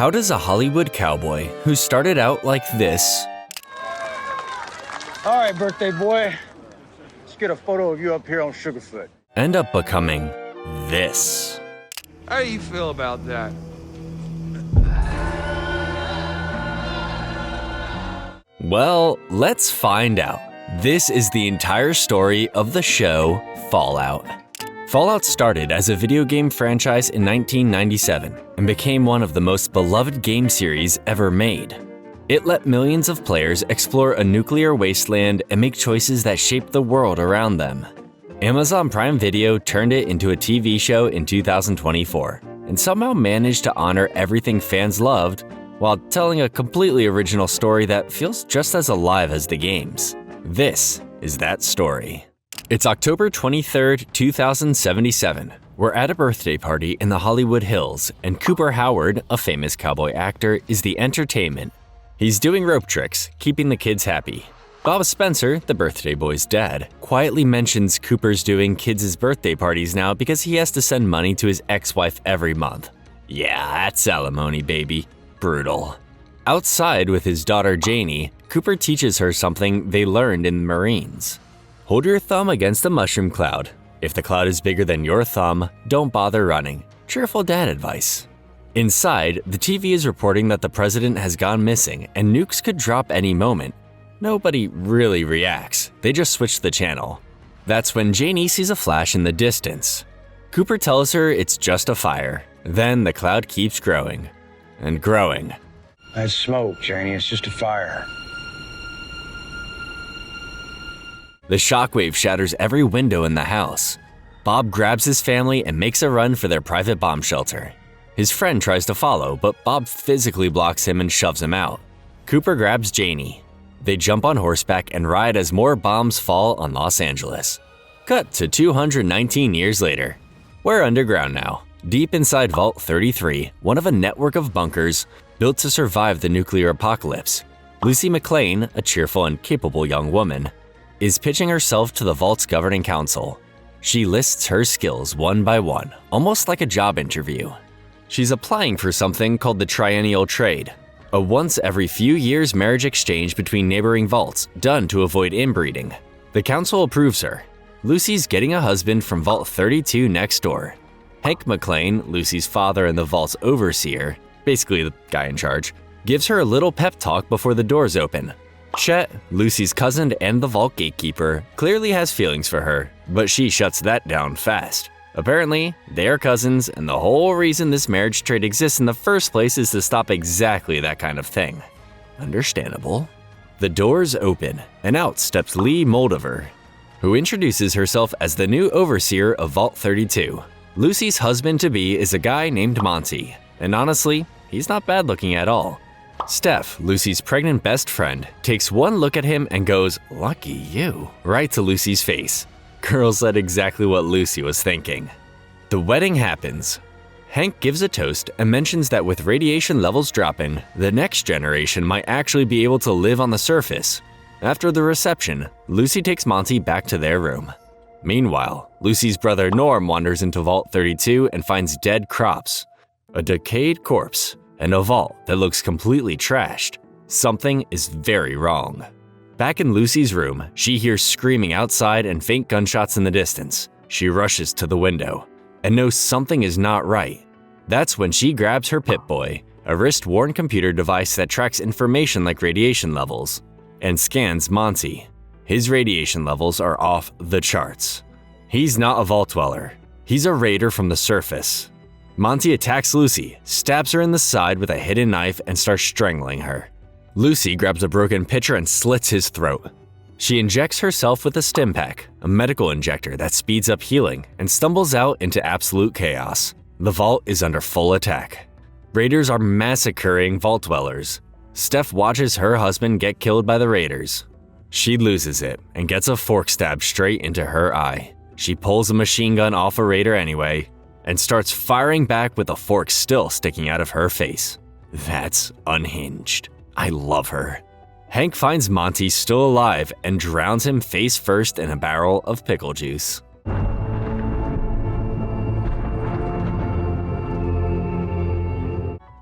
How does a Hollywood cowboy who started out like this All right, birthday boy. Let's get a photo of you up here on Sugarfoot. end up becoming this? How do you feel about that? Well, let's find out. This is the entire story of the show Fallout. Fallout started as a video game franchise in 1997 and became one of the most beloved game series ever made. It let millions of players explore a nuclear wasteland and make choices that shaped the world around them. Amazon Prime Video turned it into a TV show in 2024 and somehow managed to honor everything fans loved while telling a completely original story that feels just as alive as the games. This is that story. It's October 23rd, 2077. We're at a birthday party in the Hollywood Hills, and Cooper Howard, a famous cowboy actor, is the entertainment. He's doing rope tricks, keeping the kids happy. Bob Spencer, the birthday boy's dad, quietly mentions Cooper's doing kids' birthday parties now because he has to send money to his ex-wife every month. Yeah, that's alimony, baby. Brutal. Outside with his daughter Janie, Cooper teaches her something they learned in the Marines. Hold your thumb against a mushroom cloud. If the cloud is bigger than your thumb, don't bother running. Cheerful dad advice. Inside, the TV is reporting that the president has gone missing and nukes could drop any moment. Nobody really reacts, they just switch the channel. That's when Janie sees a flash in the distance. Cooper tells her it's just a fire. Then the cloud keeps growing and growing. That's smoke, Janie. It's just a fire. The shockwave shatters every window in the house. Bob grabs his family and makes a run for their private bomb shelter. His friend tries to follow, but Bob physically blocks him and shoves him out. Cooper grabs Janie. They jump on horseback and ride as more bombs fall on Los Angeles. Cut to 219 years later. We're underground now, deep inside Vault 33, one of a network of bunkers built to survive the nuclear apocalypse. Lucy McLean, a cheerful and capable young woman, is pitching herself to the Vault's governing council. She lists her skills one by one, almost like a job interview. She's applying for something called the Triennial Trade, a once every few years marriage exchange between neighboring vaults done to avoid inbreeding. The council approves her. Lucy's getting a husband from Vault 32 next door. Hank McLean, Lucy's father and the vault's overseer, basically the guy in charge, gives her a little pep talk before the doors open. Chet, Lucy's cousin and the vault gatekeeper, clearly has feelings for her, but she shuts that down fast. Apparently, they are cousins, and the whole reason this marriage trade exists in the first place is to stop exactly that kind of thing. Understandable. The doors open, and out steps Lee Moldover, who introduces herself as the new overseer of Vault 32. Lucy's husband-to-be is a guy named Monty, and honestly, he's not bad looking at all. Steph, Lucy's pregnant best friend, takes one look at him and goes, "Lucky you," right to Lucy's face. Girl said exactly what Lucy was thinking. The wedding happens. Hank gives a toast and mentions that with radiation levels dropping, the next generation might actually be able to live on the surface. After the reception, Lucy takes Monty back to their room. Meanwhile, Lucy's brother Norm wanders into Vault 32 and finds dead crops, a decayed corpse, and a vault that looks completely trashed. Something is very wrong. Back in Lucy's room, she hears screaming outside and faint gunshots in the distance. She rushes to the window and knows something is not right. That's when she grabs her Pip-Boy, a wrist-worn computer device that tracks information like radiation levels, and scans Monty. His radiation levels are off the charts. He's not a vault dweller. He's a raider from the surface. Monty attacks Lucy, stabs her in the side with a hidden knife, and starts strangling her. Lucy grabs a broken pitcher and slits his throat. She injects herself with a stim pack, a medical injector that speeds up healing, and stumbles out into absolute chaos. The vault is under full attack. Raiders are massacring vault dwellers. Steph watches her husband get killed by the raiders. She loses it and gets a fork stabbed straight into her eye. She pulls a machine gun off a raider anyway, and starts firing back with the fork still sticking out of her face. That's unhinged. I love her. Hank finds Monty still alive and drowns him face first in a barrel of pickle juice.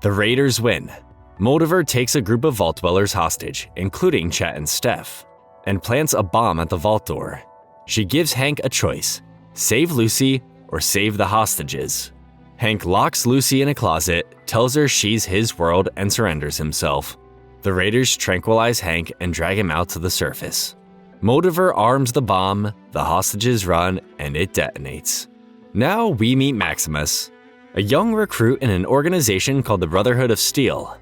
The raiders win. Moldover takes a group of vault dwellers hostage, including Chet and Steph, and plants a bomb at the vault door. She gives Hank a choice: save Lucy or save the hostages. Hank locks Lucy in a closet, tells her she's his world, and surrenders himself. The raiders tranquilize Hank and drag him out to the surface. Moldover arms the bomb, the hostages run, and it detonates. Now we meet Maximus, a young recruit in an organization called the Brotherhood of Steel,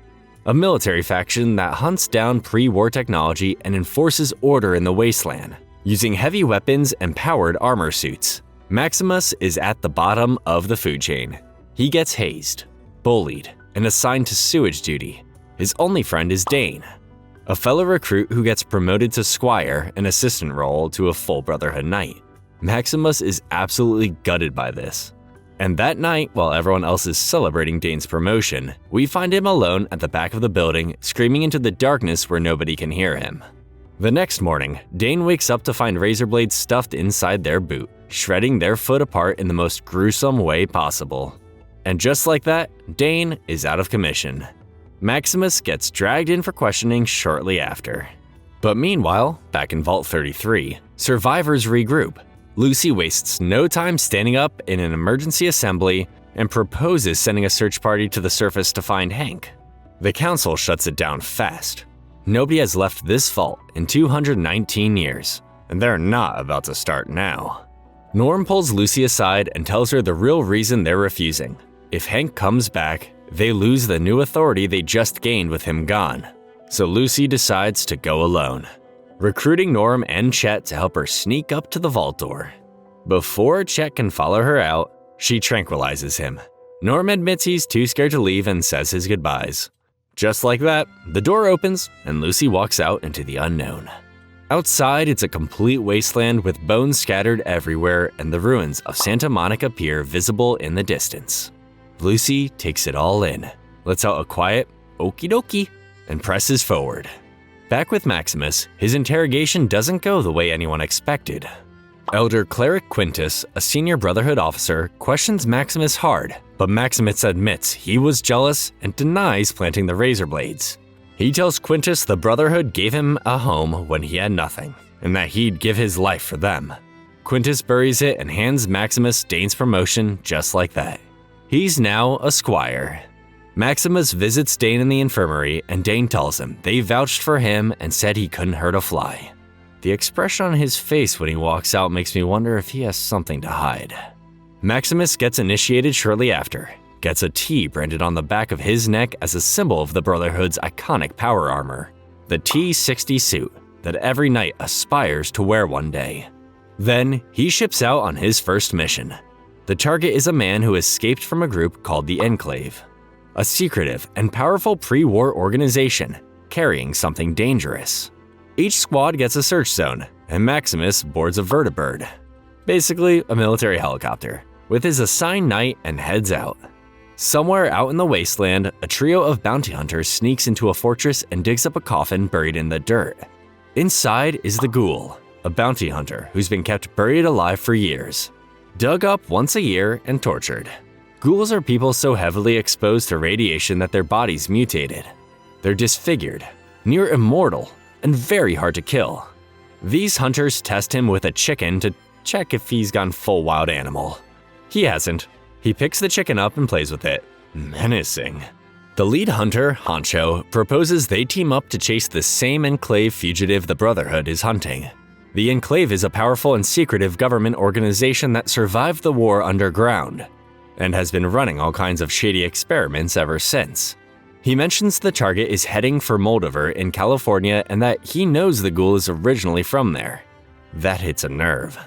a military faction that hunts down pre-war technology and enforces order in the wasteland, using heavy weapons and powered armor suits. Maximus is at the bottom of the food chain. He gets hazed, bullied, and assigned to sewage duty. His only friend is Dane, a fellow recruit who gets promoted to Squire, an assistant role to a full Brotherhood knight. Maximus is absolutely gutted by this. And that night, while everyone else is celebrating Dane's promotion, we find him alone at the back of the building, screaming into the darkness where nobody can hear him. The next morning, Dane wakes up to find razor blades stuffed inside their boot, shredding their foot apart in the most gruesome way possible. And just like that, Dane is out of commission. Maximus gets dragged in for questioning shortly after. But meanwhile, back in Vault 33, survivors regroup. Lucy wastes no time standing up in an emergency assembly and proposes sending a search party to the surface to find Hank. The council shuts it down fast. Nobody has left this vault in 219 years, and they're not about to start now. Norm pulls Lucy aside and tells her the real reason they're refusing. If Hank comes back, they lose the new authority they just gained with him gone. So Lucy decides to go alone, recruiting Norm and Chet to help her sneak up to the vault door. Before Chet can follow her out, she tranquilizes him. Norm admits he's too scared to leave and says his goodbyes. Just like that, the door opens and Lucy walks out into the unknown. Outside, it's a complete wasteland with bones scattered everywhere and the ruins of Santa Monica Pier visible in the distance. Lucy takes it all in, lets out a quiet "okie dokie," and presses forward. Back with Maximus, his interrogation doesn't go the way anyone expected. Elder Cleric Quintus, a senior Brotherhood officer, questions Maximus hard, but Maximus admits he was jealous and denies planting the razor blades. He tells Quintus the Brotherhood gave him a home when he had nothing, and that he'd give his life for them. Quintus buries it and hands Maximus Dane's promotion just like that. He's now a squire. Maximus visits Dane in the infirmary, and Dane tells him they vouched for him and said he couldn't hurt a fly. The expression on his face when he walks out makes me wonder if he has something to hide. Maximus gets initiated shortly after, gets a T branded on the back of his neck as a symbol of the Brotherhood's iconic power armor, the T-60 suit that every knight aspires to wear one day. Then, he ships out on his first mission. The target is a man who escaped from a group called the Enclave, a secretive and powerful pre-war organization carrying something dangerous. Each squad gets a search zone, and Maximus boards a vertibird, basically a military helicopter, with his assigned knight and heads out. Somewhere out in the wasteland, a trio of bounty hunters sneaks into a fortress and digs up a coffin buried in the dirt. Inside is the Ghoul, a bounty hunter who's been kept buried alive for years, dug up once a year and tortured. Ghouls are people so heavily exposed to radiation that their bodies mutated. They're disfigured, near immortal, and very hard to kill. These hunters test him with a chicken to check if he's gone full wild animal. He hasn't. He picks the chicken up and plays with it. Menacing. The lead hunter, Honcho, proposes they team up to chase the same Enclave fugitive the Brotherhood is hunting. The Enclave is a powerful and secretive government organization that survived the war underground, and has been running all kinds of shady experiments ever since. He mentions the target is heading for Moldover in California and that he knows the Ghoul is originally from there. That hits a nerve.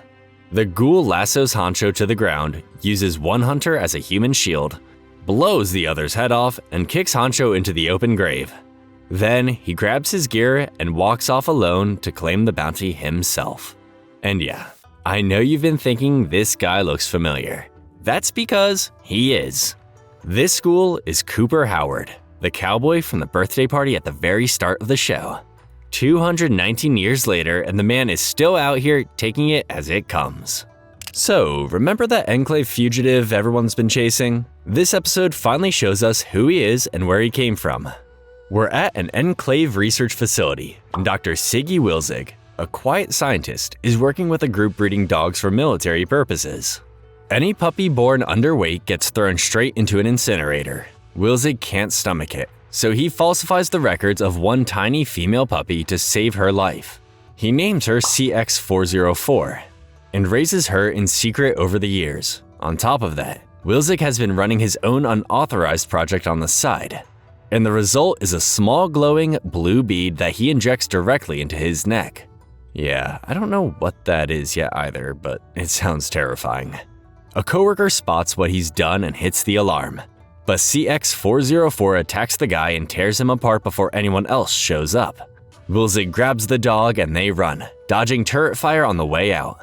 The Ghoul lassos Honcho to the ground, uses one hunter as a human shield, blows the other's head off, and kicks Honcho into the open grave. Then he grabs his gear and walks off alone to claim the bounty himself. And yeah, I know you've been thinking this guy looks familiar. That's because he is. This Ghoul is Cooper Howard, the cowboy from the birthday party at the very start of the show. 219 years later, and the man is still out here taking it as it comes. So, remember that Enclave fugitive everyone's been chasing? This episode finally shows us who he is and where he came from. We're at an Enclave research facility, and Dr. Siggy Wilzig, a quiet scientist, is working with a group breeding dogs for military purposes. Any puppy born underweight gets thrown straight into an incinerator. Wilzig can't stomach it, so he falsifies the records of one tiny female puppy to save her life. He names her CX404 and raises her in secret over the years. On top of that, Wilzig has been running his own unauthorized project on the side, and the result is a small glowing blue bead that he injects directly into his neck. Yeah, I don't know what that is yet either, but it sounds terrifying. A coworker spots what he's done and hits the alarm, but CX404 attacks the guy and tears him apart before anyone else shows up. Wilzig grabs the dog and they run, dodging turret fire on the way out.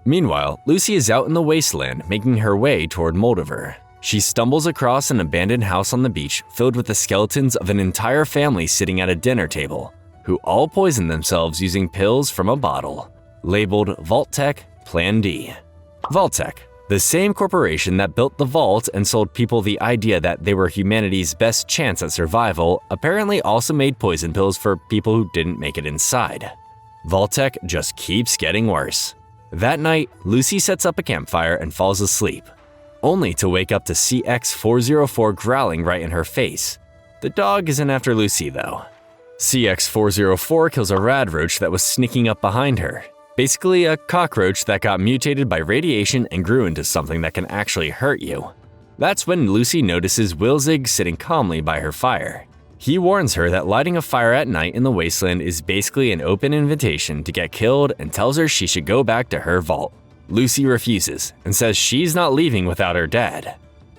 Meanwhile, Lucy is out in the wasteland making her way toward Moldover. She stumbles across an abandoned house on the beach filled with the skeletons of an entire family sitting at a dinner table, who all poison themselves using pills from a bottle, labeled Vault-Tec Plan D. Vault-Tec, the same corporation that built the vault and sold people the idea that they were humanity's best chance at survival, apparently also made poison pills for people who didn't make it inside. Vault-Tec just keeps getting worse. That night, Lucy sets up a campfire and falls asleep, only to wake up to CX404 growling right in her face. The dog isn't after Lucy though. CX404 kills a rad roach that was sneaking up behind her. Basically a cockroach that got mutated by radiation and grew into something that can actually hurt you. That's when Lucy notices Wilzig sitting calmly by her fire. He warns her that lighting a fire at night in the wasteland is basically an open invitation to get killed and tells her she should go back to her vault. Lucy refuses and says she's not leaving without her dad.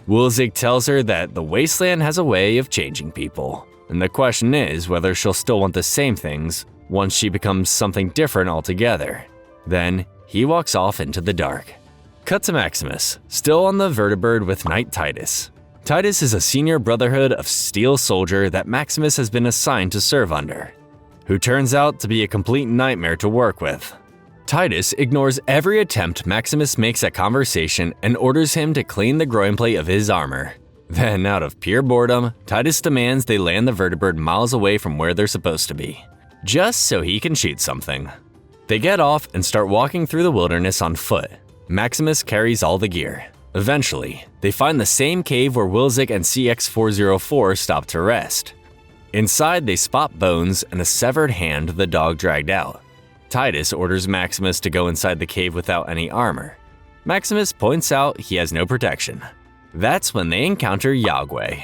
Wilzig tells her that the wasteland has a way of changing people, and the question is whether she'll still want the same things once she becomes something different altogether. Then, he walks off into the dark. Cut to Maximus, still on the vertibird with Knight Titus. Titus is a senior Brotherhood of Steel soldier that Maximus has been assigned to serve under, who turns out to be a complete nightmare to work with. Titus ignores every attempt Maximus makes at conversation and orders him to clean the groin plate of his armor. Then, out of pure boredom, Titus demands they land the vertibird miles away from where they're supposed to be, just so he can shoot something. They get off and start walking through the wilderness on foot. Maximus carries all the gear. Eventually, they find the same cave where Wilzig and CX404 stop to rest. Inside, they spot bones and a severed hand the dog dragged out. Titus orders Maximus to go inside the cave without any armor. Maximus points out he has no protection. That's when they encounter Yagwe,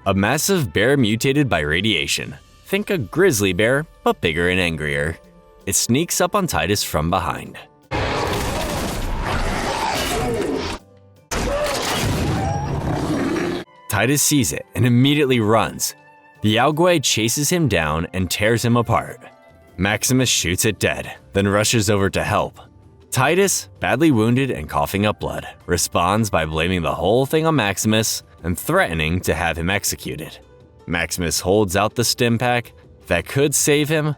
a massive bear mutated by radiation. Think a grizzly bear, but bigger and angrier. It sneaks up on Titus from behind. Titus sees it and immediately runs. The Yagwe chases him down and tears him apart. Maximus shoots it dead, then rushes over to help. Titus, badly wounded and coughing up blood, responds by blaming the whole thing on Maximus and threatening to have him executed. Maximus holds out the stim pack that could save him,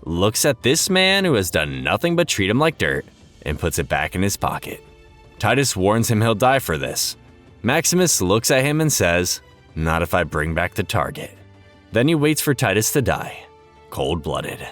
looks at this man who has done nothing but treat him like dirt, and puts it back in his pocket. Titus warns him he'll die for this. Maximus looks at him and says, "Not if I bring back the target." Then he waits for Titus to die, cold-blooded.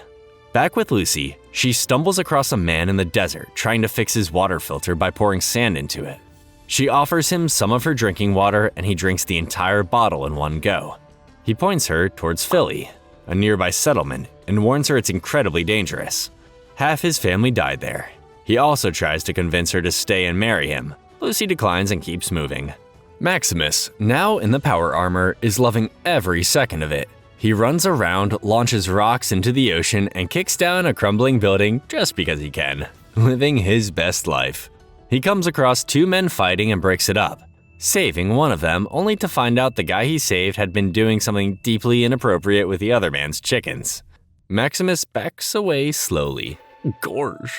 Back with Lucy, she stumbles across a man in the desert trying to fix his water filter by pouring sand into it. She offers him some of her drinking water and he drinks the entire bottle in one go. He points her towards Philly, a nearby settlement, and warns her it's incredibly dangerous. Half his family died there. He also tries to convince her to stay and marry him. Lucy declines and keeps moving. Maximus, now in the power armor, is loving every second of it. He runs around, launches rocks into the ocean, and kicks down a crumbling building just because he can, living his best life. He comes across two men fighting and breaks it up, saving one of them only to find out the guy he saved had been doing something deeply inappropriate with the other man's chickens. Maximus backs away slowly. Gorsh.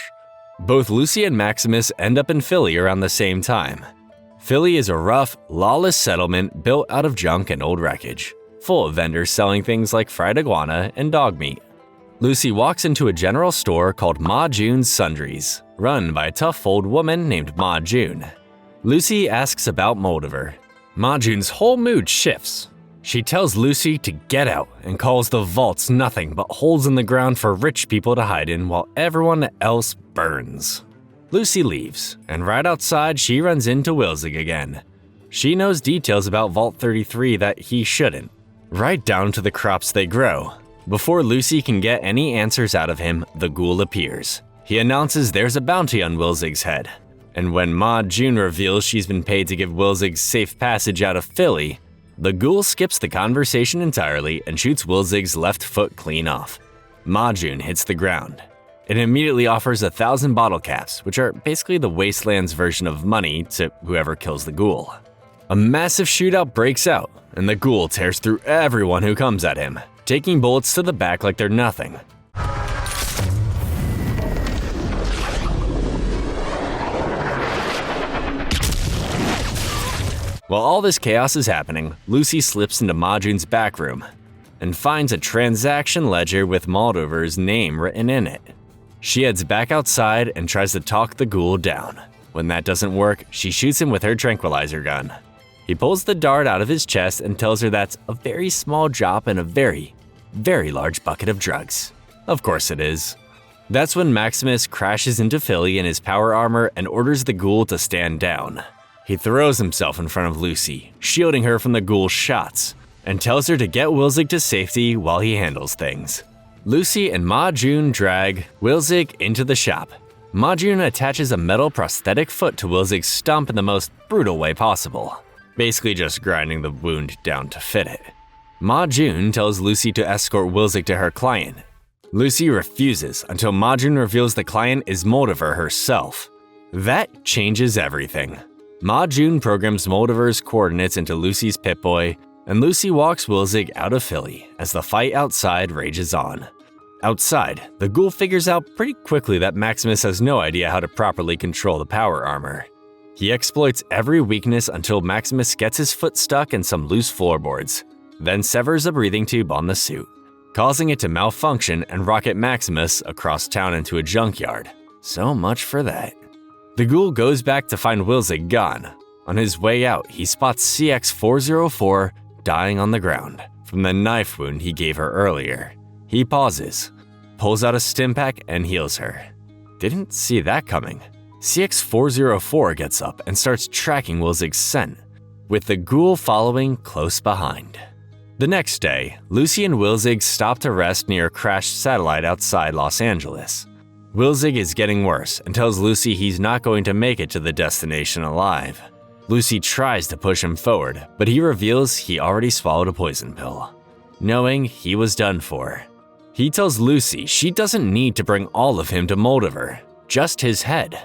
Both Lucy and Maximus end up in Philly around the same time. Philly is a rough, lawless settlement built out of junk and old wreckage, full of vendors selling things like fried iguana and dog meat. Lucy walks into a general store called Ma June's Sundries. run by a tough old woman named Ma June. Lucy asks about Moldover. Ma June's whole mood shifts. She tells Lucy to get out and calls the vaults nothing but holes in the ground for rich people to hide in while everyone else burns. Lucy leaves, and right outside she runs into Wilzig again. She knows details about Vault 33 that he shouldn't, right down to the crops they grow. Before Lucy can get any answers out of him, the ghoul appears. He announces there's a bounty on Wilzig's head, and when Ma June reveals she's been paid to give Wilzig safe passage out of Philly, the ghoul skips the conversation entirely and shoots Wilzig's left foot clean off. Ma June hits the ground. It immediately offers 1,000 bottle caps, which are basically the wasteland's version of money, to whoever kills the ghoul. A massive shootout breaks out, and the ghoul tears through everyone who comes at him, taking bullets to the back like they're nothing. While all this chaos is happening, Lucy slips into Ma June's back room and finds a transaction ledger with Moldover's name written in it. She heads back outside and tries to talk the ghoul down. When that doesn't work, she shoots him with her tranquilizer gun. He pulls the dart out of his chest and tells her that's a very small drop in a very, very large bucket of drugs. Of course it is. That's when Maximus crashes into Philly in his power armor and orders the ghoul to stand down. He throws himself in front of Lucy, shielding her from the ghoul's shots, and tells her to get Wilzig to safety while he handles things. Lucy and Ma June drag Wilzig into the shop. Ma June attaches a metal prosthetic foot to Wilzig's stump in the most brutal way possible, basically just grinding the wound down to fit it. Ma June tells Lucy to escort Wilzig to her client. Lucy refuses until Ma June reveals the client is Moldover herself. That changes everything. Ma June programs Moldover's coordinates into Lucy's Pip-Boy, and Lucy walks Wilzig out of Philly as the fight outside rages on. Outside, the ghoul figures out pretty quickly that Maximus has no idea how to properly control the power armor. He exploits every weakness until Maximus gets his foot stuck in some loose floorboards, then severs a breathing tube on the suit, causing it to malfunction and rocket Maximus across town into a junkyard. So much for that. The ghoul goes back to find Wilzig gone. On his way out, he spots CX-404 dying on the ground from the knife wound he gave her earlier. He pauses, pulls out a stim pack, and heals her. Didn't see that coming. CX-404 gets up and starts tracking Wilzig's scent, with the ghoul following close behind. The next day, Lucy and Wilzig stop to rest near a crashed satellite outside Los Angeles. Wilzig is getting worse and tells Lucy he's not going to make it to the destination alive. Lucy tries to push him forward, but he reveals he already swallowed a poison pill, knowing he was done for. He tells Lucy she doesn't need to bring all of him to Moldover, just his head.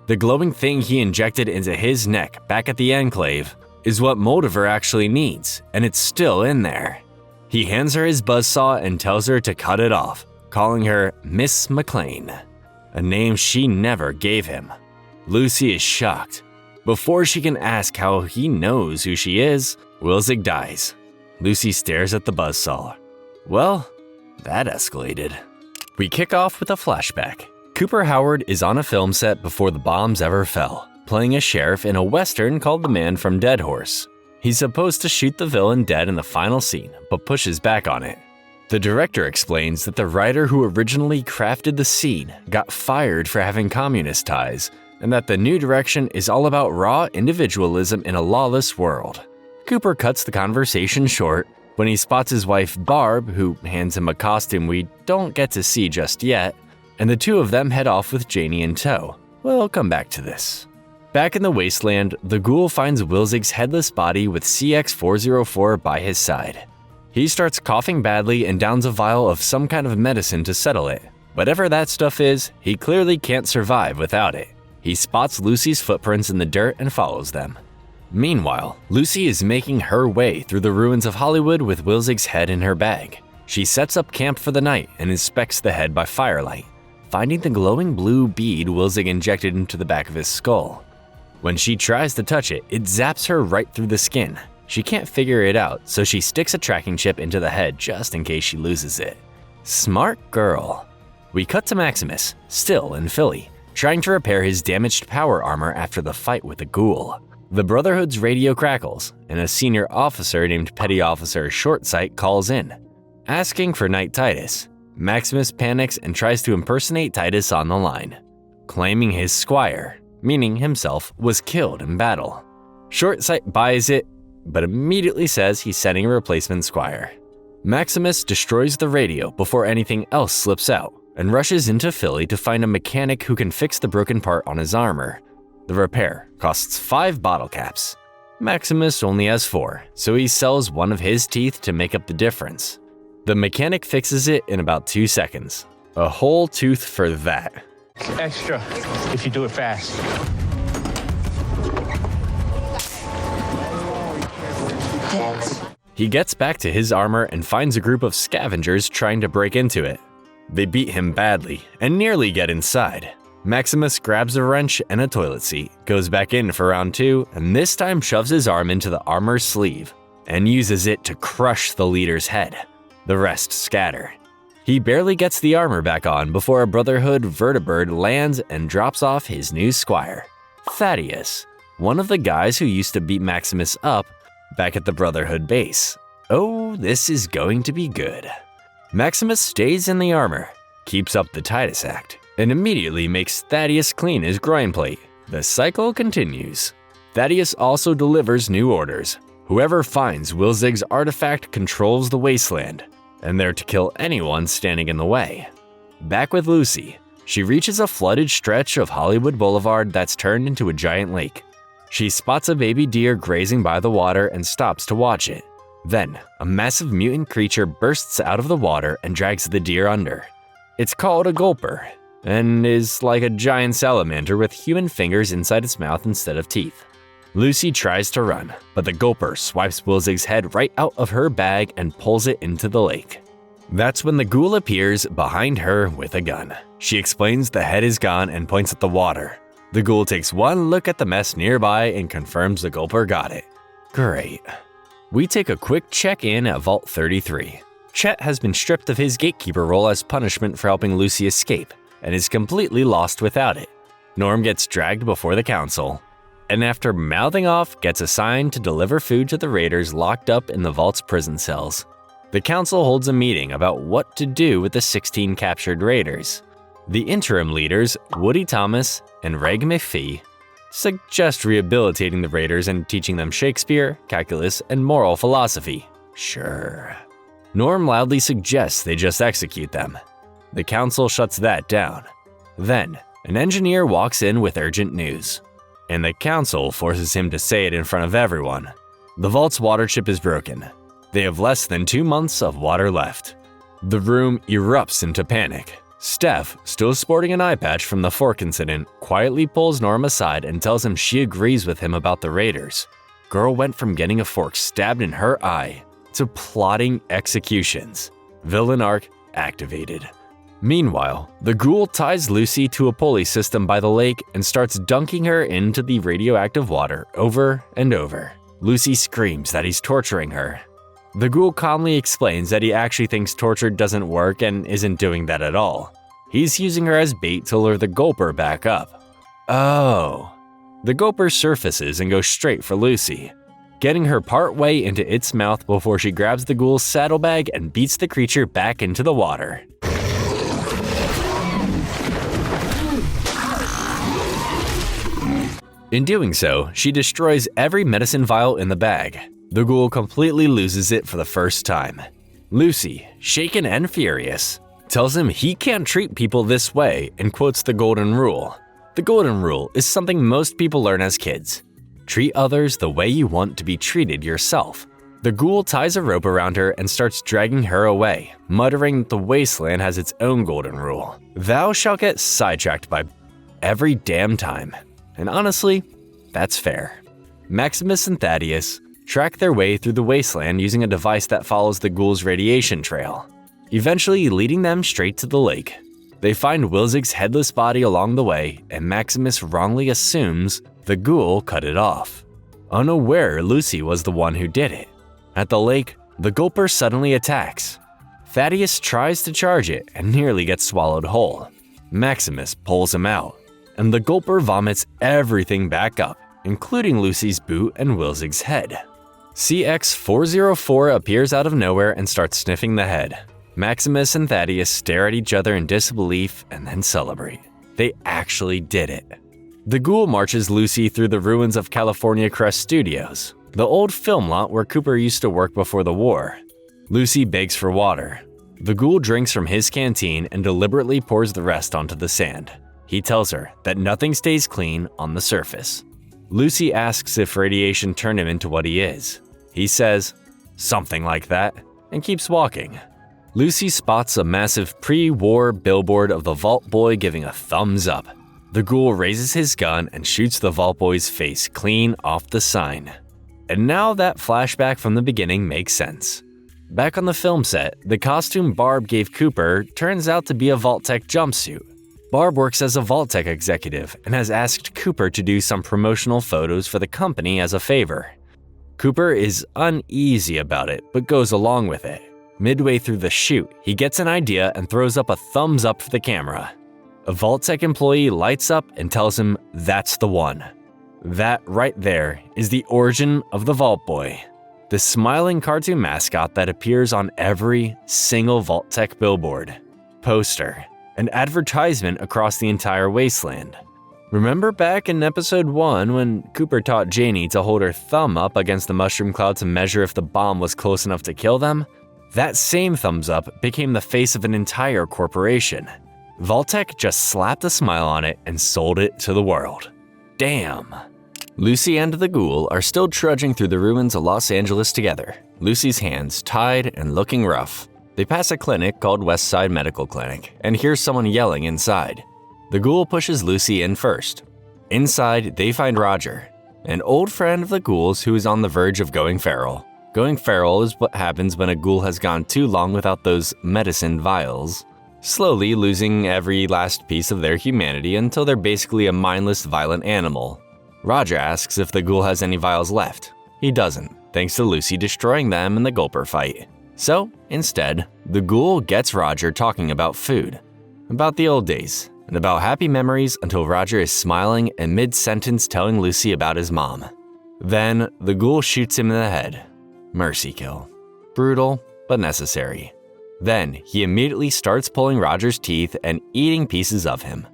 The glowing thing he injected into his neck back at the Enclave is what Moldover actually needs, and it's still in there. He hands her his buzzsaw and tells her to cut it off, calling her Miss McLean, a name she never gave him. Lucy is shocked. Before she can ask how he knows who she is, Wilzig dies. Lucy stares at the buzzsaw. Well, that escalated. We kick off with a flashback. Cooper Howard is on a film set before the bombs ever fell, playing a sheriff in a western called The Man from Dead Horse. He's supposed to shoot the villain dead in the final scene, but pushes back on it. The director explains that the writer who originally crafted the scene got fired for having communist ties, and that the new direction is all about raw individualism in a lawless world. Cooper cuts the conversation short when he spots his wife Barb, who hands him a costume we don't get to see just yet, and the two of them head off with Janie in tow. We'll come back to this. Back in the wasteland, the ghoul finds Wilzig's headless body with CX-404 by his side. He starts coughing badly and downs a vial of some kind of medicine to settle it. Whatever that stuff is, he clearly can't survive without it. He spots Lucy's footprints in the dirt and follows them. Meanwhile, Lucy is making her way through the ruins of Hollywood with Wilzig's head in her bag. She sets up camp for the night and inspects the head by firelight, finding the glowing blue bead Wilzig injected into the back of his skull. When she tries to touch it, it zaps her right through the skin. She can't figure it out, so she sticks a tracking chip into the head just in case she loses it. Smart girl. We cut to Maximus, still in Philly, trying to repair his damaged power armor after the fight with the ghoul. The Brotherhood's radio crackles, and a senior officer named Petty Officer Shortsight calls in, asking for Knight Titus. Maximus panics and tries to impersonate Titus on the line, claiming his squire, meaning himself, was killed in battle. Shortsight buys it, but immediately says he's sending a replacement squire. Maximus destroys the radio before anything else slips out, and rushes into Philly to find a mechanic who can fix the broken part on his armor. The repair costs 5 bottle caps. Maximus only has 4, so he sells one of his teeth to make up the difference. The mechanic fixes it in about 2 seconds. A whole tooth for that. Extra, if you do it fast. He gets back to his armor and finds a group of scavengers trying to break into it. They beat him badly and nearly get inside. Maximus grabs a wrench and a toilet seat, goes back in for round 2, and this time shoves his arm into the armor's sleeve and uses it to crush the leader's head. The rest scatter. He barely gets the armor back on before a Brotherhood vertibird lands and drops off his new squire, Thaddeus, one of the guys who used to beat Maximus up back at the Brotherhood base. Oh, this is going to be good. Maximus stays in the armor, keeps up the Titus act, and immediately makes Thaddeus clean his groin plate. The cycle continues. Thaddeus also delivers new orders. Whoever finds Wilzig's artifact controls the wasteland, and they're to kill anyone standing in the way. Back with Lucy, she reaches a flooded stretch of Hollywood Boulevard that's turned into a giant lake. She spots a baby deer grazing by the water and stops to watch it. Then, a massive mutant creature bursts out of the water and drags the deer under. It's called a gulper, and is like a giant salamander with human fingers inside its mouth instead of teeth. Lucy tries to run, but the gulper swipes Wilzig's head right out of her bag and pulls it into the lake. That's when the ghoul appears behind her with a gun. She explains the head is gone and points at the water. The ghoul takes one look at the mess nearby and confirms the gulper got it. Great. We take a quick check-in at Vault 33. Chet has been stripped of his gatekeeper role as punishment for helping Lucy escape, and is completely lost without it. Norm gets dragged before the council, and after mouthing off, gets assigned to deliver food to the raiders locked up in the vault's prison cells. The council holds a meeting about what to do with the 16 captured raiders. The interim leaders, Woody Thomas and Reg McPhee, suggest rehabilitating the raiders and teaching them Shakespeare, calculus, and moral philosophy. Sure. Norm loudly suggests they just execute them. The council shuts that down. Then, an engineer walks in with urgent news, and the council forces him to say it in front of everyone. The vault's water chip is broken. They have less than 2 months of water left. The room erupts into panic. Steph, still sporting an eye patch from the fork incident, quietly pulls Norm aside and tells him she agrees with him about the raiders. Girl went from getting a fork stabbed in her eye to plotting executions. Villain arc activated. Meanwhile, the ghoul ties Lucy to a pulley system by the lake and starts dunking her into the radioactive water over and over. Lucy screams that he's torturing her. The ghoul calmly explains that he actually thinks torture doesn't work and isn't doing that at all. He's using her as bait to lure the gulper back up. Oh. The gulper surfaces and goes straight for Lucy, getting her partway into its mouth before she grabs the ghoul's saddlebag and beats the creature back into the water. In doing so, she destroys every medicine vial in the bag. The ghoul completely loses it for the first time. Lucy, shaken and furious, tells him he can't treat people this way and quotes the golden rule. The golden rule is something most people learn as kids. Treat others the way you want to be treated yourself. The ghoul ties a rope around her and starts dragging her away, muttering that the wasteland has its own golden rule. Thou shalt get sidetracked by every damn time. And honestly, that's fair. Maximus and Thaddeus track their way through the wasteland using a device that follows the ghoul's radiation trail, eventually leading them straight to the lake. They find Wilzig's headless body along the way, and Maximus wrongly assumes the ghoul cut it off, unaware Lucy was the one who did it. At the lake, the gulper suddenly attacks. Thaddeus tries to charge it and nearly gets swallowed whole. Maximus pulls him out. and the gulper vomits everything back up, including Lucy's boot and Wilzig's head. CX-404 appears out of nowhere and starts sniffing the head. Maximus and Thaddeus stare at each other in disbelief and then celebrate. They actually did it. The ghoul marches Lucy through the ruins of California Crest Studios, the old film lot where Cooper used to work before the war. Lucy begs for water. The ghoul drinks from his canteen and deliberately pours the rest onto the sand. He tells her that nothing stays clean on the surface. Lucy asks if radiation turned him into what he is. He says, "Something like that," and keeps walking. Lucy spots a massive pre-war billboard of the Vault Boy giving a thumbs up. The ghoul raises his gun and shoots the Vault Boy's face clean off the sign. And now that flashback from the beginning makes sense. Back on the film set, the costume Barb gave Cooper turns out to be a Vault-Tec jumpsuit. Barb works as a Vault-Tec executive and has asked Cooper to do some promotional photos for the company as a favor. Cooper is uneasy about it, but goes along with it. Midway through the shoot, he gets an idea and throws up a thumbs up for the camera. A Vault-Tec employee lights up and tells him that's the one. That right there is the origin of the Vault Boy, the smiling cartoon mascot that appears on every single Vault-Tec billboard, poster, and advertisement across the entire wasteland. Remember back in episode 1 when Cooper taught Janie to hold her thumb up against the mushroom cloud to measure if the bomb was close enough to kill them? That same thumbs up became the face of an entire corporation. Vault-Tec just slapped a smile on it and sold it to the world. Damn. Lucy and the ghoul are still trudging through the ruins of Los Angeles together, Lucy's hands tied and looking rough. They pass a clinic called Westside Medical Clinic and hear someone yelling inside. The ghoul pushes Lucy in first. Inside, they find Roger, an old friend of the ghoul's who is on the verge of going feral. Going feral is what happens when a ghoul has gone too long without those medicine vials, slowly losing every last piece of their humanity until they're basically a mindless, violent animal. Roger asks if the ghoul has any vials left. He doesn't, thanks to Lucy destroying them in the gulper fight. So, instead, the ghoul gets Roger talking about food, about the old days, and about happy memories until Roger is smiling and mid-sentence telling Lucy about his mom. Then, the ghoul shoots him in the head. Mercy kill. Brutal, but necessary. Then, he immediately starts pulling Roger's teeth and eating pieces of him.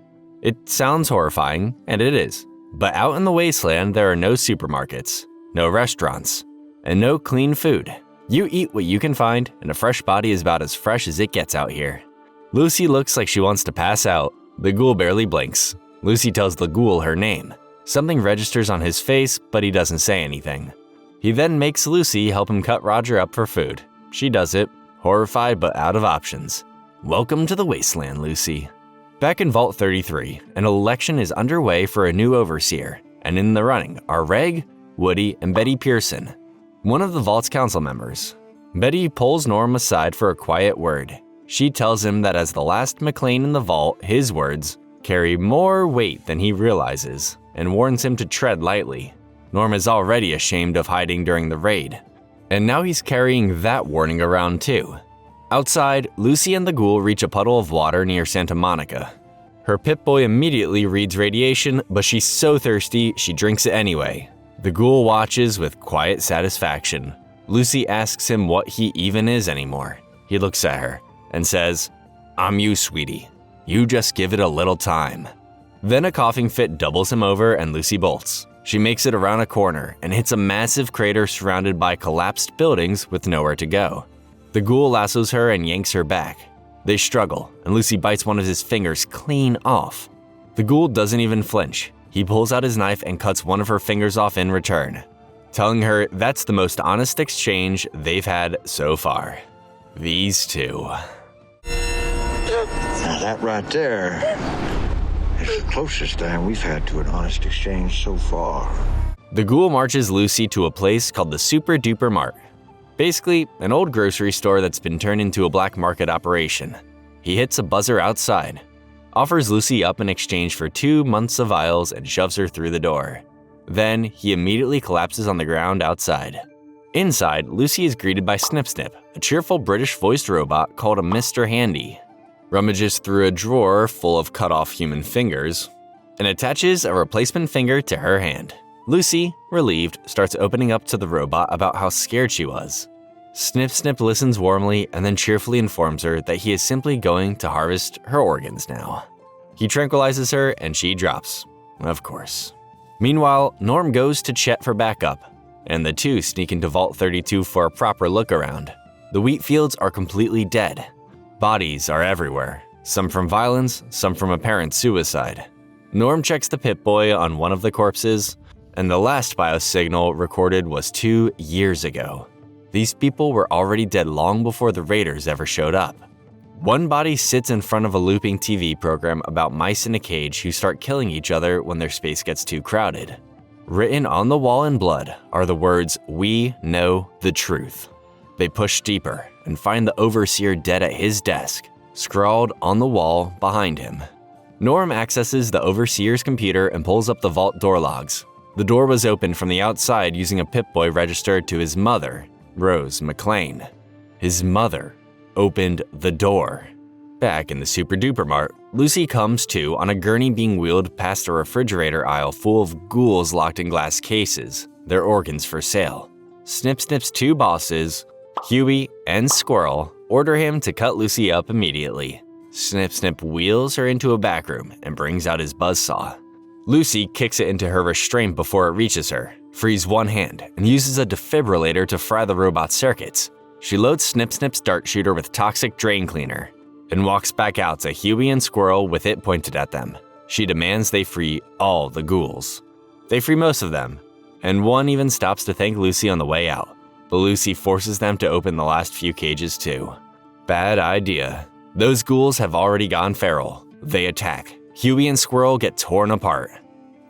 It sounds horrifying, and it is. But out in the wasteland, there are no supermarkets, no restaurants, and no clean food. You eat what you can find, and a fresh body is about as fresh as it gets out here. Lucy looks like she wants to pass out. The ghoul barely blinks. Lucy tells the ghoul her name. Something registers on his face, but he doesn't say anything. He then makes Lucy help him cut Roger up for food. She does it, horrified but out of options. Welcome to the wasteland, Lucy. Back in Vault 33, an election is underway for a new overseer, and in the running are Reg, Woody, and Betty Pearson, one of the Vault's council members. Betty pulls Norm aside for a quiet word. She tells him that as the last McLean in the Vault, his words carry more weight than he realizes, and warns him to tread lightly. Norm is already ashamed of hiding during the raid, and now he's carrying that warning around too. Outside, Lucy and the ghoul reach a puddle of water near Santa Monica. Her Pip-Boy immediately reads radiation, but she's so thirsty she drinks it anyway. The ghoul watches with quiet satisfaction. Lucy asks him what he even is anymore. He looks at her and says, "I'm you, sweetie. You just give it a little time." Then a coughing fit doubles him over and Lucy bolts. She makes it around a corner and hits a massive crater surrounded by collapsed buildings with nowhere to go. The ghoul lassos her and yanks her back. They struggle, and Lucy bites one of his fingers clean off. The ghoul doesn't even flinch. He pulls out his knife and cuts one of her fingers off in return, telling her that's the most honest exchange they've had so far. These two. Now that right there is the closest thing we've had to an honest exchange so far. The ghoul marches Lucy to a place called the Super Duper Mart. Basically, an old grocery store that's been turned into a black market operation. He hits a buzzer outside, offers Lucy up in exchange for 2 months of vials and shoves her through the door. Then, he immediately collapses on the ground outside. Inside, Lucy is greeted by Snip Snip, a cheerful British-voiced robot called a Mr. Handy. Rummages through a drawer full of cut-off human fingers. and attaches a replacement finger to her hand. Lucy, relieved, starts opening up to the robot about how scared she was. Snip Snip listens warmly and then cheerfully informs her that he is simply going to harvest her organs now. He tranquilizes her and she drops, of course. Meanwhile, Norm goes to Chet for backup, and the two sneak into Vault 32 for a proper look around. The wheat fields are completely dead. Bodies are everywhere, some from violence, some from apparent suicide. Norm checks the Pip-Boy on one of the corpses, and the last biosignal recorded was 2 years ago. These people were already dead long before the raiders ever showed up. One body sits in front of a looping TV program about mice in a cage who start killing each other when their space gets too crowded. Written on the wall in blood are the words, "We know the truth." They push deeper and find the overseer dead at his desk, scrawled on the wall behind him. Norm accesses the overseer's computer and pulls up the vault door logs. The door was opened from the outside using a Pip-Boy registered to his mother, Rose McLean. His mother opened the door. Back in the Super Duper Mart, Lucy comes to on a gurney being wheeled past a refrigerator aisle full of ghouls locked in glass cases, their organs for sale. Snip Snip's two bosses, Huey and Squirrel, order him to cut Lucy up immediately. Snip Snip wheels her into a back room and brings out his buzzsaw. Lucy kicks it into her restraint before it reaches her, frees one hand, and uses a defibrillator to fry the robot's circuits. She loads Snip Snip's dart shooter with toxic drain cleaner and walks back out to Huey and Squirrel with it pointed at them. She demands they free all the ghouls. They free most of them, and one even stops to thank Lucy on the way out, but Lucy forces them to open the last few cages too. Bad idea. Those ghouls have already gone feral. They attack. Huey and Squirrel get torn apart.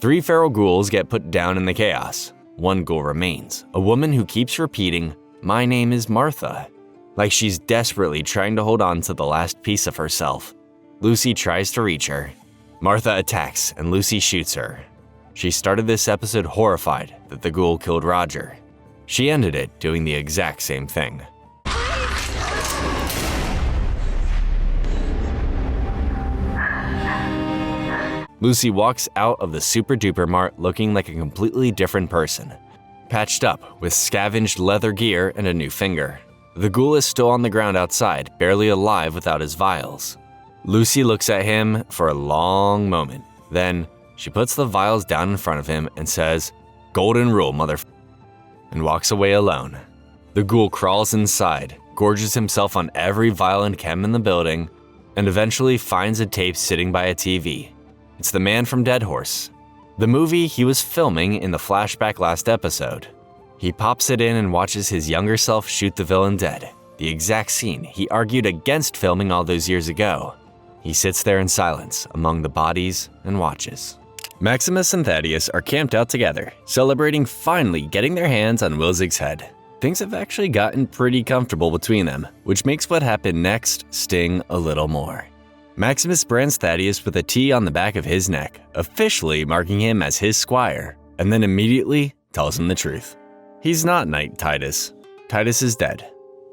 3 feral ghouls get put down in the chaos. One ghoul remains, a woman who keeps repeating, "My name is Martha," like she's desperately trying to hold on to the last piece of herself. Lucy tries to reach her. Martha attacks and Lucy shoots her. She started this episode horrified that the ghoul killed Roger. She ended it doing the exact same thing. Lucy walks out of the Super Duper Mart looking like a completely different person. Patched up, with scavenged leather gear and a new finger. The ghoul is still on the ground outside, barely alive without his vials. Lucy looks at him for a long moment. Then, she puts the vials down in front of him and says, "Golden rule, and walks away alone. The ghoul crawls inside, gorges himself on every vial and chem in the building, and eventually finds a tape sitting by a TV. It's the man from Dead Horse, the movie he was filming in the flashback last episode. He pops it in and watches his younger self shoot the villain dead, the exact scene he argued against filming all those years ago. He sits there in silence among the bodies and watches. Maximus and Thaddeus are camped out together, celebrating finally getting their hands on Wilzig's head. Things have actually gotten pretty comfortable between them, which makes what happened next sting a little more. Maximus brands Thaddeus with a T on the back of his neck, officially marking him as his squire, and then immediately tells him the truth. He's not Knight Titus. Titus is dead.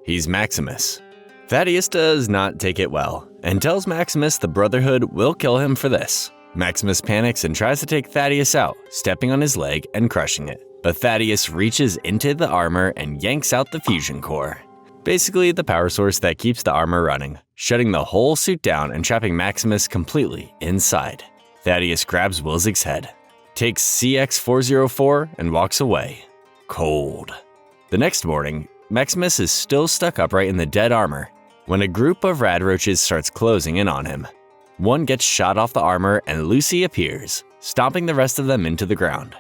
He's Maximus. Thaddeus does not take it well, and tells Maximus the Brotherhood will kill him for this. Maximus panics and tries to take Thaddeus out, stepping on his leg and crushing it. But Thaddeus reaches into the armor and yanks out the fusion core. Basically the power source that keeps the armor running, shutting the whole suit down and trapping Maximus completely inside. Thaddeus grabs Wilzig's head, takes CX-404 and walks away. Cold. The next morning, Maximus is still stuck upright in the dead armor when a group of radroaches starts closing in on him. One gets shot off the armor and Lucy appears, stomping the rest of them into the ground.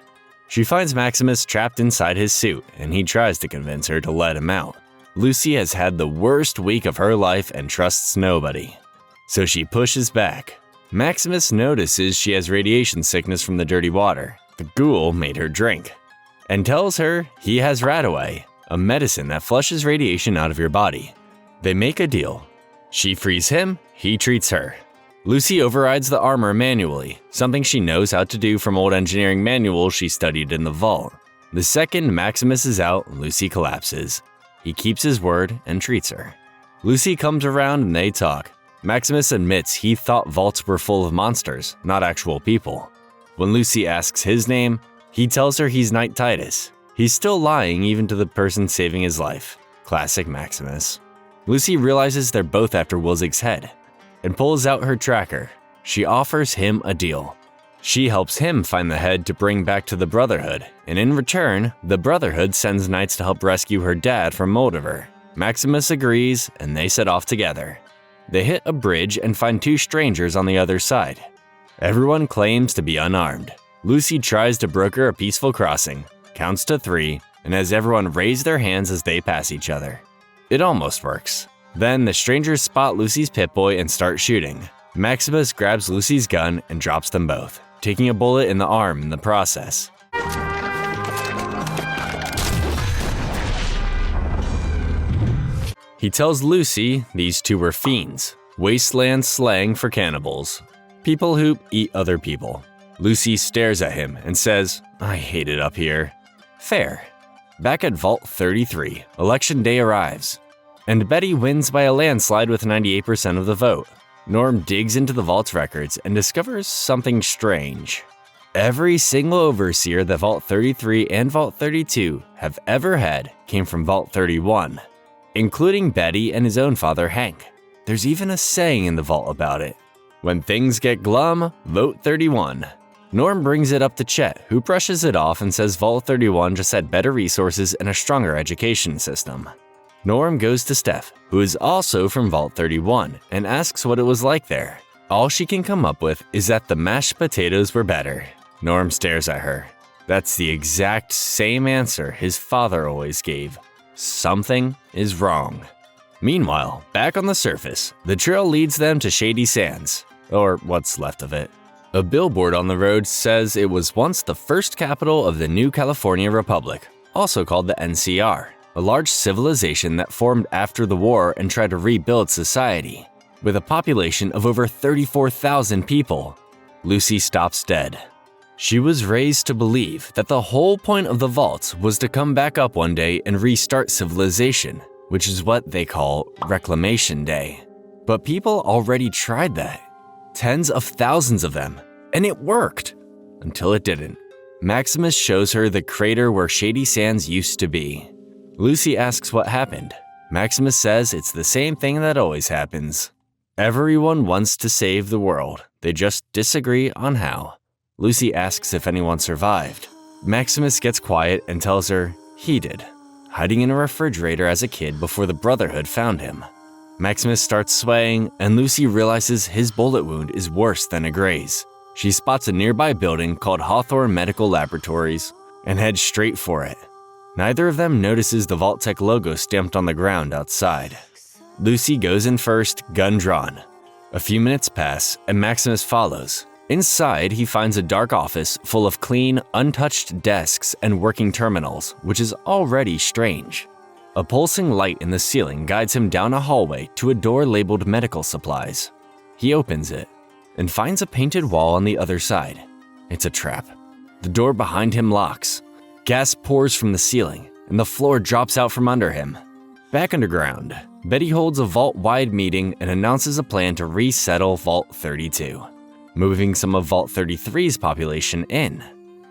She finds Maximus trapped inside his suit and he tries to convince her to let him out. Lucy has had the worst week of her life and trusts nobody, so she pushes back. Maximus notices she has radiation sickness from the dirty water the ghoul made her drink, and tells her he has Radaway, a medicine that flushes radiation out of your body. They make a deal. She frees him, he treats her. Lucy overrides the armor manually, something she knows how to do from old engineering manuals she studied in the vault. The second Maximus is out, Lucy collapses. He keeps his word and treats her. Lucy comes around and they talk. Maximus admits he thought vaults were full of monsters, not actual people. When Lucy asks his name, he tells her he's Knight Titus. He's still lying even to the person saving his life. Classic Maximus. Lucy realizes they're both after Wilzig's head and pulls out her tracker. She offers him a deal. She helps him find the head to bring back to the Brotherhood, and in return, the Brotherhood sends knights to help rescue her dad from Moldover. Maximus agrees, and they set off together. They hit a bridge and find two strangers on the other side. Everyone claims to be unarmed. Lucy tries to broker a peaceful crossing, counts to 3, and has everyone raise their hands as they pass each other. It almost works. Then the strangers spot Lucy's Pip-Boy and start shooting. Maximus grabs Lucy's gun and drops them both, taking a bullet in the arm in the process. He tells Lucy these two were fiends, wasteland slang for cannibals, people who eat other people. Lucy stares at him and says, "I hate it up here." Fair. Back at Vault 33, Election Day arrives, and Betty wins by a landslide with 98% of the vote. Norm digs into the Vault's records and discovers something strange. Every single overseer that Vault 33 and Vault 32 have ever had came from Vault 31, including Betty and his own father Hank. There's even a saying in the Vault about it. When things get glum, vote 31. Norm brings it up to Chet, who brushes it off and says Vault 31 just had better resources and a stronger education system. Norm goes to Steph, who is also from Vault 31, and asks what it was like there. All she can come up with is that the mashed potatoes were better. Norm stares at her. That's the exact same answer his father always gave. Something is wrong. Meanwhile, back on the surface, the trail leads them to Shady Sands, or what's left of it. A billboard on the road says it was once the first capital of the New California Republic, also called the NCR, a large civilization that formed after the war and tried to rebuild society. With a population of over 34,000 people, Lucy stops dead. She was raised to believe that the whole point of the vaults was to come back up one day and restart civilization, which is what they call Reclamation Day. But people already tried that. Tens of thousands of them, and it worked. Until it didn't. Maximus shows her the crater where Shady Sands used to be. Lucy asks what happened. Maximus says it's the same thing that always happens. Everyone wants to save the world, they just disagree on how. Lucy asks if anyone survived. Maximus gets quiet and tells her he did, hiding in a refrigerator as a kid before the Brotherhood found him. Maximus starts swaying, and Lucy realizes his bullet wound is worse than a graze. She spots a nearby building called Hawthorne Medical Laboratories and heads straight for it. Neither of them notices the Vault-Tec logo stamped on the ground outside. Lucy goes in first, gun drawn. A few minutes pass, and Maximus follows. Inside, he finds a dark office full of clean, untouched desks and working terminals, which is already strange. A pulsing light in the ceiling guides him down a hallway to a door labeled medical supplies. He opens it and finds a painted wall on the other side. It's a trap. The door behind him locks. Gas pours from the ceiling, and the floor drops out from under him. Back underground, Betty holds a vault-wide meeting and announces a plan to resettle Vault 32, moving some of Vault 33's population in.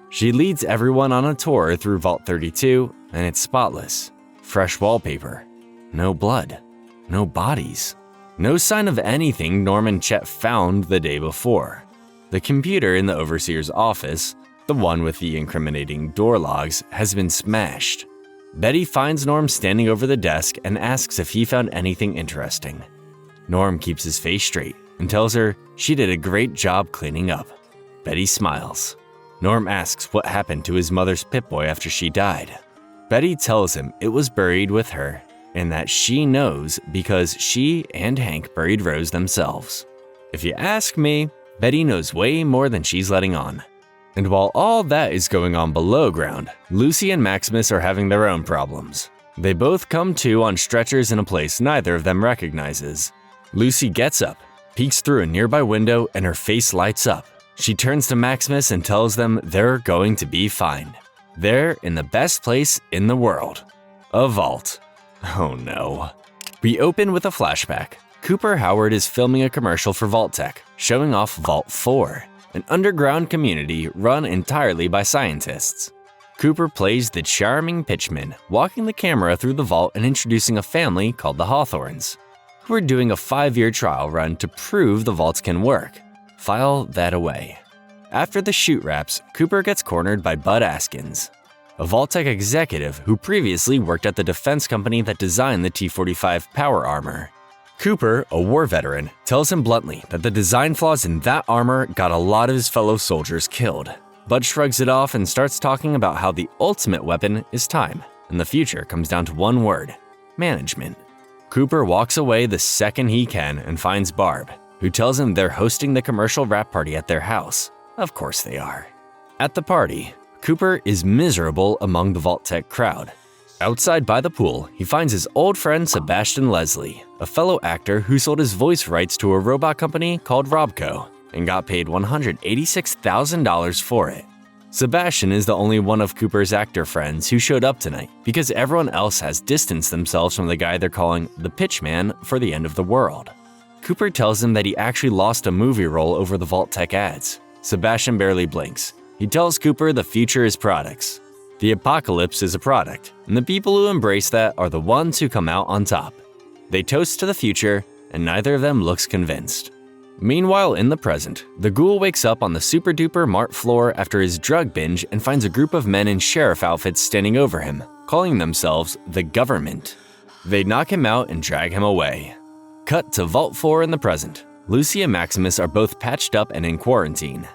She leads everyone on a tour through Vault 32, and it's spotless. Fresh wallpaper. No blood. No bodies. No sign of anything Norm and Chet found the day before. The computer in the Overseer's office, the one with the incriminating door logs, has been smashed. Betty finds Norm standing over the desk and asks if he found anything interesting. Norm keeps his face straight and tells her she did a great job cleaning up. Betty smiles. Norm asks what happened to his mother's Pip-Boy after she died. Betty tells him it was buried with her and that she knows because she and Hank buried Rose themselves. If you ask me, Betty knows way more than she's letting on. And while all that is going on below ground, Lucy and Maximus are having their own problems. They both come to on stretchers in a place neither of them recognizes. Lucy gets up, peeks through a nearby window, and her face lights up. She turns to Maximus and tells them they're going to be fine. They're in the best place in the world. A vault. Oh no. We open with a flashback. Cooper Howard is filming a commercial for Vault-Tec, showing off Vault 4, an underground community run entirely by scientists. Cooper plays the charming pitchman, walking the camera through the vault and introducing a family called the Hawthorns, who are doing a 5-year trial run to prove the vaults can work. File that away. After the shoot wraps, Cooper gets cornered by Bud Askins, a Vault-Tec executive who previously worked at the defense company that designed the T-45 power armor. Cooper, a war veteran, tells him bluntly that the design flaws in that armor got a lot of his fellow soldiers killed. Bud shrugs it off and starts talking about how the ultimate weapon is time, and the future comes down to one word: management. Cooper walks away the second he can and finds Barb, who tells him they're hosting the commercial wrap party at their house. Of course they are. At the party, Cooper is miserable among the Vault-Tec crowd. Outside by the pool, he finds his old friend Sebastian Leslie, a fellow actor who sold his voice rights to a robot company called Robco and got paid $186,000 for it. Sebastian is the only one of Cooper's actor friends who showed up tonight because everyone else has distanced themselves from the guy they're calling the pitchman for the end of the world. Cooper tells him that he actually lost a movie role over the Vault-Tec ads. Sebastian barely blinks. He tells Cooper the future is products. The apocalypse is a product, and the people who embrace that are the ones who come out on top. They toast to the future, and neither of them looks convinced. Meanwhile, in the present, the ghoul wakes up on the super-duper Mart floor after his drug binge and finds a group of men in sheriff outfits standing over him, calling themselves the government. They knock him out and drag him away. Cut to Vault 4 in the present. Lucy and Maximus are both patched up and in quarantine.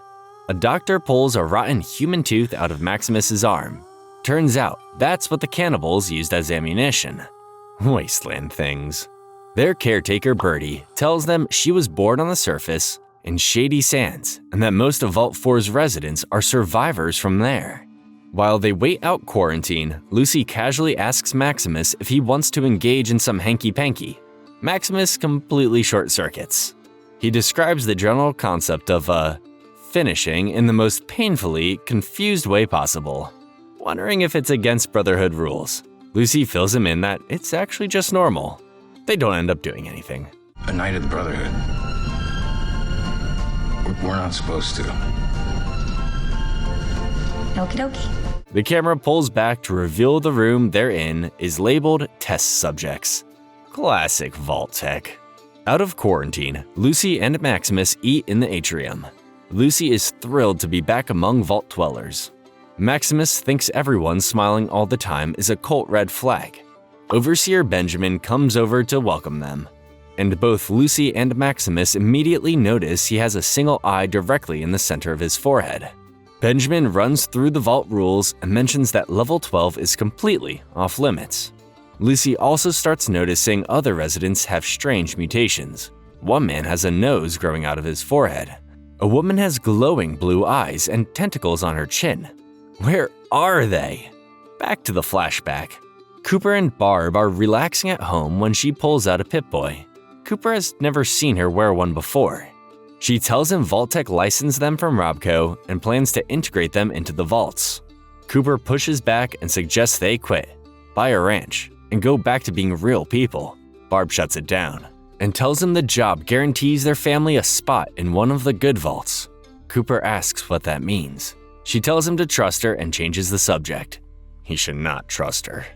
A doctor pulls a rotten human tooth out of Maximus's arm. Turns out, that's what the cannibals used as ammunition. Wasteland things. Their caretaker, Birdie, tells them she was born on the surface in Shady Sands and that most of Vault 4's residents are survivors from there. While they wait out quarantine, Lucy casually asks Maximus if he wants to engage in some hanky-panky. Maximus completely short-circuits. He describes the general concept of finishing in the most painfully confused way possible, wondering if it's against Brotherhood rules. Lucy fills him in that it's actually just normal. They don't end up doing anything. A Knight of the Brotherhood. We're not supposed to. Okie dokie. The camera pulls back to reveal the room they're in is labeled Test Subjects. Classic Vault-Tec. Out of quarantine, Lucy and Maximus eat in the atrium. Lucy is thrilled to be back among Vault dwellers. Maximus thinks everyone smiling all the time is a cult red flag. Overseer Benjamin comes over to welcome them, and both Lucy and Maximus immediately notice he has a single eye directly in the center of his forehead. Benjamin runs through the Vault rules and mentions that level 12 is completely off limits. Lucy also starts noticing other residents have strange mutations. One man has a nose growing out of his forehead. A woman has glowing blue eyes and tentacles on her chin. Where are they? Back to the flashback. Cooper and Barb are relaxing at home when she pulls out a Pip-Boy. Cooper has never seen her wear one before. She tells him Vault-Tec licensed them from Robco and plans to integrate them into the vaults. Cooper pushes back and suggests they quit, buy a ranch, and go back to being real people. Barb shuts it down and tells him the job guarantees their family a spot in one of the good vaults. Cooper asks what that means. She tells him to trust her and changes the subject. He should not trust her.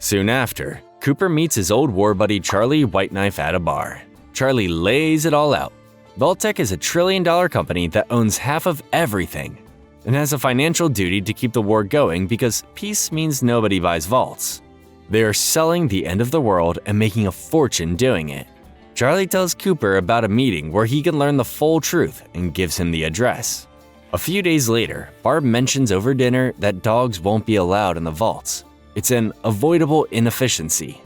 Soon after, Cooper meets his old war buddy Charlie Whiteknife at a bar. Charlie lays it all out. Vault-Tec is a $1 trillion company that owns half of everything and has a financial duty to keep the war going because peace means nobody buys vaults. They are selling the end of the world and making a fortune doing it. Charlie tells Cooper about a meeting where he can learn the full truth and gives him the address. A few days later, Barb mentions over dinner that dogs won't be allowed in the vaults. It's an avoidable inefficiency.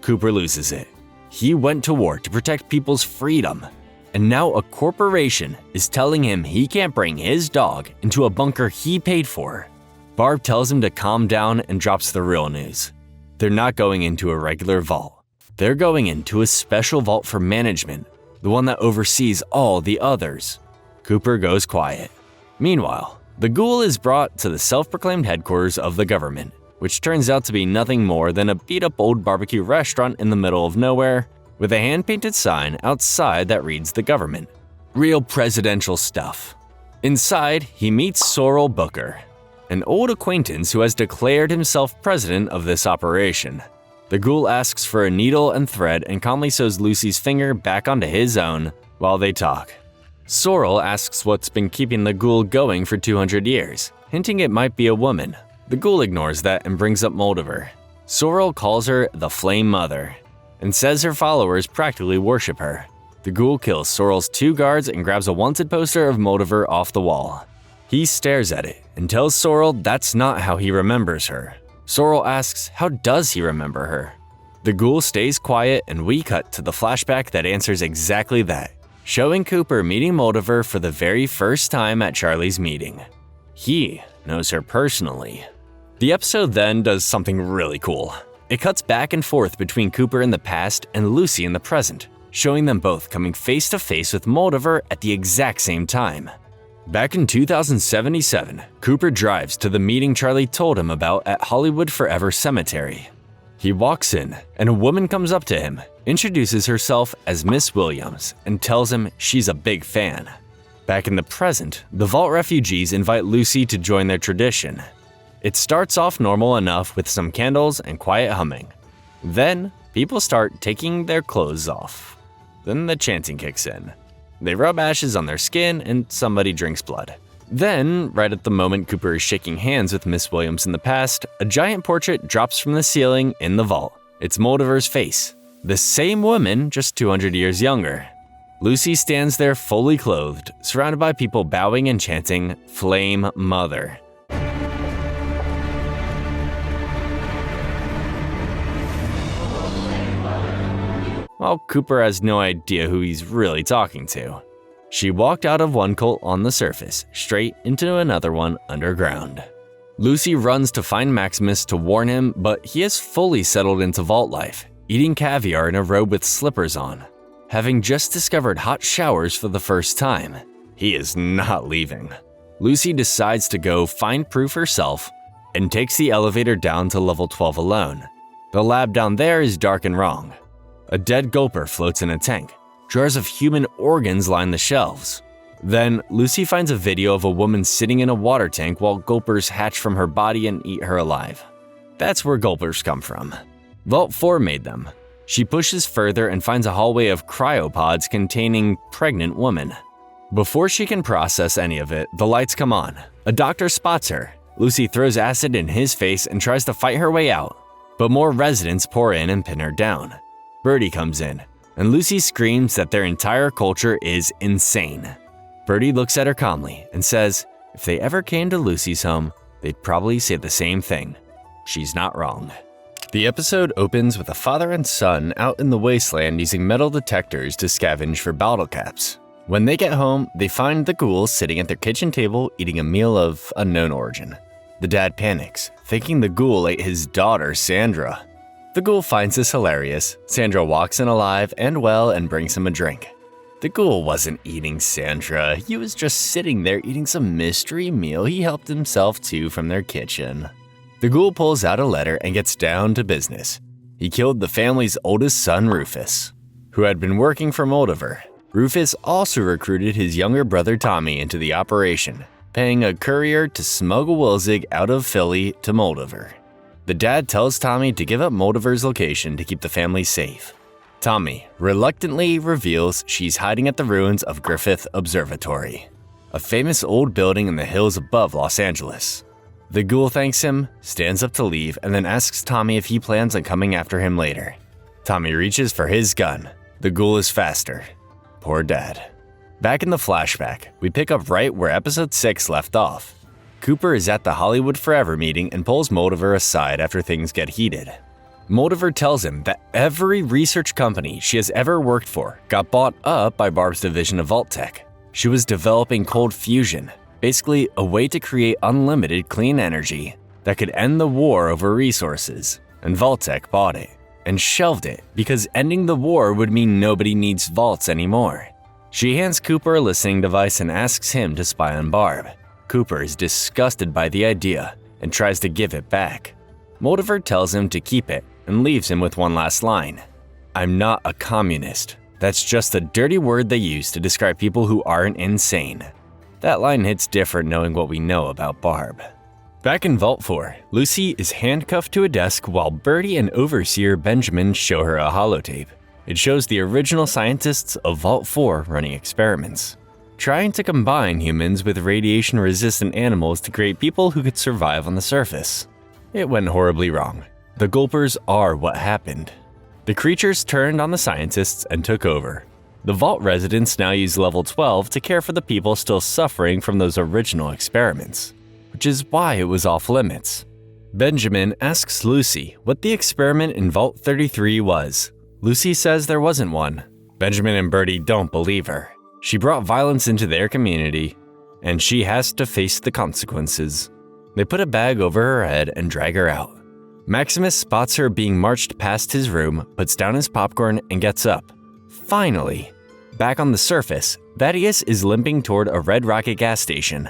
Cooper loses it. He went to war to protect people's freedom, and now a corporation is telling him he can't bring his dog into a bunker he paid for. Barb tells him to calm down and drops the real news. They're not going into a regular vault. They're going into a special vault for management, the one that oversees all the others. Cooper goes quiet. Meanwhile, the ghoul is brought to the self-proclaimed headquarters of the government, which turns out to be nothing more than a beat-up old barbecue restaurant in the middle of nowhere with a hand-painted sign outside that reads the government. Real presidential stuff. Inside, he meets Sorrel Booker, an old acquaintance who has declared himself president of this operation. The ghoul asks for a needle and thread and calmly sews Lucy's finger back onto his own while they talk. Sorrel asks what's been keeping the ghoul going for 200 years, hinting it might be a woman. The ghoul ignores that and brings up Moldover. Sorrel calls her the Flame Mother and says her followers practically worship her. The ghoul kills Sorrel's 2 guards and grabs a wanted poster of Moldover off the wall. He stares at it and tells Sorrel that's not how he remembers her. Sorrel asks how does he remember her? The ghoul stays quiet and we cut to the flashback that answers exactly that, showing Cooper meeting Moldover for the very first time at Charlie's meeting. He knows her personally. The episode then does something really cool. It cuts back and forth between Cooper in the past and Lucy in the present, showing them both coming face to face with Moldover at the exact same time. Back in 2077, Cooper drives to the meeting Charlie told him about at Hollywood Forever Cemetery. He walks in, and a woman comes up to him, introduces herself as Miss Williams, and tells him she's a big fan. Back in the present, the Vault refugees invite Lucy to join their tradition. It starts off normal enough with some candles and quiet humming. Then, people start taking their clothes off. Then the chanting kicks in. They rub ashes on their skin and somebody drinks blood. Then, right at the moment Cooper is shaking hands with Miss Williams in the past, a giant portrait drops from the ceiling in the vault. It's Moldover's face. The same woman, just 200 years younger. Lucy stands there fully clothed, surrounded by people bowing and chanting, "Flame Mother." While Cooper has no idea who he's really talking to. She walked out of one cult on the surface, straight into another one underground. Lucy runs to find Maximus to warn him, but he has fully settled into vault life, eating caviar in a robe with slippers on. Having just discovered hot showers for the first time, he is not leaving. Lucy decides to go find proof herself and takes the elevator down to level 12 alone. The lab down there is dark and wrong. A dead gulper floats in a tank. Jars of human organs line the shelves. Then, Lucy finds a video of a woman sitting in a water tank while gulpers hatch from her body and eat her alive. That's where gulpers come from. Vault 4 made them. She pushes further and finds a hallway of cryopods containing pregnant women. Before she can process any of it, the lights come on. A doctor spots her. Lucy throws acid in his face and tries to fight her way out, but more residents pour in and pin her down. Birdie comes in, and Lucy screams that their entire culture is insane. Birdie looks at her calmly and says if they ever came to Lucy's home, they'd probably say the same thing. She's not wrong. The episode opens with a father and son out in the wasteland using metal detectors to scavenge for bottle caps. When they get home, they find the ghouls sitting at their kitchen table eating a meal of unknown origin. The dad panics, thinking the ghoul ate his daughter, Sandra. The ghoul finds this hilarious. Sandra walks in alive and well and brings him a drink. The ghoul wasn't eating Sandra, he was just sitting there eating some mystery meal he helped himself to from their kitchen. The ghoul pulls out a letter and gets down to business. He killed the family's oldest son, Rufus, who had been working for Moldover. Rufus also recruited his younger brother Tommy into the operation, paying a courier to smuggle Wilzig out of Philly to Moldover. The dad tells Tommy to give up Moldover's location to keep the family safe. Tommy reluctantly reveals she's hiding at the ruins of Griffith Observatory, a famous old building in the hills above Los Angeles. The ghoul thanks him, stands up to leave, and then asks Tommy if he plans on coming after him later. Tommy reaches for his gun. The ghoul is faster. Poor dad. Back in the flashback, we pick up right where episode 6 left off. Cooper is at the Hollywood Forever meeting and pulls Moldover aside after things get heated. Moldover tells him that every research company she has ever worked for got bought up by Barb's division of Vault Tech. She was developing cold fusion, basically a way to create unlimited clean energy that could end the war over resources, and Vault Tech bought it and shelved it because ending the war would mean nobody needs vaults anymore. She hands Cooper a listening device and asks him to spy on Barb. Cooper is disgusted by the idea and tries to give it back. Moldover tells him to keep it and leaves him with one last line. "I'm not a communist. That's just a dirty word they use to describe people who aren't insane." That line hits different knowing what we know about Barb. Back in Vault 4, Lucy is handcuffed to a desk while Birdie and Overseer Benjamin show her a holotape. It shows the original scientists of Vault 4 running experiments, trying to combine humans with radiation-resistant animals to create people who could survive on the surface. It went horribly wrong. The Gulpers are what happened. The creatures turned on the scientists and took over. The Vault residents now use Level 12 to care for the people still suffering from those original experiments, which is why it was off limits. Benjamin asks Lucy what the experiment in Vault 33 was. Lucy says there wasn't one. Benjamin and Birdie don't believe her. She brought violence into their community, and she has to face the consequences. They put a bag over her head and drag her out. Maximus spots her being marched past his room, puts down his popcorn, and gets up. Finally! Back on the surface, Thaddeus is limping toward a Red Rocket gas station,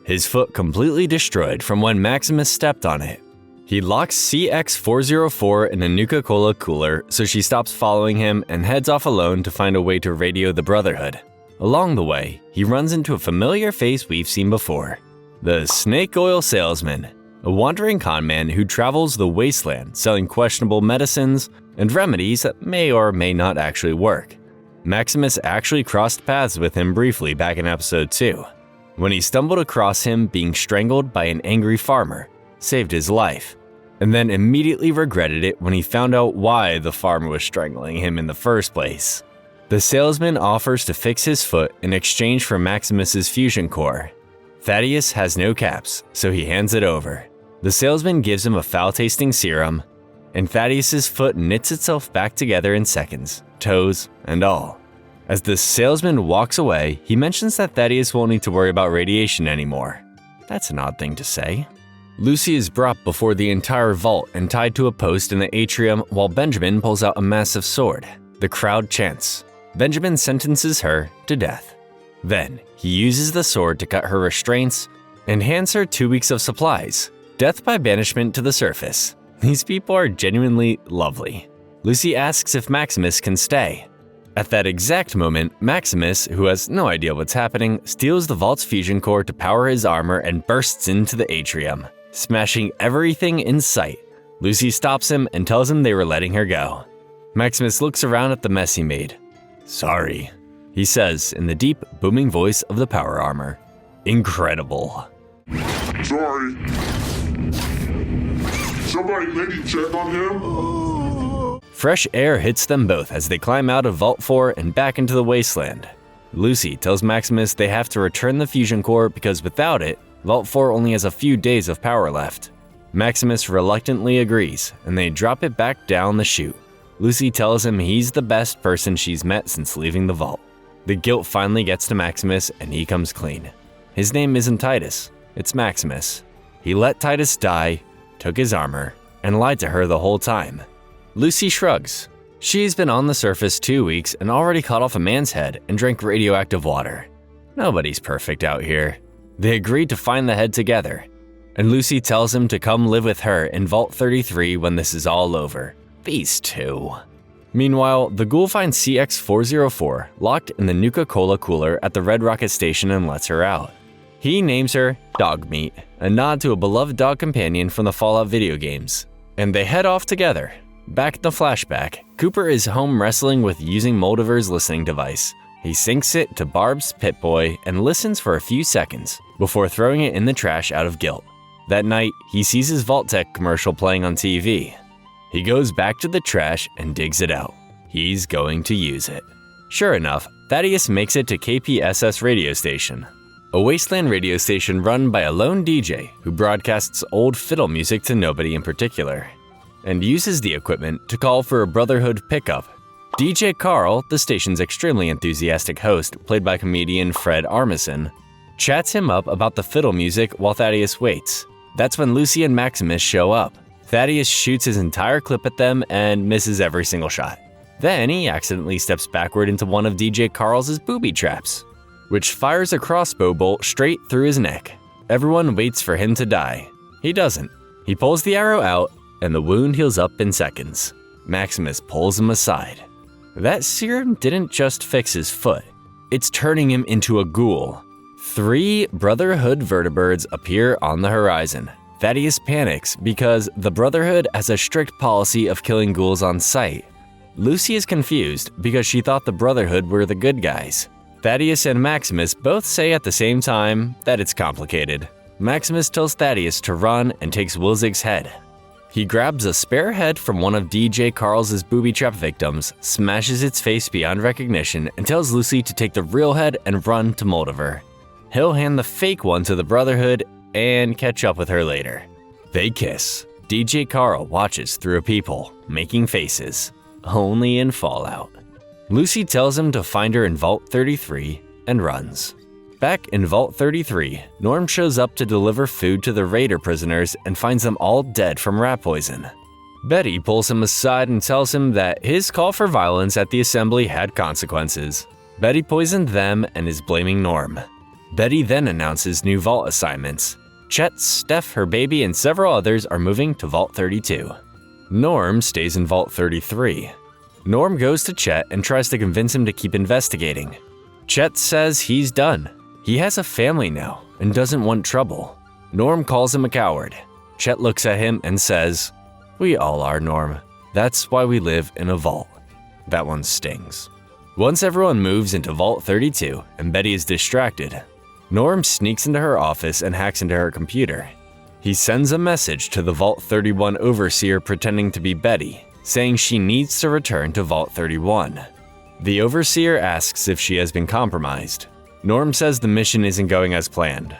his foot completely destroyed from when Maximus stepped on it. He locks CX-404 in a Nuka-Cola cooler so she stops following him and heads off alone to find a way to radio the Brotherhood. Along the way, he runs into a familiar face we've seen before. The Snake Oil Salesman, a wandering conman who travels the wasteland selling questionable medicines and remedies that may or may not actually work. Maximus actually crossed paths with him briefly back in episode 2, when he stumbled across him being strangled by an angry farmer, saved his life, and then immediately regretted it when he found out why the farmer was strangling him in the first place. The salesman offers to fix his foot in exchange for Maximus's fusion core. Thaddeus has no caps, so he hands it over. The salesman gives him a foul-tasting serum, and Thaddeus's foot knits itself back together in seconds, toes and all. As the salesman walks away, he mentions that Thaddeus won't need to worry about radiation anymore. That's an odd thing to say. Lucy is brought before the entire vault and tied to a post in the atrium while Benjamin pulls out a massive sword. The crowd chants. Benjamin sentences her to death. Then, he uses the sword to cut her restraints and hands her 2 weeks of supplies. Death by banishment to the surface. These people are genuinely lovely. Lucy asks if Maximus can stay. At that exact moment, Maximus, who has no idea what's happening, steals the vault's fusion core to power his armor and bursts into the atrium, smashing everything in sight. Lucy stops him and tells him they were letting her go. Maximus looks around at the mess he made. "Sorry," he says in the deep, booming voice of the power armor. Incredible. Sorry. Somebody maybe check on him? Fresh air hits them both as they climb out of Vault 4 and back into the wasteland. Lucy tells Maximus they have to return the fusion core because without it, Vault 4 only has a few days of power left. Maximus reluctantly agrees, and they drop it back down the chute. Lucy tells him he's the best person she's met since leaving the vault. The guilt finally gets to Maximus and he comes clean. His name isn't Titus, it's Maximus. He let Titus die, took his armor, and lied to her the whole time. Lucy shrugs. She's been on the surface 2 weeks and already cut off a man's head and drank radioactive water. Nobody's perfect out here. They agreed to find the head together, and Lucy tells him to come live with her in Vault 33 when this is all over. These two. Meanwhile, the ghoul finds CX-404 locked in the Nuka-Cola cooler at the Red Rocket station and lets her out. He names her Dogmeat, a nod to a beloved dog companion from the Fallout video games, and they head off together. Back in the flashback, Cooper is home wrestling with using Moldiver's listening device. He syncs it to Barb's Pit-Boy and listens for a few seconds before throwing it in the trash out of guilt. That night, he sees his Vault-Tec commercial playing on TV. He goes back to the trash and digs it out. He's going to use it. Sure enough, Thaddeus makes it to KPSS radio station, a wasteland radio station run by a lone DJ who broadcasts old fiddle music to nobody in particular, and uses the equipment to call for a Brotherhood pickup. DJ Carl, the station's extremely enthusiastic host, played by comedian Fred Armisen, chats him up about the fiddle music while Thaddeus waits. That's when Lucy and Maximus show up. Thaddeus shoots his entire clip at them and misses every single shot. Then he accidentally steps backward into one of DJ Carl's booby traps, which fires a crossbow bolt straight through his neck. Everyone waits for him to die. He doesn't. He pulls the arrow out, and the wound heals up in seconds. Maximus pulls him aside. That serum didn't just fix his foot, it's turning him into a ghoul. 3 Brotherhood vertibirds appear on the horizon. Thaddeus panics because the Brotherhood has a strict policy of killing ghouls on sight. Lucy is confused because she thought the Brotherhood were the good guys. Thaddeus and Maximus both say at the same time that it's complicated. Maximus tells Thaddeus to run and takes Wilzig's head. He grabs a spare head from one of DJ Carl's booby trap victims, smashes its face beyond recognition, and tells Lucy to take the real head and run to Moldover. He'll hand the fake one to the Brotherhood and catch up with her later. They kiss. DJ Carl watches through a peephole, making faces. Only in Fallout. Lucy tells him to find her in Vault 33 and runs. Back in Vault 33, Norm shows up to deliver food to the Raider prisoners and finds them all dead from rat poison. Betty pulls him aside and tells him that his call for violence at the assembly had consequences. Betty poisoned them and is blaming Norm. Betty then announces new Vault assignments. Chet, Steph, her baby, and several others are moving to Vault 32. Norm stays in Vault 33. Norm goes to Chet and tries to convince him to keep investigating. Chet says he's done. He has a family now and doesn't want trouble. Norm calls him a coward. Chet looks at him and says, "We all are, Norm. That's why we live in a vault." That one stings. Once everyone moves into Vault 32 and Betty is distracted, Norm sneaks into her office and hacks into her computer. He sends a message to the Vault 31 overseer pretending to be Betty, saying she needs to return to Vault 31. The overseer asks if she has been compromised. Norm says the mission isn't going as planned.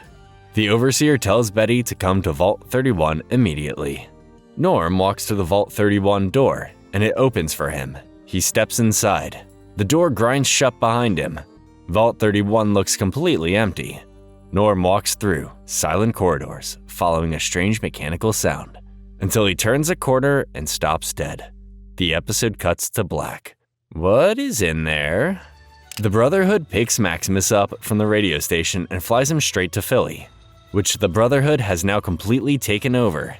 The overseer tells Betty to come to Vault 31 immediately. Norm walks to the Vault 31 door, and it opens for him. He steps inside. The door grinds shut behind him. Vault 31 looks completely empty. Norm walks through silent corridors, following a strange mechanical sound, until he turns a corner and stops dead. The episode cuts to black. What is in there? The Brotherhood picks Maximus up from the radio station and flies him straight to Philly, which the Brotherhood has now completely taken over.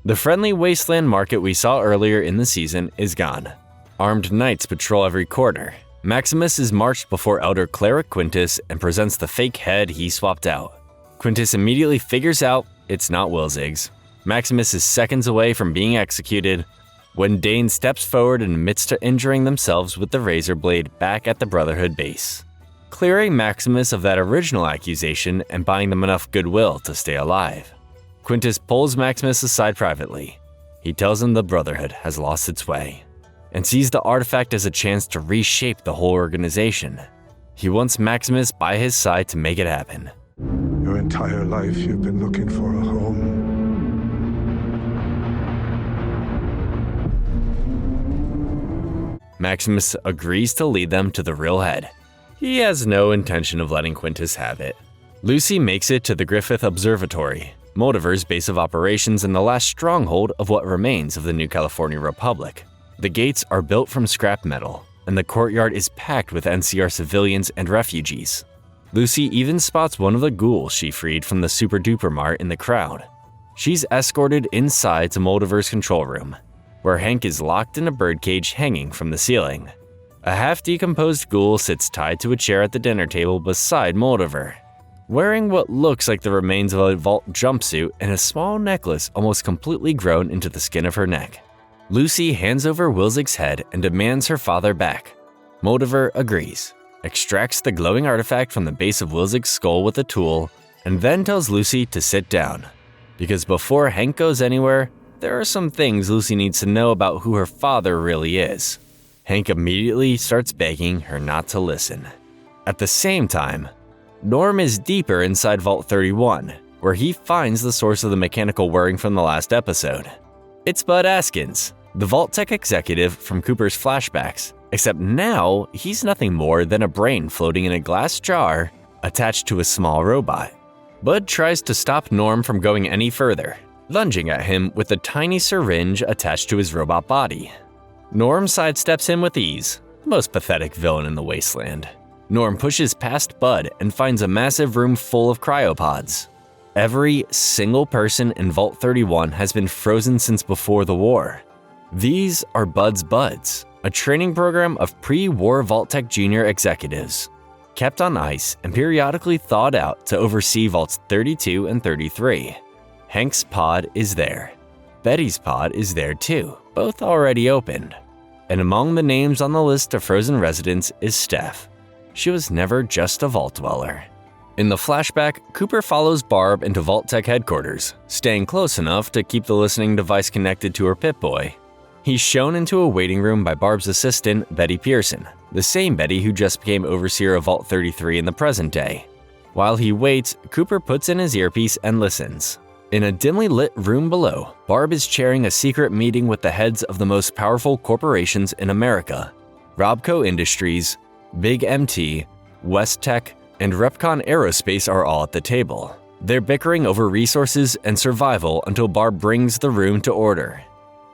The friendly wasteland market we saw earlier in the season is gone. Armed knights patrol every corner. Maximus is marched before Elder Cleric Quintus and presents the fake head he swapped out. Quintus immediately figures out it's not Wilzig's. Maximus is seconds away from being executed when Dane steps forward and admits to injuring themselves with the razor blade back at the Brotherhood base, clearing Maximus of that original accusation and buying them enough goodwill to stay alive. Quintus pulls Maximus aside privately. He tells him the Brotherhood has lost its way and sees the artifact as a chance to reshape the whole organization. He wants Maximus by his side to make it happen. Your entire life you've been looking for a home. Maximus agrees to lead them to the real head. He has no intention of letting Quintus have it. Lucy makes it to the Griffith Observatory, Moldover's base of operations and the last stronghold of what remains of the New California Republic. The gates are built from scrap metal, and the courtyard is packed with NCR civilians and refugees. Lucy even spots one of the ghouls she freed from the Super Duper Mart in the crowd. She's escorted inside to Moldover's control room, where Hank is locked in a birdcage hanging from the ceiling. A half-decomposed ghoul sits tied to a chair at the dinner table beside Moldover, wearing what looks like the remains of a vault jumpsuit and a small necklace almost completely grown into the skin of her neck. Lucy hands over Wilzig's head and demands her father back. Moldover agrees, extracts the glowing artifact from the base of Wilzig's skull with a tool, and then tells Lucy to sit down. Because before Hank goes anywhere, there are some things Lucy needs to know about who her father really is. Hank immediately starts begging her not to listen. At the same time, Norm is deeper inside Vault 31, where he finds the source of the mechanical whirring from the last episode. It's Bud Askins, the Vault Tech executive from Cooper's flashbacks, except now he's nothing more than a brain floating in a glass jar attached to a small robot. Bud tries to stop Norm from going any further, lunging at him with a tiny syringe attached to his robot body. Norm sidesteps him with ease, the most pathetic villain in the wasteland. Norm pushes past Bud and finds a massive room full of cryopods. Every single person in Vault 31 has been frozen since before the war. These are Bud's Buds, a training program of pre-war Vault-Tec Junior executives. kept on ice and periodically thawed out to oversee vaults 32 and 33. Hank's pod is there. Betty's pod is there too, both already opened. And among the names on the list of frozen residents is Steph. She was never just a vault dweller. In the flashback, Cooper follows Barb into Vault Tech headquarters, staying close enough to keep the listening device connected to her Pip-Boy. He's shown into a waiting room by Barb's assistant, Betty Pearson, the same Betty who just became overseer of Vault 33 in the present day. While he waits, Cooper puts in his earpiece and listens. In a dimly lit room below, Barb is chairing a secret meeting with the heads of the most powerful corporations in America. Robco Industries, Big MT, West Tech, and Repcon Aerospace are all at the table. They're bickering over resources and survival until Barb brings the room to order.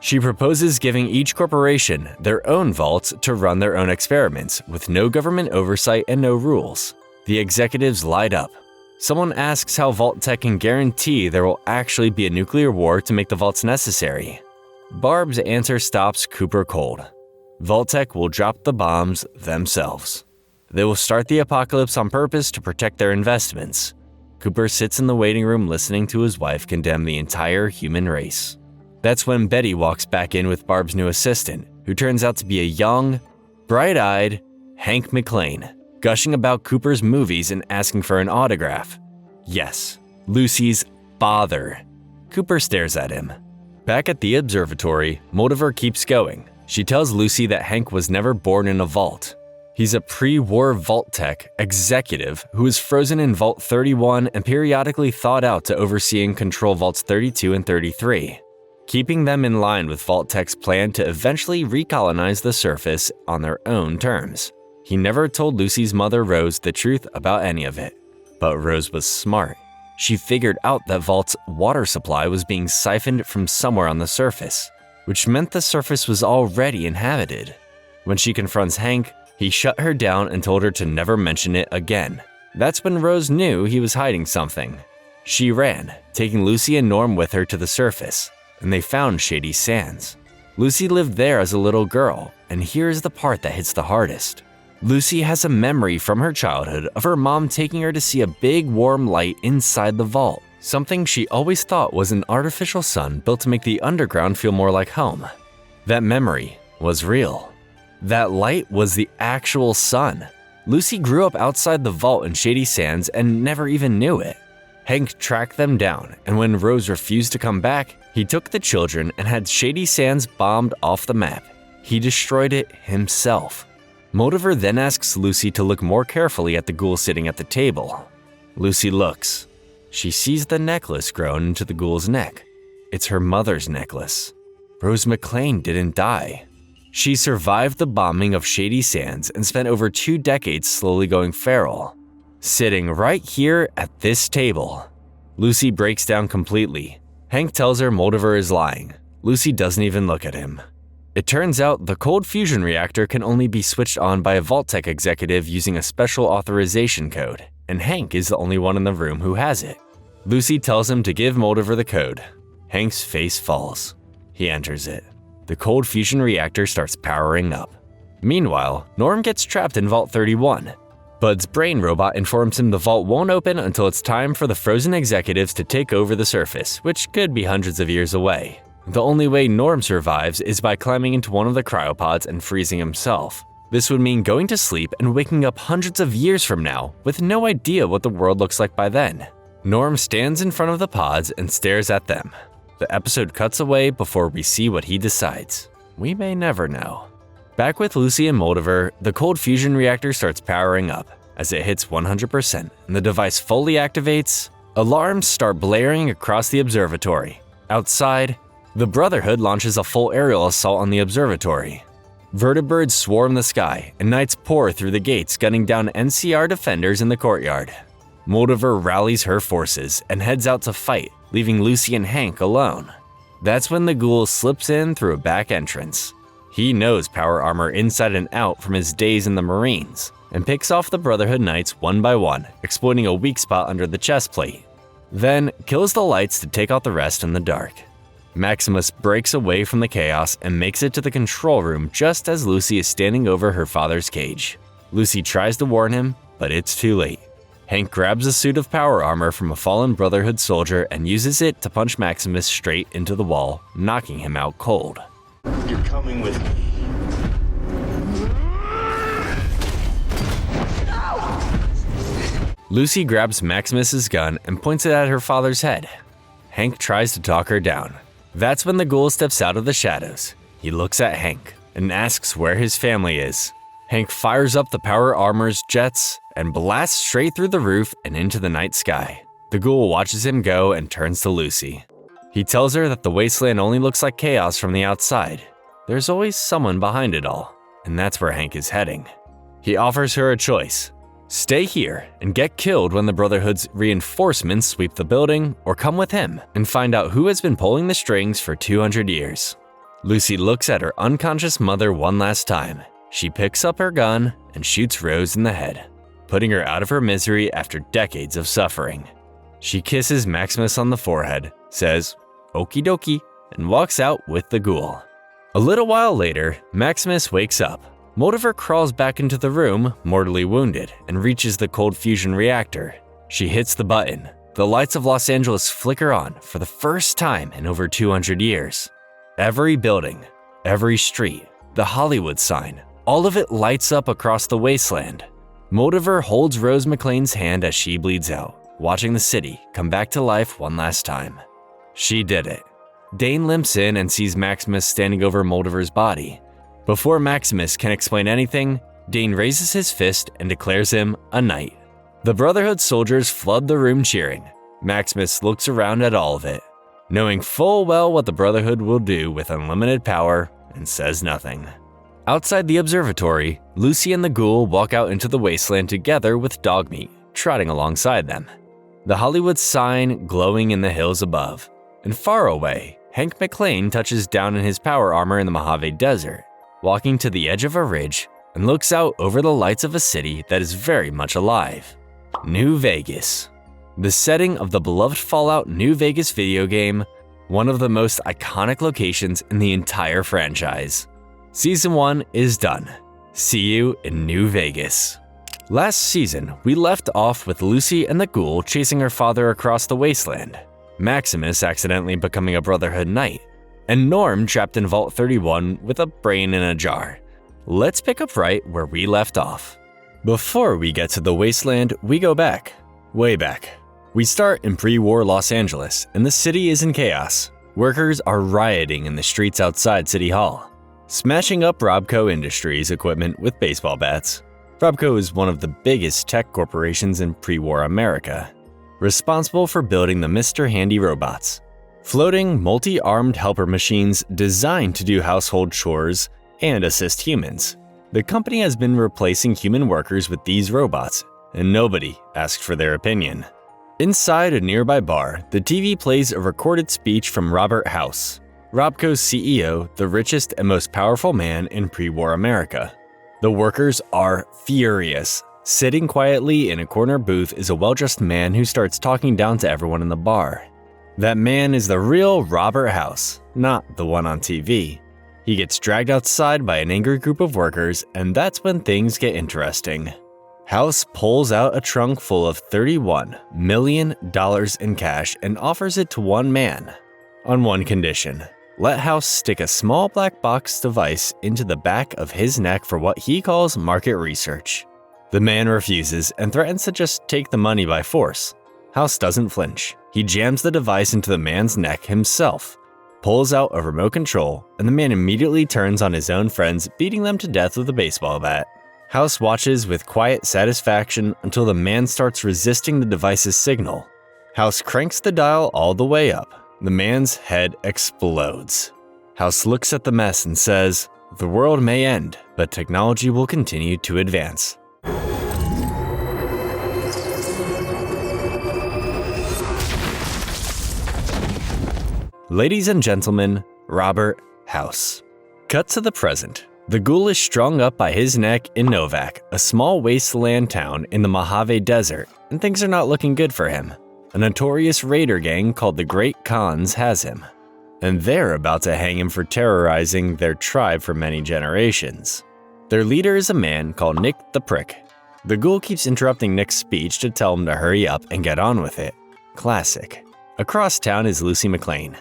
She proposes giving each corporation their own vaults to run their own experiments with no government oversight and no rules. The executives light up. Someone asks how Vault Tech can guarantee there will actually be a nuclear war to make the vaults necessary. Barb's answer stops Cooper cold. Vault Tech will drop the bombs themselves. They will start the apocalypse on purpose to protect their investments. Cooper sits in the waiting room listening to his wife condemn the entire human race. That's when Betty walks back in with Barb's new assistant, who turns out to be a young, bright-eyed Hank McClane, gushing about Cooper's movies and asking for an autograph. Yes, Lucy's father. Cooper stares at him. Back at the observatory, Moldover keeps going. She tells Lucy that Hank was never born in a vault. He's a pre-war Vault Tech executive who is frozen in Vault 31 and periodically thawed out to oversee and control Vaults 32 and 33, keeping them in line with Vault Tech's plan to eventually recolonize the surface on their own terms. He never told Lucy's mother Rose the truth about any of it, but Rose was smart. She figured out that Vault's water supply was being siphoned from somewhere on the surface, which meant the surface was already inhabited. When she confronts Hank, he shut her down and told her to never mention it again. That's when Rose knew he was hiding something. She ran, taking Lucy and Norm with her to the surface, and they found Shady Sands. Lucy lived there as a little girl, and here's the part that hits the hardest. Lucy has a memory from her childhood of her mom taking her to see a big warm light inside the vault, something she always thought was an artificial sun built to make the underground feel more like home. That memory was real. That light was the actual sun. Lucy grew up outside the vault in Shady Sands and never even knew it. Hank tracked them down, and when Rose refused to come back, he took the children and had Shady Sands bombed off the map. He destroyed it himself. Moldover then asks Lucy to look more carefully at the ghoul sitting at the table. Lucy looks. She sees the necklace grown into the ghoul's neck. It's her mother's necklace. Rose McClane didn't die. She survived the bombing of Shady Sands and spent over 2 decades slowly going feral. Sitting right here at this table. Lucy breaks down completely. Hank tells her Moldover is lying. Lucy doesn't even look at him. It turns out the cold fusion reactor can only be switched on by a Vault Tech executive using a special authorization code, and Hank is the only one in the room who has it. Lucy tells him to give Moldover the code. Hank's face falls. He enters it. The cold fusion reactor starts powering up. Meanwhile, Norm gets trapped in Vault 31. Bud's brain robot informs him the vault won't open until it's time for the frozen executives to take over the surface, which could be hundreds of years away. The only way Norm survives is by climbing into one of the cryopods and freezing himself. This would mean going to sleep and waking up hundreds of years from now with no idea what the world looks like by then. Norm stands in front of the pods and stares at them. The episode cuts away before we see what he decides. We may never know. Back with Lucy and Moldover, the cold fusion reactor starts powering up. As it hits 100% and the device fully activates, alarms start blaring across the observatory. Outside, the Brotherhood launches a full aerial assault on the observatory. Vertibirds swarm the sky, and knights pour through the gates, gunning down NCR defenders in the courtyard. Moldover rallies her forces and heads out to fight, leaving Lucy and Hank alone. That's when the ghoul slips in through a back entrance. He knows power armor inside and out from his days in the Marines, and picks off the Brotherhood Knights one by one, exploiting a weak spot under the chest plate. Then kills the lights to take out the rest in the dark. Maximus breaks away from the chaos and makes it to the control room just as Lucy is standing over her father's cage. Lucy tries to warn him, but it's too late. Hank grabs a suit of power armor from a fallen Brotherhood soldier and uses it to punch Maximus straight into the wall, knocking him out cold. You're coming with me. Lucy grabs Maximus's gun and points it at her father's head. Hank tries to talk her down. That's when the ghoul steps out of the shadows. He looks at Hank and asks where his family is. Hank fires up the power armor's jets and blasts straight through the roof and into the night sky. The ghoul watches him go and turns to Lucy. He tells her that the wasteland only looks like chaos from the outside. There's always someone behind it all, and that's where Hank is heading. He offers her a choice. Stay here and get killed when the Brotherhood's reinforcements sweep the building, or come with him and find out who has been pulling the strings for 200 years. Lucy looks at her unconscious mother one last time. She picks up her gun and shoots Rose in the head, putting her out of her misery after decades of suffering. She kisses Maximus on the forehead, says, "Okie dokie," and walks out with the ghoul. A little while later, Maximus wakes up. Moldiver crawls back into the room, mortally wounded, and reaches the cold fusion reactor. She hits the button. The lights of Los Angeles flicker on for the first time in over 200 years. Every building, every street, the Hollywood sign, all of it lights up across the wasteland. Moldiver holds Rose McClane's hand as she bleeds out, watching the city come back to life one last time. She did it. Dane limps in and sees Maximus standing over Moldiver's body. Before Maximus can explain anything, Dane raises his fist and declares him a knight. The Brotherhood soldiers flood the room cheering. Maximus looks around at all of it, knowing full well what the Brotherhood will do with unlimited power, and says nothing. Outside the observatory, Lucy and the ghoul walk out into the wasteland together with Dogmeat trotting alongside them. The Hollywood sign glowing in the hills above. And far away, Hank McClane touches down in his power armor in the Mojave Desert, walking to the edge of a ridge and looks out over the lights of a city that is very much alive. New Vegas. The setting of the beloved Fallout New Vegas video game, one of the most iconic locations in the entire franchise. Season 1 is done. See you in New Vegas. Last season, we left off with Lucy and the ghoul chasing her father across the wasteland, Maximus accidentally becoming a Brotherhood knight, and Norm trapped in Vault 31 with a brain in a jar. Let's pick up right where we left off. Before we get to the wasteland, we go back, way back. We start in pre-war Los Angeles, and the city is in chaos. Workers are rioting in the streets outside City Hall, smashing up Robco Industries equipment with baseball bats. Robco is one of the biggest tech corporations in pre-war America, responsible for building the Mr. Handy robots, floating multi-armed helper machines designed to do household chores and assist humans. The company has been replacing human workers with these robots, and nobody asked for their opinion. Inside a nearby bar, the TV plays a recorded speech from Robert House, Robco's CEO, the richest and most powerful man in pre-war America. The workers are furious. Sitting quietly in a corner booth is a well-dressed man who starts talking down to everyone in the bar. That man is the real Robert House, not the one on TV. He gets dragged outside by an angry group of workers, and that's when things get interesting. House pulls out a trunk full of $31 million in cash and offers it to one man, on one condition. Let House stick a small black box device into the back of his neck for what he calls market research. The man refuses and threatens to just take the money by force. House doesn't flinch. He jams the device into the man's neck himself, pulls out a remote control, and the man immediately turns on his own friends, beating them to death with a baseball bat. House watches with quiet satisfaction until the man starts resisting the device's signal. House cranks the dial all the way up. The man's head explodes. House looks at the mess and says, "The world may end, but technology will continue to advance." Ladies and gentlemen, Robert House. Cut to the present. The ghoul is strung up by his neck in Novac, a small wasteland town in the Mojave Desert, and things are not looking good for him. A notorious raider gang called the Great Khans has him, and they're about to hang him for terrorizing their tribe for many generations. Their leader is a man called Nick the Prick. The ghoul keeps interrupting Nick's speech to tell him to hurry up and get on with it. Classic. Across town is Lucy McLean,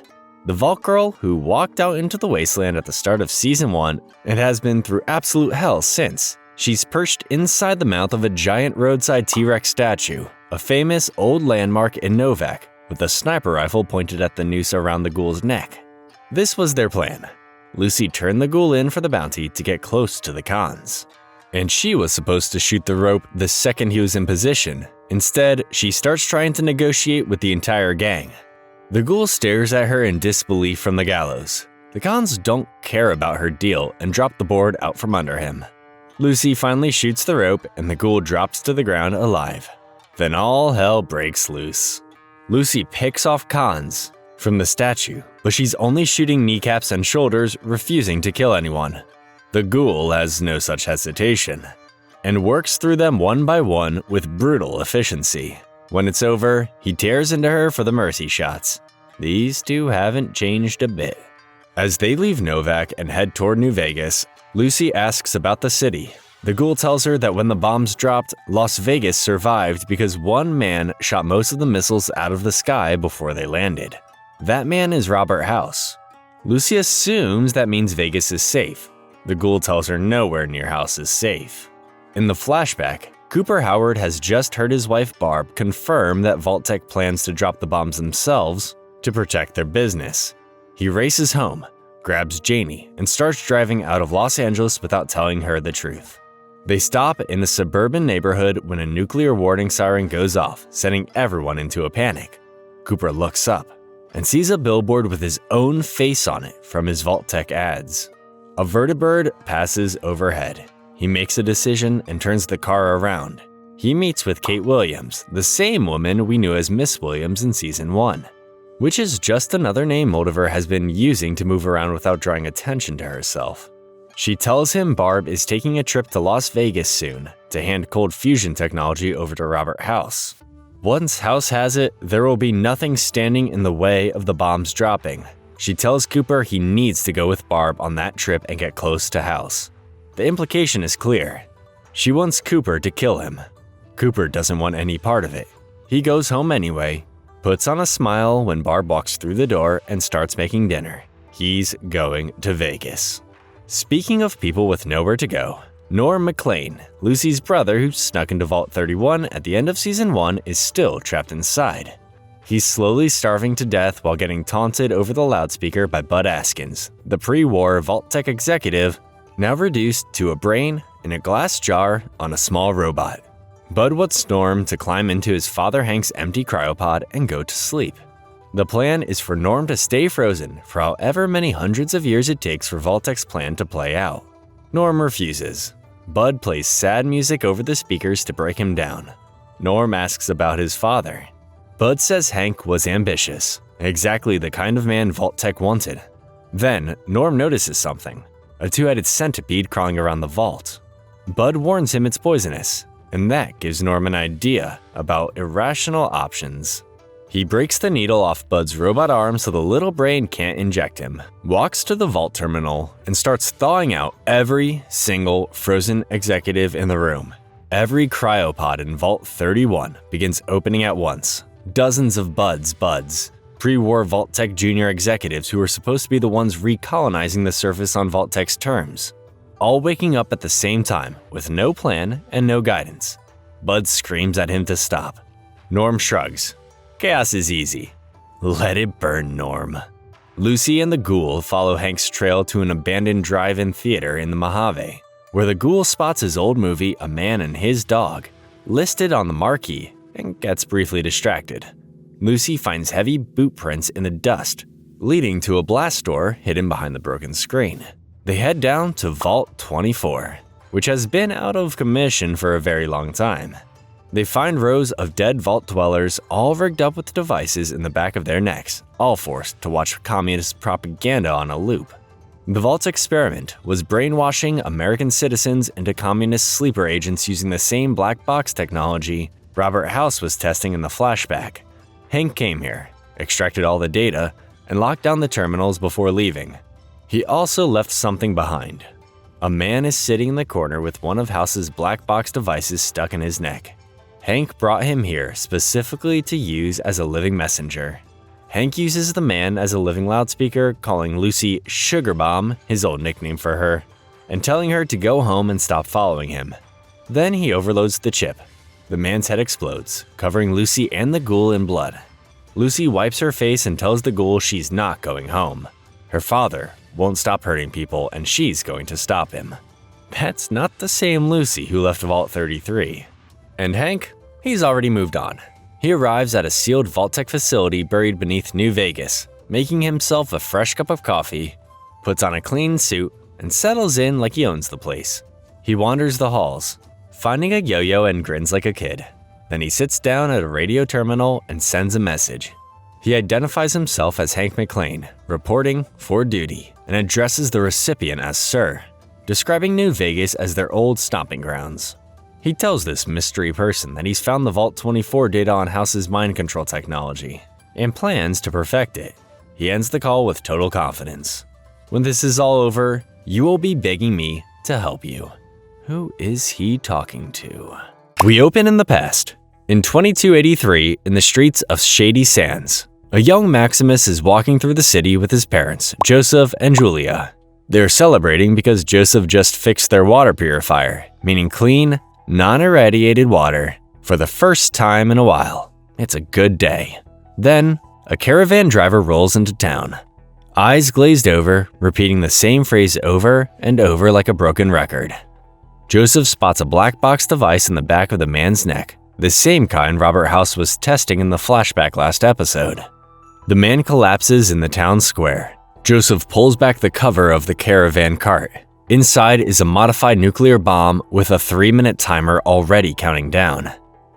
the Vault Girl who walked out into the wasteland at the start of Season 1 and has been through absolute hell since. She's perched inside the mouth of a giant roadside T-Rex statue, a famous old landmark in Novak, with a sniper rifle pointed at the noose around the ghoul's neck. This was their plan. Lucy turned the ghoul in for the bounty to get close to the cons. And she was supposed to shoot the rope the second he was in position. Instead, she starts trying to negotiate with the entire gang. The ghoul stares at her in disbelief from the gallows. The cons don't care about her deal and drop the board out from under him. Lucy finally shoots the rope and the ghoul drops to the ground alive. Then all hell breaks loose. Lucy picks off cons from the statue, but she's only shooting kneecaps and shoulders, refusing to kill anyone. The ghoul has no such hesitation, and works through them one by one with brutal efficiency. When it's over, he tears into her for the mercy shots. These two haven't changed a bit. As they leave Novak and head toward New Vegas, Lucy asks about the city. The ghoul tells her that when the bombs dropped, Las Vegas survived because one man shot most of the missiles out of the sky before they landed. That man is Robert House. Lucy assumes that means Vegas is safe. The ghoul tells her nowhere near House is safe. In the flashback, Cooper Howard has just heard his wife Barb confirm that Vault-Tec plans to drop the bombs themselves to protect their business. He races home, grabs Janie, and starts driving out of Los Angeles without telling her the truth. They stop in a suburban neighborhood when a nuclear warning siren goes off, sending everyone into a panic. Cooper looks up and sees a billboard with his own face on it from his Vault-Tec ads. A vertibird passes overhead. He makes a decision and turns the car around. He meets with Kate Williams, the same woman we knew as Miss Williams in Season 1, which is just another name Moldover has been using to move around without drawing attention to herself. She tells him Barb is taking a trip to Las Vegas soon to hand cold fusion technology over to Robert House. Once House has it, there will be nothing standing in the way of the bombs dropping. She tells Cooper he needs to go with Barb on that trip and get close to House. The implication is clear. She wants Cooper to kill him. Cooper doesn't want any part of it. He goes home anyway, puts on a smile when Barb walks through the door and starts making dinner. He's going to Vegas. Speaking of people with nowhere to go, Norm McLean, Lucy's brother who snuck into Vault 31 at the end of Season 1, is still trapped inside. He's slowly starving to death while getting taunted over the loudspeaker by Bud Askins, the pre-war Vault-Tec executive, now reduced to a brain in a glass jar on a small robot. Bud wants Norm to climb into his father Hank's empty cryopod and go to sleep. The plan is for Norm to stay frozen for however many hundreds of years it takes for Vault-Tec's plan to play out. Norm refuses. Bud plays sad music over the speakers to break him down. Norm asks about his father. Bud says Hank was ambitious, exactly the kind of man Vault-Tec wanted. Then, Norm notices something, a two-headed centipede crawling around the vault. Bud warns him it's poisonous, and that gives Norm an idea about irrational options. He breaks the needle off Bud's robot arm so the little brain can't inject him, walks to the vault terminal, and starts thawing out every single frozen executive in the room. Every cryopod in Vault 31 begins opening at once. Dozens of buds, pre-war Vault-Tec junior executives who were supposed to be the ones recolonizing the surface on Vault-Tec's terms, all waking up at the same time with no plan and no guidance. Bud screams at him to stop. Norm shrugs. Chaos is easy. Let it burn, Norm. Lucy and the ghoul follow Hank's trail to an abandoned drive-in theater in the Mojave, where the ghoul spots his old movie A Man and His Dog listed on the marquee and gets briefly distracted. Lucy finds heavy boot prints in the dust, leading to a blast door hidden behind the broken screen. They head down to Vault 24, which has been out of commission for a very long time. They find rows of dead vault dwellers all rigged up with devices in the back of their necks, all forced to watch communist propaganda on a loop. The Vault's experiment was brainwashing American citizens into communist sleeper agents using the same black box technology Robert House was testing in the flashback. Hank came here, extracted all the data, and locked down the terminals before leaving. He also left something behind. A man is sitting in the corner with one of House's black box devices stuck in his neck. Hank brought him here specifically to use as a living messenger. Hank uses the man as a living loudspeaker, calling Lucy Sugar Bomb, his old nickname for her, and telling her to go home and stop following him. Then he overloads the chip. The man's head explodes, covering Lucy and the ghoul in blood. Lucy wipes her face and tells the ghoul she's not going home. Her father won't stop hurting people and she's going to stop him. That's not the same Lucy who left Vault 33. And Hank? He's already moved on. He arrives at a sealed Vault-Tec facility buried beneath New Vegas, making himself a fresh cup of coffee, puts on a clean suit, and settles in like he owns the place. He wanders the halls, finding a yo-yo and grins like a kid. Then he sits down at a radio terminal and sends a message. He identifies himself as Hank McClane, reporting for duty, and addresses the recipient as Sir, describing New Vegas as their old stomping grounds. He tells this mystery person that he's found the Vault 24 data on House's mind control technology, and plans to perfect it. He ends the call with total confidence. When this is all over, you will be begging me to help you. Who is he talking to? We open in the past. In 2283, in the streets of Shady Sands, a young Maximus is walking through the city with his parents, Joseph and Julia. They're celebrating because Joseph just fixed their water purifier, meaning clean, non-irradiated water, for the first time in a while. It's a good day. Then, a caravan driver rolls into town. Eyes glazed over, repeating the same phrase over and over like a broken record. Joseph spots a black box device in the back of the man's neck, the same kind Robert House was testing in the flashback last episode. The man collapses in the town square. Joseph pulls back the cover of the caravan cart. Inside is a modified nuclear bomb with a 3-minute timer already counting down.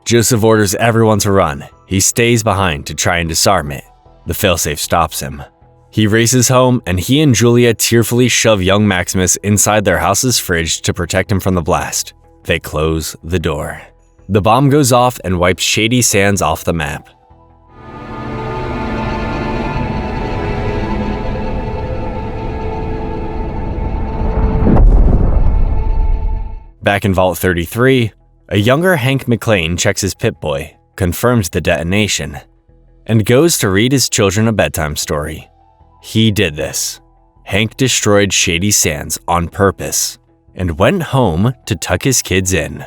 Joseph orders everyone to run. He stays behind to try and disarm it. The failsafe stops him. He races home and he and Julia tearfully shove young Maximus inside their house's fridge to protect him from the blast. They close the door. The bomb goes off and wipes Shady Sands off the map. Back in Vault 33, a younger Hank McClane checks his Pip-Boy, confirms the detonation, and goes to read his children a bedtime story. He did this. Hank destroyed Shady Sands on purpose and went home to tuck his kids in.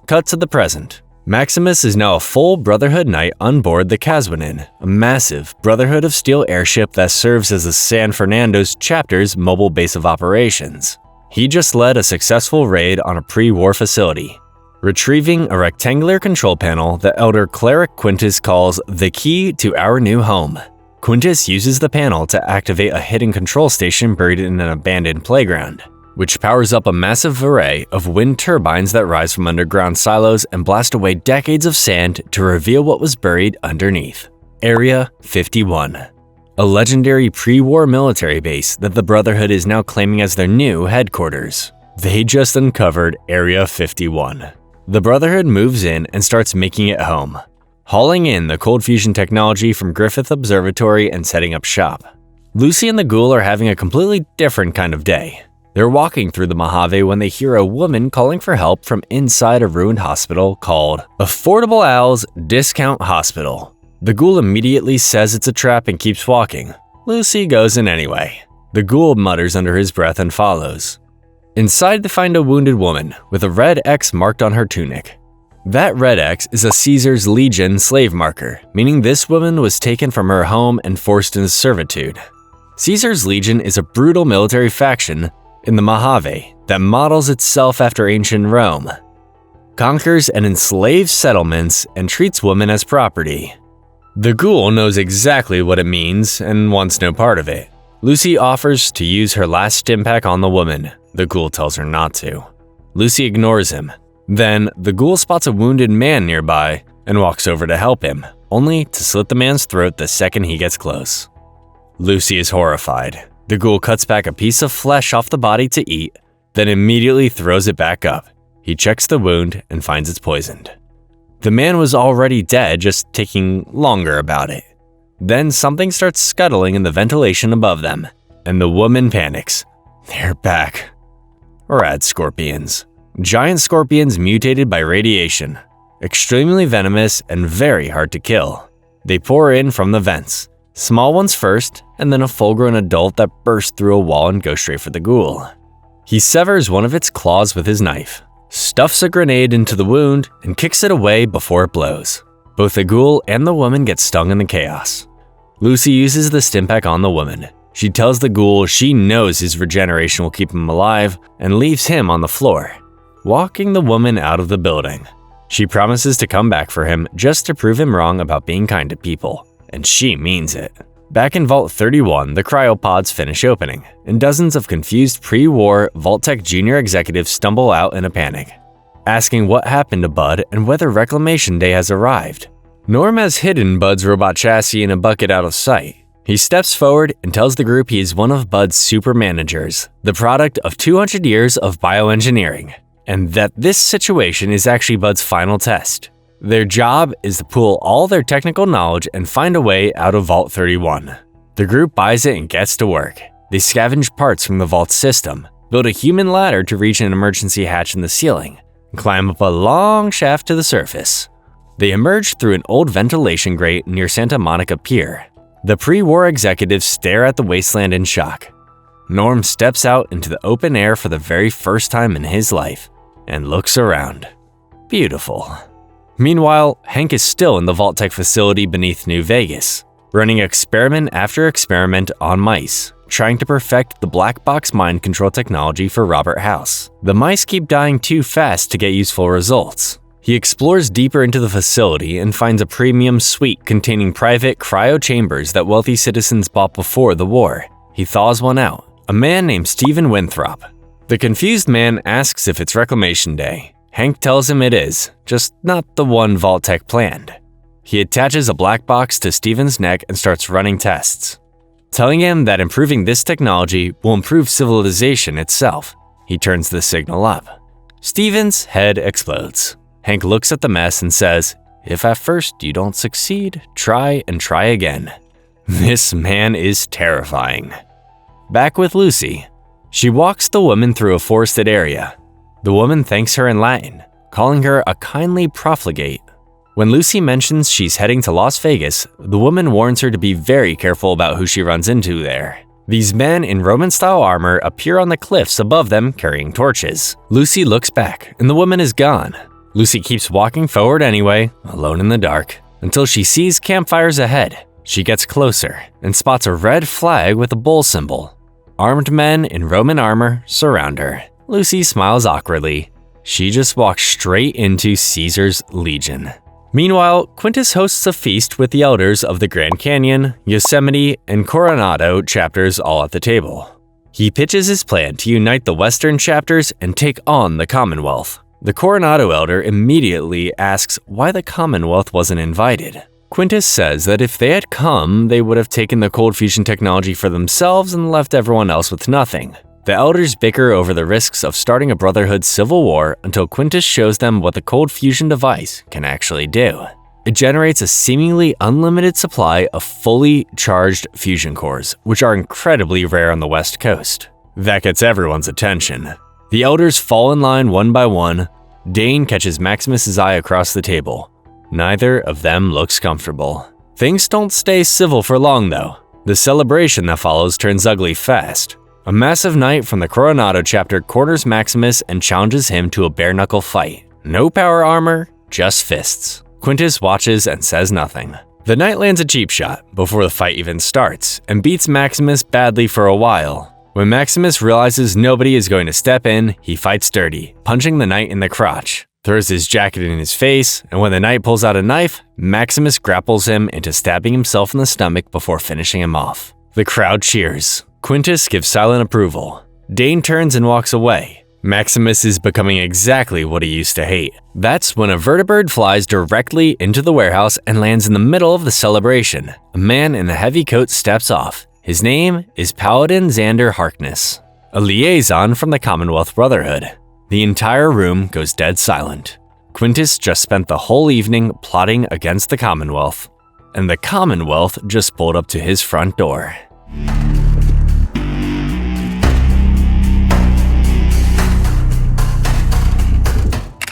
Cut to the present. Maximus is now a full Brotherhood Knight on board the Caswinin, a massive Brotherhood of Steel airship that serves as the San Fernando's chapter's mobile base of operations. He just led a successful raid on a pre-war facility, retrieving a rectangular control panel that Elder Cleric Quintus calls the key to our new home. Quintus uses the panel to activate a hidden control station buried in an abandoned playground, which powers up a massive array of wind turbines that rise from underground silos and blast away decades of sand to reveal what was buried underneath. Area 51. A legendary pre-war military base that the Brotherhood is now claiming as their new headquarters. They just uncovered Area 51. The Brotherhood moves in and starts making it home, hauling in the cold fusion technology from Griffith Observatory and setting up shop. Lucy and the ghoul are having a completely different kind of day. They're walking through the Mojave when they hear a woman calling for help from inside a ruined hospital called Affordable Al's Discount Hospital. The ghoul immediately says it's a trap and keeps walking. Lucy goes in anyway. The ghoul mutters under his breath and follows. Inside they find a wounded woman with a red X marked on her tunic. That red X is a Caesar's Legion slave marker, meaning this woman was taken from her home and forced into servitude. Caesar's Legion is a brutal military faction in the Mojave that models itself after ancient Rome, conquers and enslaves settlements, and treats women as property. The ghoul knows exactly what it means and wants no part of it. Lucy offers to use her last stim pack on the woman. The ghoul tells her not to. Lucy ignores him. Then, the ghoul spots a wounded man nearby and walks over to help him, only to slit the man's throat the second he gets close. Lucy is horrified. The ghoul cuts back a piece of flesh off the body to eat, then immediately throws it back up. He checks the wound and finds it's poisoned. The man was already dead, just taking longer about it. Then something starts scuttling in the ventilation above them, and the woman panics. They're back. rad scorpions. Giant scorpions mutated by radiation. Extremely venomous and very hard to kill. They pour in from the vents. Small ones first, and then a full-grown adult that bursts through a wall and goes straight for the ghoul. He severs one of its claws with his knife, stuffs a grenade into the wound, and kicks it away before it blows. Both the ghoul and the woman get stung in the chaos. Lucy uses the stimpack on the woman. She tells the ghoul she knows his regeneration will keep him alive and leaves him on the floor, walking the woman out of the building. She promises to come back for him just to prove him wrong about being kind to people. And she means it. Back in Vault 31, the cryopods finish opening, and dozens of confused pre-war Vault-Tec junior executives stumble out in a panic, asking what happened to Bud and whether Reclamation Day has arrived. Norm has hidden Bud's robot chassis in a bucket out of sight. He steps forward and tells the group he is one of Bud's super managers, the product of 200 years of bioengineering, and that this situation is actually Bud's final test. Their job is to pool all their technical knowledge and find a way out of Vault 31. The group buys it and gets to work. They scavenge parts from the vault system, build a human ladder to reach an emergency hatch in the ceiling, and climb up a long shaft to the surface. They emerge through an old ventilation grate near Santa Monica Pier. The pre-war executives stare at the wasteland in shock. Norm steps out into the open air for the very first time in his life and looks around. Beautiful. Meanwhile, Hank is still in the Vault-Tec facility beneath New Vegas, running experiment after experiment on mice, trying to perfect the black box mind control technology for Robert House. The mice keep dying too fast to get useful results. He explores deeper into the facility and finds a premium suite containing private cryo chambers that wealthy citizens bought before the war. He thaws one out, a man named Stephen Winthrop. The confused man asks if it's Reclamation Day. Hank tells him it is, just not the one Vault-Tec planned. He attaches a black box to Steven's neck and starts running tests, telling him that improving this technology will improve civilization itself. He turns the signal up. Steven's head explodes. Hank looks at the mess and says, "If at first you don't succeed, try and try again." This man is terrifying. Back with Lucy. She walks the woman through a forested area. The woman thanks her in Latin, calling her a kindly profligate. When Lucy mentions she's heading to Las Vegas, the woman warns her to be very careful about who she runs into there. These men in Roman-style armor appear on the cliffs above them carrying torches. Lucy looks back, and the woman is gone. Lucy keeps walking forward anyway, alone in the dark, until she sees campfires ahead. She gets closer and spots a red flag with a bull symbol. Armed men in Roman armor surround her. Lucy smiles awkwardly. She just walks straight into Caesar's Legion. Meanwhile, Quintus hosts a feast with the elders of the Grand Canyon, Yosemite, and Coronado chapters all at the table. He pitches his plan to unite the Western chapters and take on the Commonwealth. The Coronado elder immediately asks why the Commonwealth wasn't invited. Quintus says that if they had come, they would have taken the cold fusion technology for themselves and left everyone else with nothing. The elders bicker over the risks of starting a Brotherhood civil war until Quintus shows them what the cold fusion device can actually do. It generates a seemingly unlimited supply of fully charged fusion cores, which are incredibly rare on the West Coast. That gets everyone's attention. The elders fall in line one by one. Dane catches Maximus's eye across the table. Neither of them looks comfortable. Things don't stay civil for long though. The celebration that follows turns ugly fast. A massive knight from the Coronado chapter corners Maximus and challenges him to a bare-knuckle fight. No power armor, just fists. Quintus watches and says nothing. The knight lands a cheap shot before the fight even starts and beats Maximus badly for a while. When Maximus realizes nobody is going to step in, he fights dirty, punching the knight in the crotch, throws his jacket in his face, and when the knight pulls out a knife, Maximus grapples him into stabbing himself in the stomach before finishing him off. The crowd cheers. Quintus gives silent approval. Dane turns and walks away. Maximus is becoming exactly what he used to hate. That's when a vertibird flies directly into the warehouse and lands in the middle of the celebration. A man in a heavy coat steps off. His name is Paladin Xander Harkness, a liaison from the Commonwealth Brotherhood. The entire room goes dead silent. Quintus just spent the whole evening plotting against the Commonwealth, and the Commonwealth just pulled up to his front door.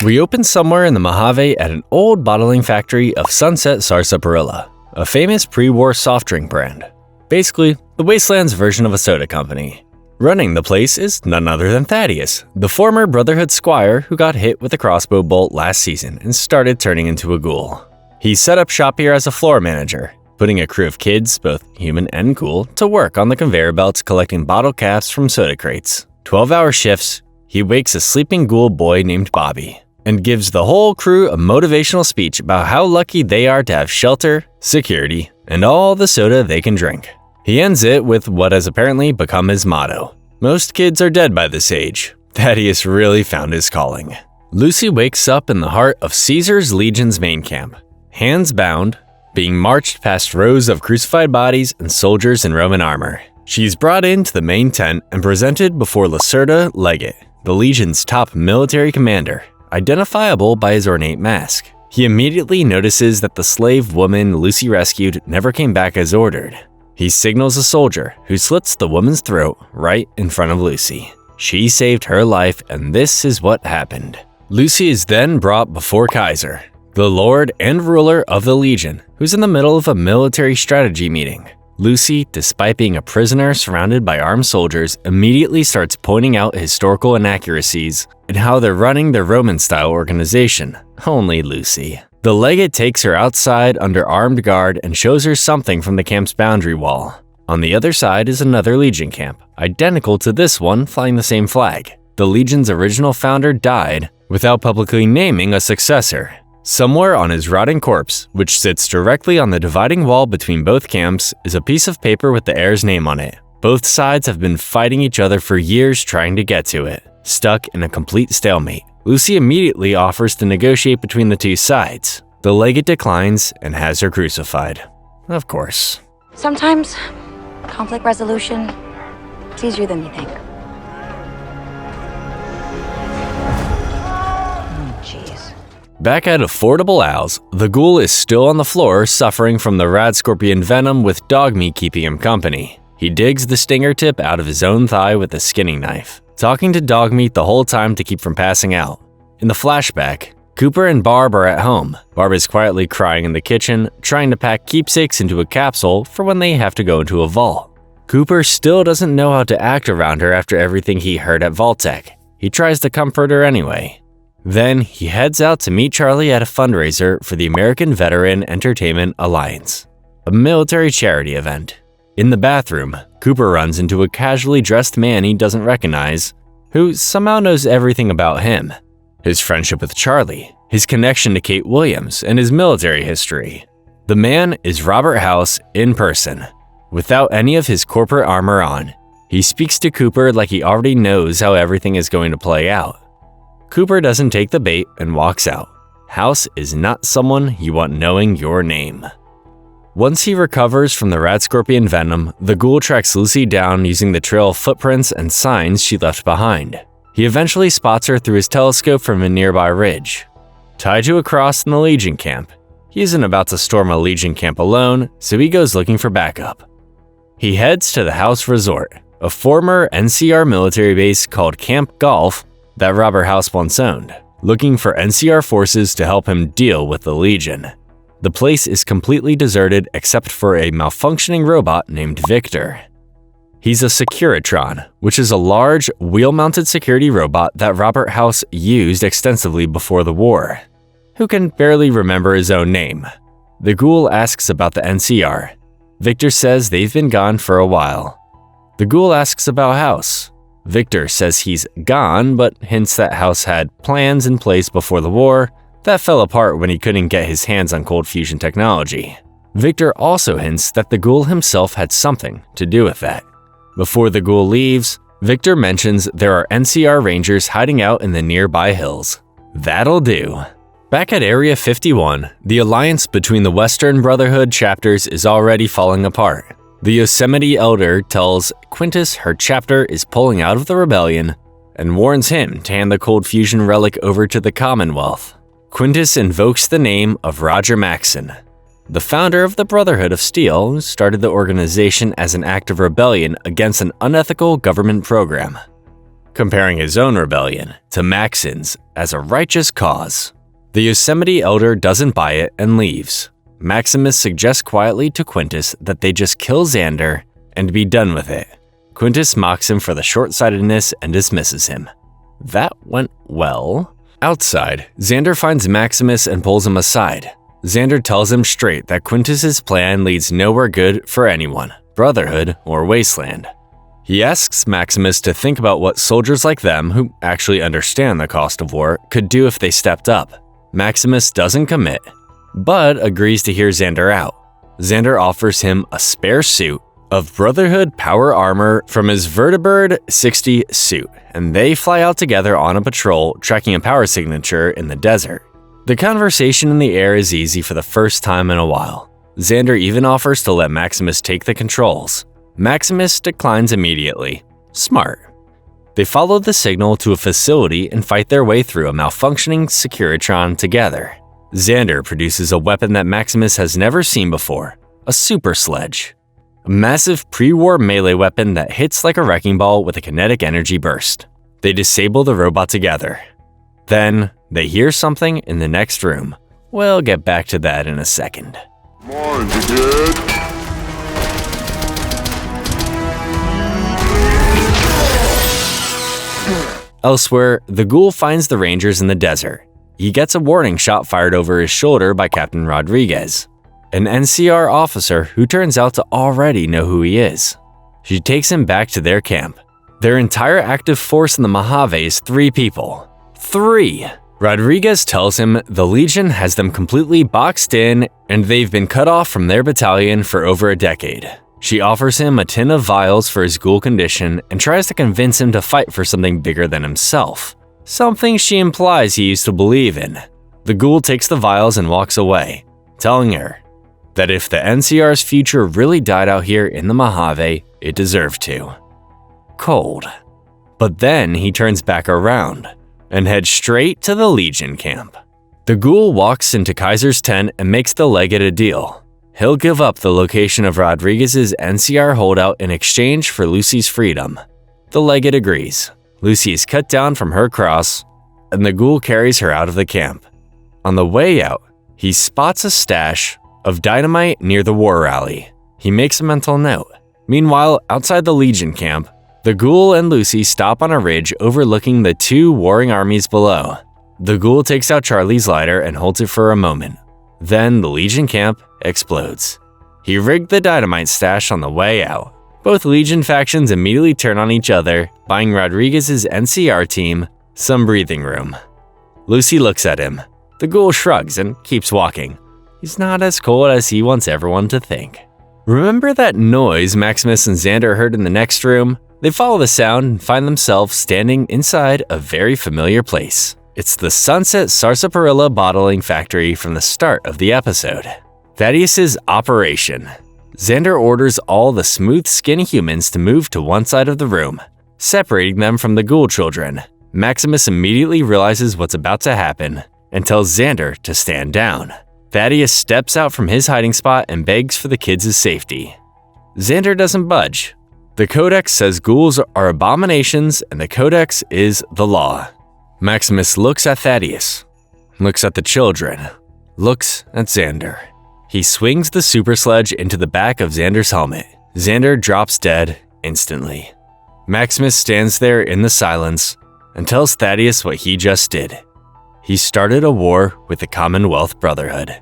We open somewhere in the Mojave at an old bottling factory of Sunset Sarsaparilla, a famous pre-war soft drink brand. Basically, the Wasteland's version of a soda company. Running the place is none other than Thaddeus, the former Brotherhood squire who got hit with a crossbow bolt last season and started turning into a ghoul. He set up shop here as a floor manager, putting a crew of kids, both human and ghoul, to work on the conveyor belts collecting bottle caps from soda crates. 12-hour shifts, he wakes a sleeping ghoul boy named Bobby, and gives the whole crew a motivational speech about how lucky they are to have shelter, security, and all the soda they can drink. He ends it with what has apparently become his motto. Most kids are dead by this age. Thaddeus really found his calling. Lucy wakes up in the heart of Caesar's Legion's main camp, hands bound, being marched past rows of crucified bodies and soldiers in Roman armor. She's brought into the main tent and presented before Lacerda Legate, the Legion's top military commander, identifiable by his ornate mask. He immediately notices that the slave woman Lucy rescued never came back as ordered. He signals a soldier who slits the woman's throat right in front of Lucy. She saved her life, and this is what happened. Lucy is then brought before Kaiser, the lord and ruler of the Legion, who's in the middle of a military strategy meeting. Lucy, despite being a prisoner surrounded by armed soldiers, immediately starts pointing out historical inaccuracies and how they're running their Roman-style organization. Only Lucy. The legate takes her outside under armed guard and shows her something from the camp's boundary wall. On the other side is another Legion camp, identical to this one, flying the same flag. The Legion's original founder died without publicly naming a successor. Somewhere on his rotting corpse, which sits directly on the dividing wall between both camps, is a piece of paper with the heir's name on it. Both sides have been fighting each other for years trying to get to it. Stuck in a complete stalemate, Lucy immediately offers to negotiate between the two sides. The legate declines and has her crucified. Of course. Sometimes, conflict resolution is easier than you think. Jeez. Back at Affordable Al's, the ghoul is still on the floor suffering from the rad scorpion venom with dog meat keeping him company. He digs the stinger tip out of his own thigh with a skinning knife, talking to dog meat the whole time to keep from passing out. In the flashback, Cooper and Barb are at home. Barb is quietly crying in the kitchen, trying to pack keepsakes into a capsule for when they have to go into a vault. Cooper still doesn't know how to act around her after everything he heard at Vault-Tec. He tries to comfort her anyway. Then he heads out to meet Charlie at a fundraiser for the American Veteran Entertainment Alliance, a military charity event. In the bathroom, Cooper runs into a casually dressed man he doesn't recognize, who somehow knows everything about him. His friendship with Charlie, his connection to Kate Williams, and his military history. The man is Robert House in person, without any of his corporate armor on. He speaks to Cooper like he already knows how everything is going to play out. Cooper doesn't take the bait and walks out. House is not someone you want knowing your name. Once he recovers from the rat scorpion venom, the ghoul tracks Lucy down using the trail of footprints and signs she left behind. He eventually spots her through his telescope from a nearby ridge. Tied to a cross in the Legion camp, he isn't about to storm a Legion camp alone, so he goes looking for backup. He heads to the House Resort, a former NCR military base called Camp Golf that Robert House once owned, looking for NCR forces to help him deal with the Legion. The place is completely deserted except for a malfunctioning robot named Victor. He's a Securitron, which is a large, wheel-mounted security robot that Robert House used extensively before the war, who can barely remember his own name. The ghoul asks about the NCR. Victor says they've been gone for a while. The ghoul asks about House. Victor says he's gone, but hints that House had plans in place before the war that fell apart when he couldn't get his hands on cold fusion technology. Victor also hints that the ghoul himself had something to do with that. Before the ghoul leaves, Victor mentions there are NCR Rangers hiding out in the nearby hills. That'll do. Back at Area 51, the alliance between the Western Brotherhood chapters is already falling apart. The Yosemite Elder tells Quintus her chapter is pulling out of the rebellion and warns him to hand the cold fusion relic over to the Commonwealth. Quintus invokes the name of Roger Maxson, the founder of the Brotherhood of Steel, who started the organization as an act of rebellion against an unethical government program. comparing his own rebellion to Maxon's as a righteous cause. The Yosemite elder doesn't buy it and leaves. Maximus suggests quietly to Quintus that they just kill Xander and be done with it. Quintus mocks him for the short-sightedness and dismisses him. That went well. Outside, Xander finds Maximus and pulls him aside. Xander tells him straight that Quintus's plan leads nowhere good for anyone, Brotherhood or Wasteland. He asks Maximus to think about what soldiers like them, who actually understand the cost of war, could do if they stepped up. Maximus doesn't commit, but agrees to hear Xander out. Xander offers him a spare suit of Brotherhood power armor from his Vertibird 60 suit, and they fly out together on a patrol, tracking a power signature in the desert. The conversation in the air is easy for the first time in a while. Xander even offers to let Maximus take the controls. Maximus declines immediately. Smart. They follow the signal to a facility and fight their way through a malfunctioning Securitron together. Xander produces a weapon that Maximus has never seen before, a super sledge. A massive pre-war melee weapon that hits like a wrecking ball with a kinetic energy burst. They disable the robot together. Then, they hear something in the next room. We'll get back to that in a second. Come on, you good? Elsewhere, the ghoul finds the Rangers in the desert. He gets a warning shot fired over his shoulder by Captain Rodriguez, an NCR officer who turns out to already know who he is. She takes him back to their camp. Their entire active force in the Mojave is 3 people. 3! Rodriguez tells him the Legion has them completely boxed in and they've been cut off from their battalion for over a decade. She offers him a tin of vials for his ghoul condition and tries to convince him to fight for something bigger than himself. Something she implies he used to believe in. The ghoul takes the vials and walks away, telling her that if the NCR's future really died out here in the Mojave, it deserved to. Cold. But then he turns back around and heads straight to the Legion camp. The ghoul walks into Kaiser's tent and makes the legate a deal. He'll give up the location of Rodriguez's NCR holdout in exchange for Lucy's freedom. The legate agrees. Lucy is cut down from her cross, and the ghoul carries her out of the camp. On the way out, he spots a stash of dynamite near the war rally. He makes a mental note. Meanwhile, outside the Legion camp, the ghoul and Lucy stop on a ridge overlooking the 2 warring armies below. The ghoul takes out Charlie's lighter and holds it for a moment. Then the Legion camp explodes. He rigged the dynamite stash on the way out. Both Legion factions immediately turn on each other, buying Rodriguez's NCR team some breathing room. Lucy looks at him. The ghoul shrugs and keeps walking. He's not as cold as he wants everyone to think. Remember that noise Maximus and Xander heard in the next room? They follow the sound and find themselves standing inside a very familiar place. It's the Sunset Sarsaparilla bottling factory from the start of the episode. Thaddeus's operation. Xander orders all the smooth-skinned humans to move to one side of the room, separating them from the ghoul children. Maximus immediately realizes what's about to happen and tells Xander to stand down. Thaddeus steps out from his hiding spot and begs for the kids' safety. Xander doesn't budge. The Codex says ghouls are abominations and the Codex is the law. Maximus looks at Thaddeus, looks at the children, looks at Xander. He swings the super sledge into the back of Xander's helmet. Xander drops dead instantly. Maximus stands there in the silence and tells Thaddeus what he just did. He started a war with the Commonwealth Brotherhood.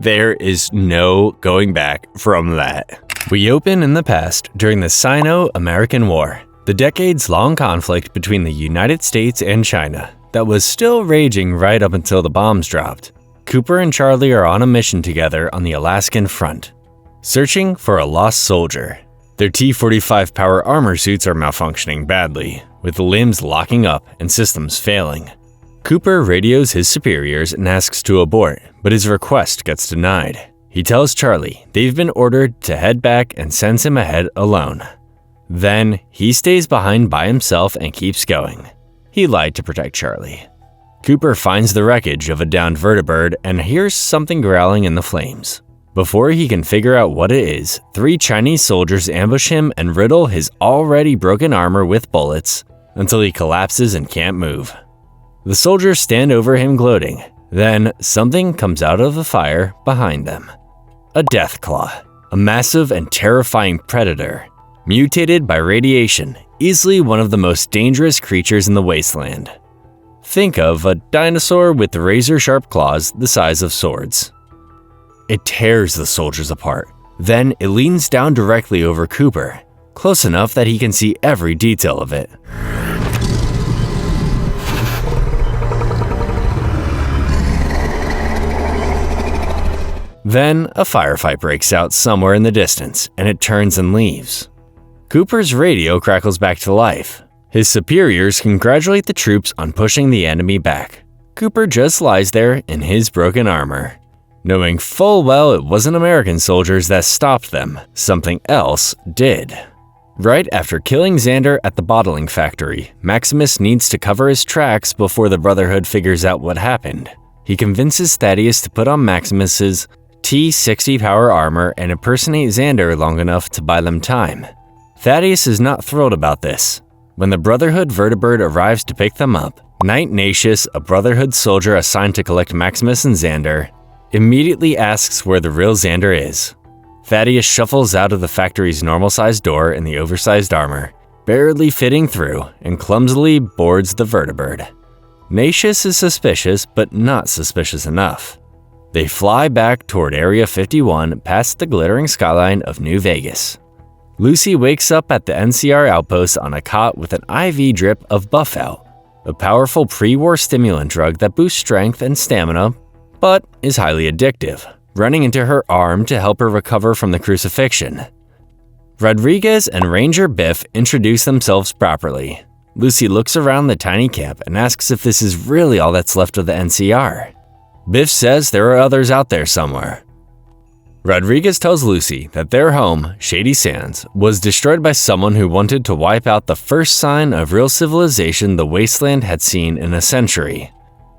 There is no going back from that. We open in the past during the Sino-American War, the decades-long conflict between the United States and China that was still raging right up until the bombs dropped. Cooper and Charlie are on a mission together on the Alaskan front, searching for a lost soldier. Their T-45 power armor suits are malfunctioning badly, with limbs locking up and systems failing. Cooper radios his superiors and asks to abort, but his request gets denied. He tells Charlie they've been ordered to head back and sends him ahead alone. Then, he stays behind by himself and keeps going. He lied to protect Charlie. Cooper finds the wreckage of a downed vertibird and hears something growling in the flames. Before he can figure out what it is, 3 Chinese soldiers ambush him and riddle his already broken armor with bullets, until he collapses and can't move. The soldiers stand over him gloating. Then something comes out of the fire behind them. A deathclaw, a massive and terrifying predator, mutated by radiation, easily one of the most dangerous creatures in the wasteland. Think of a dinosaur with razor-sharp claws the size of swords. It tears the soldiers apart. Then it leans down directly over Cooper, close enough that he can see every detail of it. Then a firefight breaks out somewhere in the distance, and it turns and leaves. Cooper's radio crackles back to life. His superiors congratulate the troops on pushing the enemy back. Cooper just lies there in his broken armor, knowing full well it wasn't American soldiers that stopped them, something else did. Right after killing Xander at the bottling factory, Maximus needs to cover his tracks before the Brotherhood figures out what happened. He convinces Thaddeus to put on Maximus's T-60 power armor and impersonate Xander long enough to buy them time. Thaddeus is not thrilled about this. When the Brotherhood vertibird arrives to pick them up, Knight Natius, a Brotherhood soldier assigned to collect Maximus and Xander, immediately asks where the real Xander is. Thaddeus shuffles out of the factory's normal-sized door in the oversized armor, barely fitting through, and clumsily boards the vertibird. Natius is suspicious, but not suspicious enough. They fly back toward Area 51 past the glittering skyline of New Vegas. Lucy wakes up at the NCR outpost on a cot with an IV drip of Buff-Out, a powerful pre-war stimulant drug that boosts strength and stamina, but is highly addictive, running into her arm to help her recover from the crucifixion. Rodriguez and Ranger Biff introduce themselves properly. Lucy looks around the tiny camp and asks if this is really all that's left of the NCR. Biff says there are others out there somewhere. Rodriguez tells Lucy that their home, Shady Sands, was destroyed by someone who wanted to wipe out the first sign of real civilization the wasteland had seen in a century.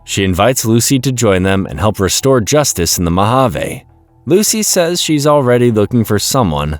She invites Lucy to join them and help restore justice in the Mojave. Lucy says she's already looking for someone,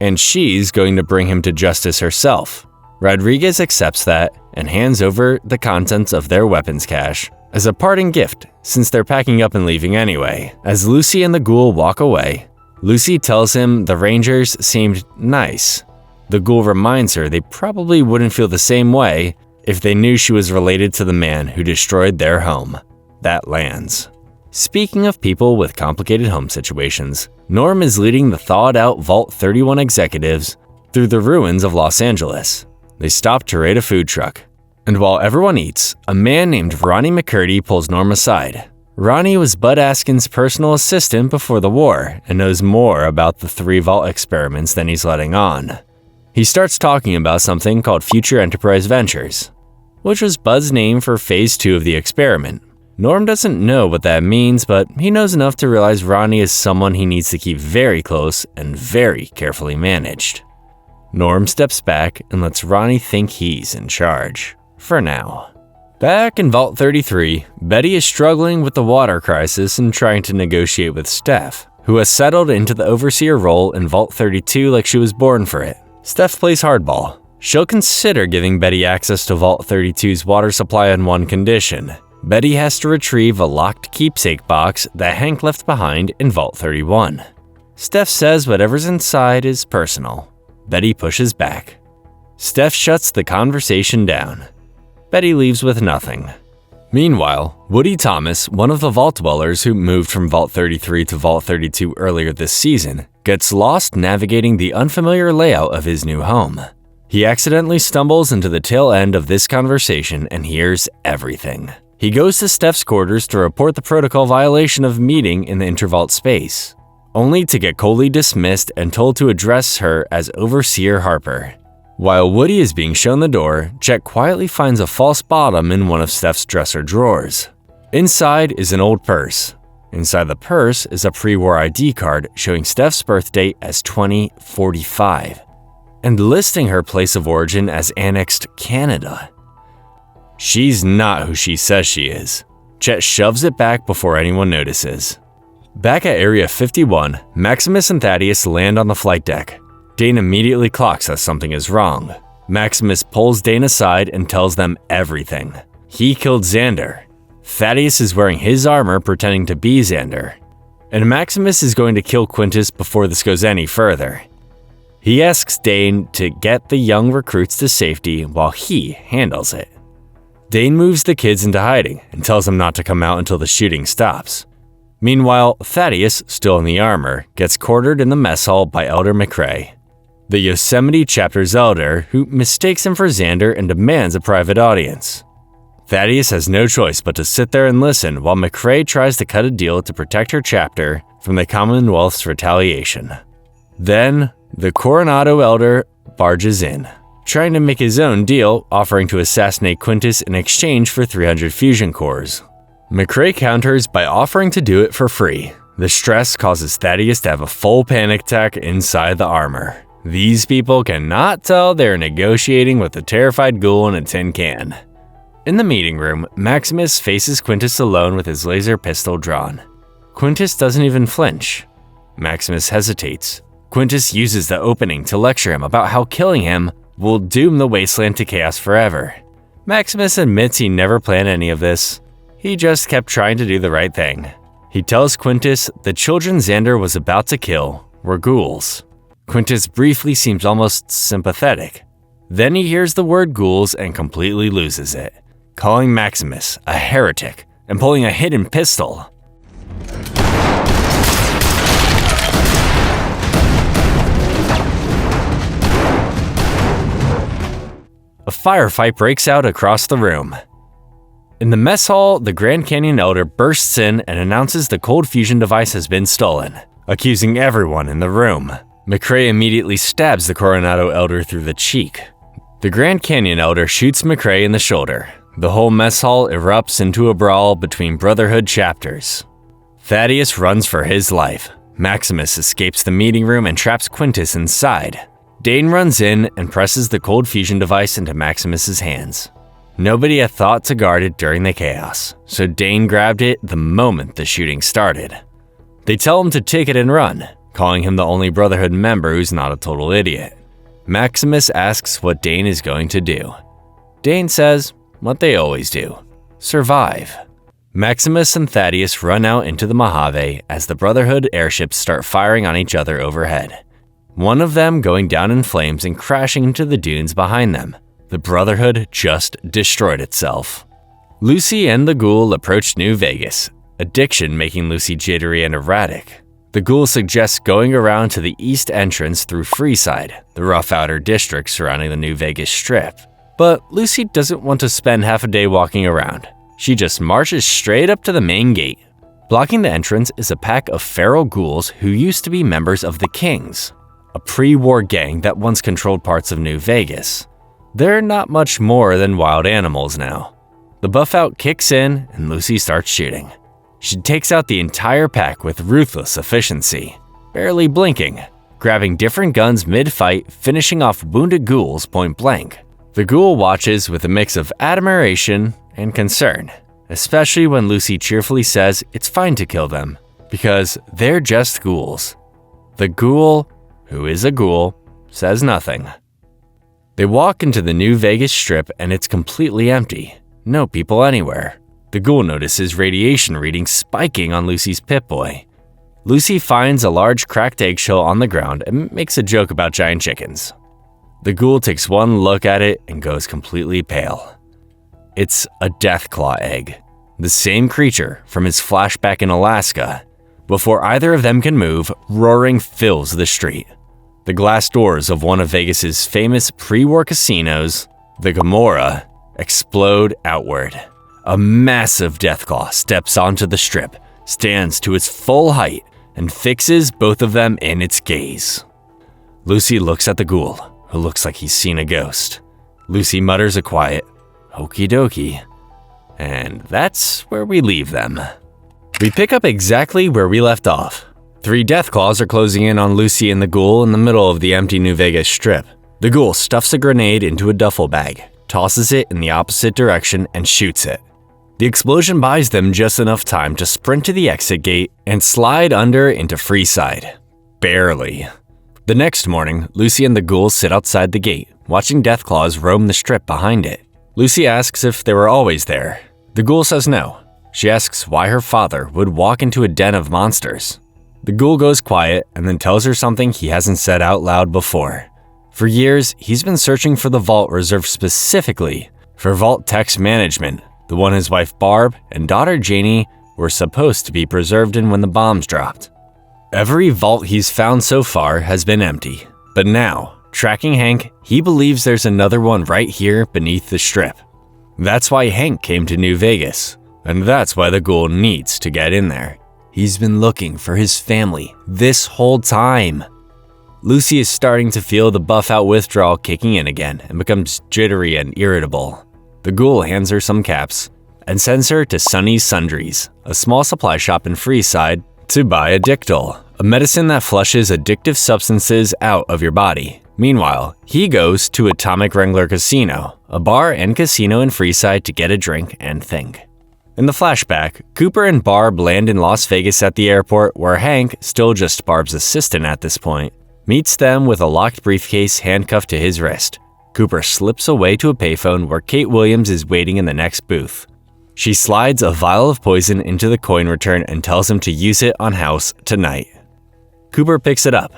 and she's going to bring him to justice herself. Rodriguez accepts that and hands over the contents of their weapons cache as a parting gift, since they're packing up and leaving anyway. As Lucy and the ghoul walk away, Lucy tells him the Rangers seemed nice. The ghoul reminds her they probably wouldn't feel the same way if they knew she was related to the man who destroyed their home. That lands. Speaking of people with complicated home situations, Norm is leading the thawed-out Vault 31 executives through the ruins of Los Angeles. They stop to raid a food truck. And while everyone eats, a man named Ronnie McCurdy pulls Norm aside. Ronnie was Bud Askin's personal assistant before the war and knows more about the 3 Vault experiments than he's letting on. He starts talking about something called Future Enterprise Ventures, which was Bud's name for Phase 2 of the experiment. Norm doesn't know what that means, but he knows enough to realize Ronnie is someone he needs to keep very close and very carefully managed. Norm steps back and lets Ronnie think he's in charge. For now. Back in Vault 33, Betty is struggling with the water crisis and trying to negotiate with Steph, who has settled into the overseer role in Vault 32 like she was born for it. Steph plays hardball. She'll consider giving Betty access to Vault 32's water supply on one condition. Betty has to retrieve a locked keepsake box that Hank left behind in Vault 31. Steph says whatever's inside is personal. Betty pushes back. Steph shuts the conversation down. Betty leaves with nothing. Meanwhile, Woody Thomas, one of the Vault Dwellers who moved from Vault 33 to Vault 32 earlier this season, gets lost navigating the unfamiliar layout of his new home. He accidentally stumbles into the tail end of this conversation and hears everything. He goes to Steph's quarters to report the protocol violation of meeting in the intervault space, only to get coldly dismissed and told to address her as Overseer Harper. While Woody is being shown the door, Chet quietly finds a false bottom in one of Steph's dresser drawers. Inside is an old purse. Inside the purse is a pre-war ID card showing Steph's birth date as 2045, and listing her place of origin as annexed Canada. She's not who she says she is. Chet shoves it back before anyone notices. Back at Area 51, Maximus and Thaddeus land on the flight deck. Dane immediately clocks that something is wrong. Maximus pulls Dane aside and tells them everything. He killed Xander. Thaddeus is wearing his armor pretending to be Xander. And Maximus is going to kill Quintus before this goes any further. He asks Dane to get the young recruits to safety while he handles it. Dane moves the kids into hiding and tells them not to come out until the shooting stops. Meanwhile, Thaddeus, still in the armor, gets quartered in the mess hall by Elder McRae, the Yosemite chapter's elder who mistakes him for Xander and demands a private audience. Thaddeus has no choice but to sit there and listen while McRae tries to cut a deal to protect her chapter from the Commonwealth's retaliation. Then, the Coronado elder barges in, trying to make his own deal, offering to assassinate Quintus in exchange for 300 fusion cores. McRae counters by offering to do it for free. The stress causes Thaddeus to have a full panic attack inside the armor. These people cannot tell they're negotiating with a terrified ghoul in a tin can. In the meeting room, Maximus faces Quintus alone with his laser pistol drawn. Quintus doesn't even flinch. Maximus hesitates. Quintus uses the opening to lecture him about how killing him will doom the wasteland to chaos forever. Maximus admits he never planned any of this. He just kept trying to do the right thing. He tells Quintus the children Xander was about to kill were ghouls. Quintus briefly seems almost sympathetic. Then he hears the word ghouls and completely loses it, calling Maximus a heretic and pulling a hidden pistol. A firefight breaks out across the room. In the mess hall, the Grand Canyon Elder bursts in and announces the cold fusion device has been stolen, accusing everyone in the room. McRae immediately stabs the Coronado Elder through the cheek. The Grand Canyon Elder shoots McRae in the shoulder. The whole mess hall erupts into a brawl between Brotherhood chapters. Thaddeus runs for his life. Maximus escapes the meeting room and traps Quintus inside. Dane runs in and presses the cold fusion device into Maximus's hands. Nobody had thought to guard it during the chaos, so Dane grabbed it the moment the shooting started. They tell him to take it and run, calling him the only Brotherhood member who's not a total idiot. Maximus asks what Dane is going to do. Dane says what they always do: survive. Maximus and Thaddeus run out into the Mojave as the Brotherhood airships start firing on each other overhead. One of them going down in flames and crashing into the dunes behind them. The Brotherhood just destroyed itself. Lucy and the ghoul approach New Vegas, addiction making Lucy jittery and erratic. The ghoul suggests going around to the east entrance through Freeside, the rough outer district surrounding the New Vegas Strip. But Lucy doesn't want to spend half a day walking around. She just marches straight up to the main gate. Blocking the entrance is a pack of feral ghouls who used to be members of the Kings, a pre-war gang that once controlled parts of New Vegas. They're not much more than wild animals now. The buff-out kicks in and Lucy starts shooting. She takes out the entire pack with ruthless efficiency, barely blinking, grabbing different guns mid-fight, finishing off wounded ghouls point blank. The ghoul watches with a mix of admiration and concern, especially when Lucy cheerfully says it's fine to kill them, because they're just ghouls. The ghoul, who is a ghoul, says nothing. They walk into the New Vegas Strip and it's completely empty. No people anywhere. The ghoul notices radiation readings spiking on Lucy's Pip-Boy. Lucy finds a large cracked eggshell on the ground and makes a joke about giant chickens. The ghoul takes one look at it and goes completely pale. It's a Deathclaw egg, the same creature from his flashback in Alaska. Before either of them can move, roaring fills the street. The glass doors of one of Vegas's famous pre-war casinos, the Gomorrah, explode outward. A massive Deathclaw steps onto the strip, stands to its full height, and fixes both of them in its gaze. Lucy looks at the ghoul, who looks like he's seen a ghost. Lucy mutters a quiet, "Okie dokie." And that's where we leave them. We pick up exactly where we left off. 3 Deathclaws are closing in on Lucy and the ghoul in the middle of the empty New Vegas Strip. The ghoul stuffs a grenade into a duffel bag, tosses it in the opposite direction, and shoots it. The explosion buys them just enough time to sprint to the exit gate and slide under into Freeside. Barely. The next morning, Lucy and the ghouls sit outside the gate, watching Deathclaws roam the strip behind it. Lucy asks if they were always there. The ghoul says no. She asks why her father would walk into a den of monsters. The ghoul goes quiet and then tells her something he hasn't said out loud before. For years, he's been searching for the vault reserved specifically for Vault Tech's management, the one his wife Barb and daughter Janie were supposed to be preserved in when the bombs dropped. Every vault he's found so far has been empty, but now, tracking Hank, he believes there's another one right here beneath the strip. That's why Hank came to New Vegas, and that's why the ghoul needs to get in there. He's been looking for his family this whole time. Lucy is starting to feel the buff-out withdrawal kicking in again and becomes jittery and irritable. The ghoul hands her some caps and sends her to Sonny's Sundries, a small supply shop in Freeside, to buy Addictol, a medicine that flushes addictive substances out of your body. Meanwhile, he goes to Atomic Wrangler Casino, a bar and casino in Freeside, to get a drink and think. In the flashback, Cooper and Barb land in Las Vegas at the airport, where Hank, still just Barb's assistant at this point, meets them with a locked briefcase handcuffed to his wrist. Cooper slips away to a payphone where Kate Williams is waiting in the next booth. She slides a vial of poison into the coin return and tells him to use it on House tonight. Cooper picks it up,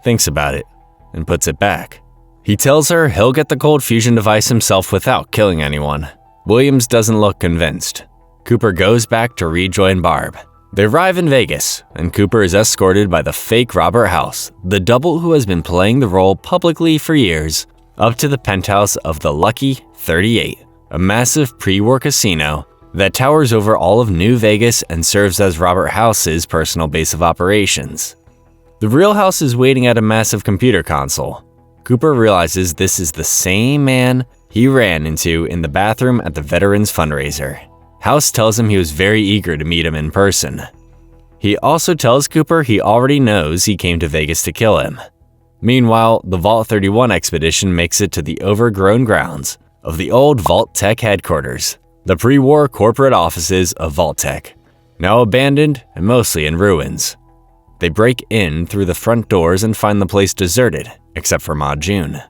thinks about it, and puts it back. He tells her he'll get the cold fusion device himself without killing anyone. Williams doesn't look convinced. Cooper goes back to rejoin Barb. They arrive in Vegas, and Cooper is escorted by the fake Robert House, the double who has been playing the role publicly for years, up to the penthouse of the Lucky 38, a massive pre-war casino that towers over all of New Vegas and serves as Robert House's personal base of operations. The real House is waiting at a massive computer console. Cooper realizes this is the same man he ran into in the bathroom at the Veterans Fundraiser. House tells him he was very eager to meet him in person. He also tells Cooper he already knows he came to Vegas to kill him. Meanwhile, the Vault 31 expedition makes it to the overgrown grounds of the old Vault Tech headquarters, the pre-war corporate offices of Vault Tech, now abandoned and mostly in ruins. They break in through the front doors and find the place deserted, except for Ma June,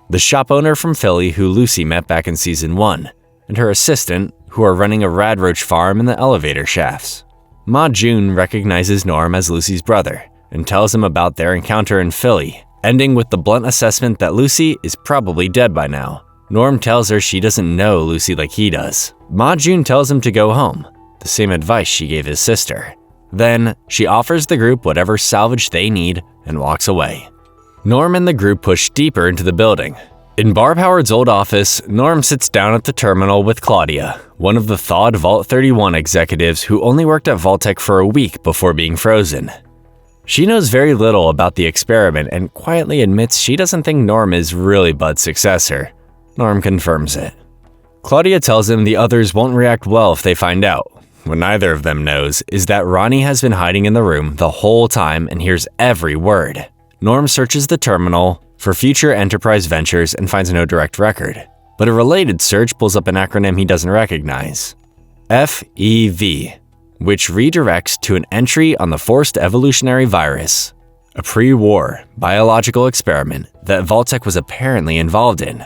the shop owner from Philly who Lucy met back in Season 1, and her assistant, who are running a radroach farm in the elevator shafts. Ma June recognizes Norm as Lucy's brother and tells him about their encounter in Philly, ending with the blunt assessment that Lucy is probably dead by now. Norm tells her she doesn't know Lucy like he does. Ma June tells him to go home, the same advice she gave his sister. Then, she offers the group whatever salvage they need and walks away. Norm and the group push deeper into the building. In Barb Howard's old office, Norm sits down at the terminal with Claudia, one of the thawed Vault 31 executives who only worked at Vault-Tec for a week before being frozen. She knows very little about the experiment and quietly admits she doesn't think Norm is really Bud's successor. Norm confirms it. Claudia tells him the others won't react well if they find out. What neither of them knows is that Ronnie has been hiding in the room the whole time and hears every word. Norm searches the terminal for future enterprise ventures and finds no direct record, but a related search pulls up an acronym he doesn't recognize. FEV, which redirects to an entry on the forced evolutionary virus, a pre-war biological experiment that Vault-Tec was apparently involved in.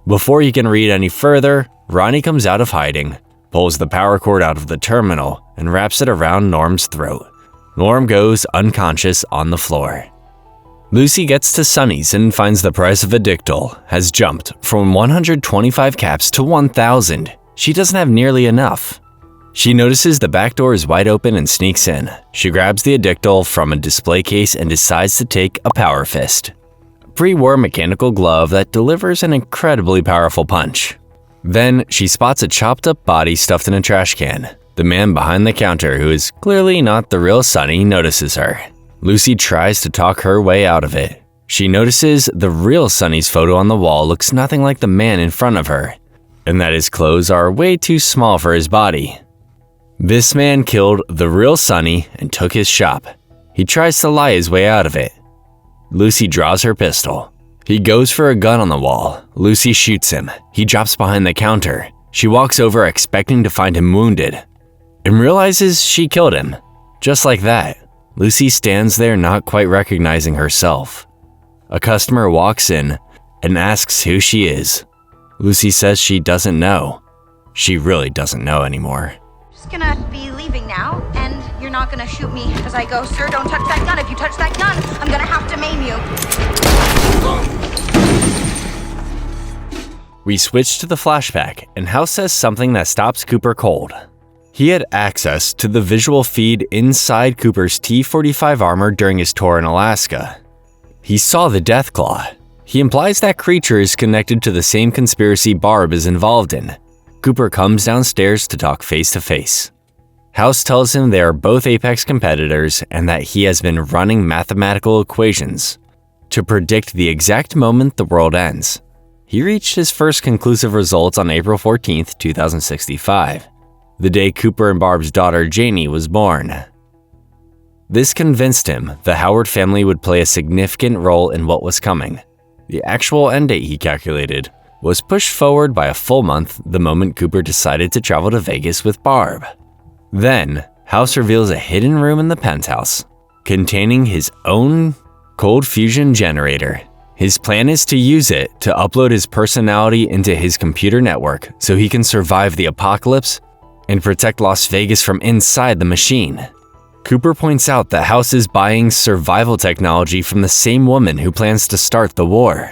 Before he can read any further, Ronnie comes out of hiding, pulls the power cord out of the terminal, and wraps it around Norm's throat. Norm goes unconscious on the floor. Lucy gets to Sonny's and finds the price of Addictol has jumped from 125 caps to 1,000. She doesn't have nearly enough. She notices the back door is wide open and sneaks in. She grabs the Addictol from a display case and decides to take a power fist, a pre-war mechanical glove that delivers an incredibly powerful punch. Then she spots a chopped up body stuffed in a trash can. The man behind the counter, who is clearly not the real Sonny, notices her. Lucy tries to talk her way out of it. She notices the real Sonny's photo on the wall looks nothing like the man in front of her, and that his clothes are way too small for his body. This man killed the real Sonny and took his shop. He tries to lie his way out of it. Lucy draws her pistol. He goes for a gun on the wall. Lucy shoots him. He drops behind the counter. She walks over expecting to find him wounded, and realizes she killed him. Just like that. Lucy stands there not quite recognizing herself. A customer walks in and asks who she is. Lucy says she doesn't know. She really doesn't know anymore. Just gonna be leaving now, and you're not gonna shoot me as I go. Sir, don't touch that gun. If you touch that gun, I'm gonna have to maim you. We switch to the flashback, and House says something that stops Cooper cold. He had access to the visual feed inside Cooper's T-45 armor during his tour in Alaska. He saw the Deathclaw. He implies that creature is connected to the same conspiracy Barb is involved in. Cooper comes downstairs to talk face to face. House tells him they are both Apex competitors and that he has been running mathematical equations to predict the exact moment the world ends. He reached his first conclusive results on April 14, 2065, the day Cooper and Barb's daughter Janie was born. This convinced him the Howard family would play a significant role in what was coming. The actual end date he calculated was pushed forward by a full month the moment Cooper decided to travel to Vegas with Barb. Then, House reveals a hidden room in the penthouse containing his own cold fusion generator. His plan is to use it to upload his personality into his computer network so he can survive the apocalypse and protect Las Vegas from inside the machine. Cooper points out that House is buying survival technology from the same woman who plans to start the war.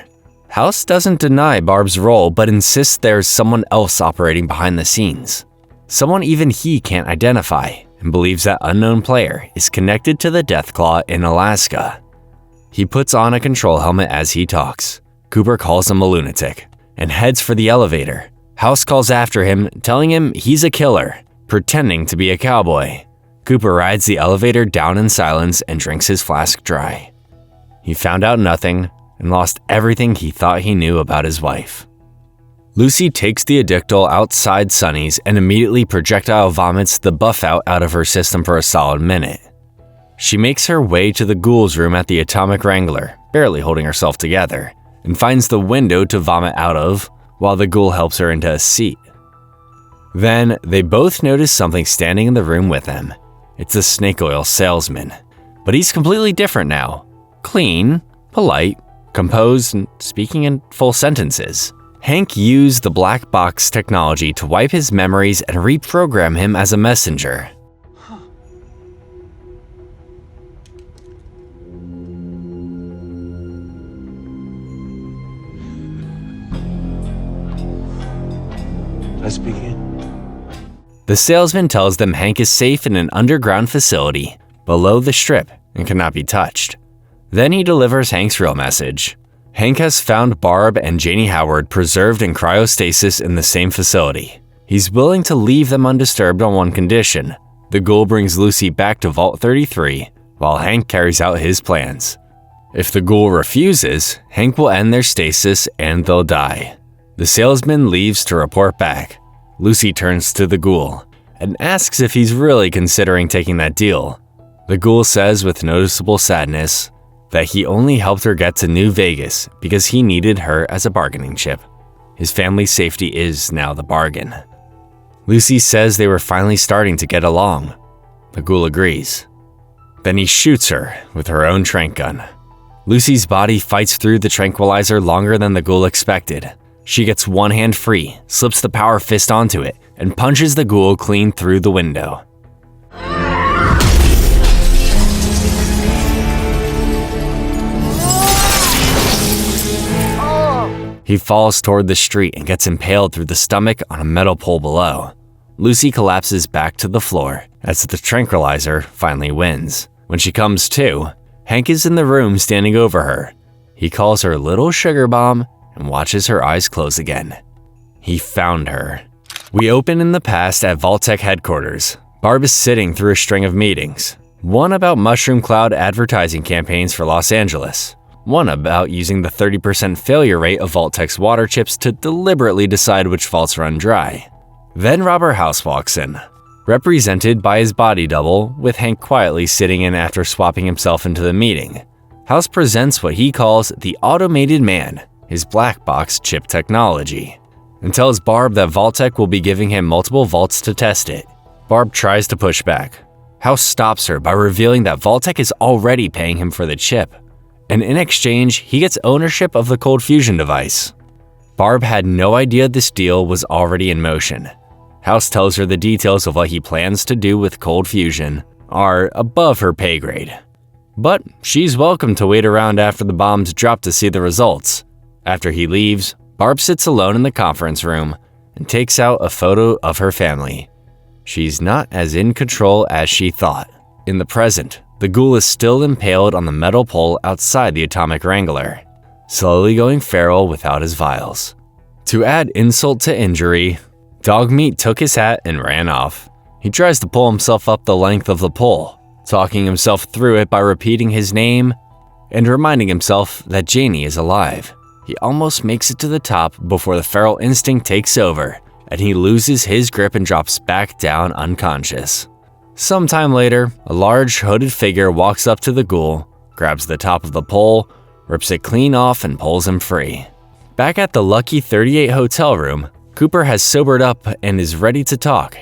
House doesn't deny Barb's role but insists there's someone else operating behind the scenes. Someone even he can't identify, and believes that unknown player is connected to the Deathclaw in Alaska. He puts on a control helmet as he talks. Cooper calls him a lunatic and heads for the elevator. House calls after him, telling him he's a killer, pretending to be a cowboy. Cooper rides the elevator down in silence and drinks his flask dry. He found out nothing and lost everything he thought he knew about his wife. Lucy takes the addictal outside Sonny's and immediately projectile vomits the Buffout out of her system for a solid minute. She makes her way to the Ghouls room at the Atomic Wrangler, barely holding herself together, and finds the window to vomit out of, while the Ghoul helps her into a seat. Then, they both notice something standing in the room with them. It's a snake oil salesman, but he's completely different now. Clean, polite, composed, and speaking in full sentences. Hank used the black box technology to wipe his memories and reprogram him as a messenger. Let's begin. The salesman tells them Hank is safe in an underground facility below the strip and cannot be touched. Then he delivers Hank's real message. Hank has found Barb and Janie Howard preserved in cryostasis in the same facility. He's willing to leave them undisturbed on one condition. The Ghoul brings Lucy back to Vault 33 while Hank carries out his plans. If the Ghoul refuses, Hank will end their stasis and they'll die. The salesman leaves to report back. Lucy turns to the Ghoul and asks if he's really considering taking that deal. The Ghoul says with noticeable sadness that he only helped her get to New Vegas because he needed her as a bargaining chip. His family's safety is now the bargain. Lucy says they were finally starting to get along. The Ghoul agrees. Then he shoots her with her own tranq gun. Lucy's body fights through the tranquilizer longer than the Ghoul expected. She gets one hand free, slips the power fist onto it, and punches the Ghoul clean through the window. He falls toward the street and gets impaled through the stomach on a metal pole below. Lucy collapses back to the floor as the tranquilizer finally wins. When she comes to, Hank is in the room standing over her. He calls her Little Sugar Bomb and watches her eyes close again. He found her. We open in the past at Vault-Tec headquarters. Barb is sitting through a string of meetings. One about mushroom cloud advertising campaigns for Los Angeles. One about using the 30% failure rate of Vault-Tec's water chips to deliberately decide which vaults run dry. Then Robert House walks in, represented by his body double, with Hank quietly sitting in after swapping himself into the meeting. House presents what he calls the Automated Man, his black box chip technology, and tells Barb that Vault-Tec will be giving him multiple vaults to test it. Barb tries to push back. House stops her by revealing that Vault-Tec is already paying him for the chip. and in exchange, he gets ownership of the cold fusion device. Barb had no idea this deal was already in motion. House tells her the details of what he plans to do with cold fusion are above her pay grade. But she's welcome to wait around after the bombs drop to see the results. After he leaves, Barb sits alone in the conference room and takes out a photo of her family. She's not as in control as she thought. In the present, the ghoul is still impaled on the metal pole outside the atomic wrangler, slowly going feral without his vials. To add insult to injury, Dogmeat took his hat and ran off. He tries to pull himself up the length of the pole, talking himself through it by repeating his name and reminding himself that Janie is alive. He almost makes it to the top before the feral instinct takes over, and he loses his grip and drops back down unconscious. Sometime later, a large hooded figure walks up to the ghoul, grabs the top of the pole, rips it clean off, and pulls him free. Back at the Lucky 38 hotel room, Cooper has sobered up and is ready to talk.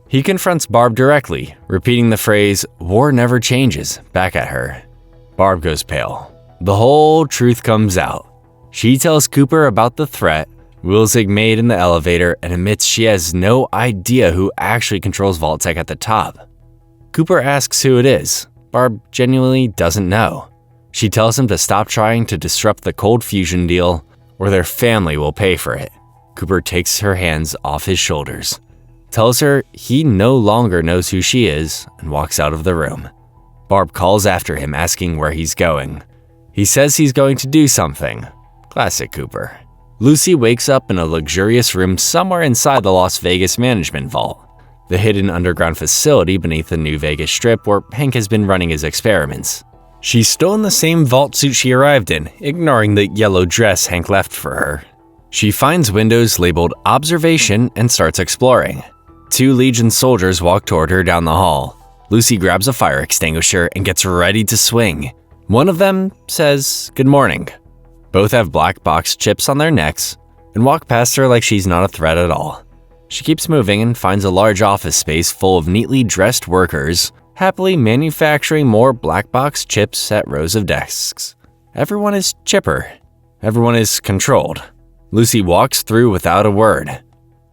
He confronts Barb directly, repeating the phrase, "War never changes," back at her. Barb goes pale. The whole truth comes out. She tells Cooper about the threat Wilzig made in the elevator and admits she has no idea who actually controls Vault-Tec at the top. Cooper asks who it is. Barb genuinely doesn't know. She tells him to stop trying to disrupt the cold fusion deal, or their family will pay for it. Cooper takes her hands off his shoulders, tells her he no longer knows who she is, and walks out of the room. Barb calls after him, asking where he's going. He says he's going to do something. Classic Cooper. Lucy wakes up in a luxurious room somewhere inside the Las Vegas management vault, the hidden underground facility beneath the New Vegas Strip where Hank has been running his experiments. She's still in the same vault suit she arrived in, ignoring the yellow dress Hank left for her. She finds windows labeled Observation and starts exploring. 2 Legion soldiers walk toward her down the hall. Lucy grabs a fire extinguisher and gets ready to swing. One of them says, "Good morning." Both have black box chips on their necks and walk past her like she's not a threat at all. She keeps moving and finds a large office space full of neatly dressed workers, happily manufacturing more black box chips at rows of desks. Everyone is chipper. Everyone is controlled. Lucy walks through without a word.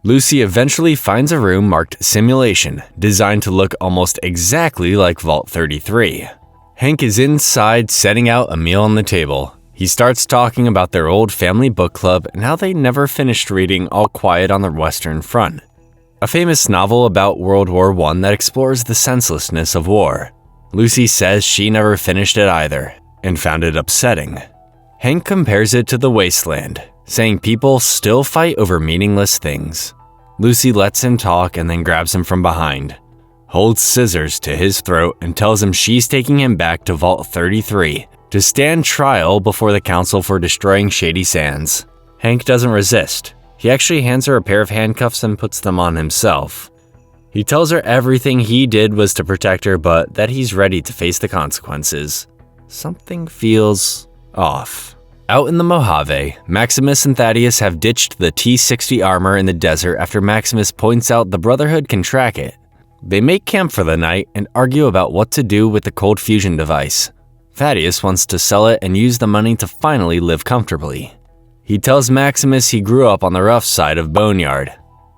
Lucy eventually finds a room marked Simulation, designed to look almost exactly like Vault 33. Hank is inside setting out a meal on the table. He starts talking about their old family book club and how they never finished reading All Quiet on the Western Front, a famous novel about World War I that explores the senselessness of war. Lucy says she never finished it either and found it upsetting. Hank compares it to the wasteland, saying people still fight over meaningless things. Lucy lets him talk and then grabs him from behind, holds scissors to his throat, and tells him she's taking him back to Vault 33 to stand trial before the Council for destroying Shady Sands. Hank doesn't resist. He actually hands her a pair of handcuffs and puts them on himself. He tells her everything he did was to protect her, but that he's ready to face the consequences. Something feels off. Out in the Mojave, Maximus and Thaddeus have ditched the T-60 armor in the desert after Maximus points out the Brotherhood can track it. They make camp for the night and argue about what to do with the cold fusion device. Thaddeus wants to sell it and use the money to finally live comfortably. He tells Maximus he grew up on the rough side of Boneyard,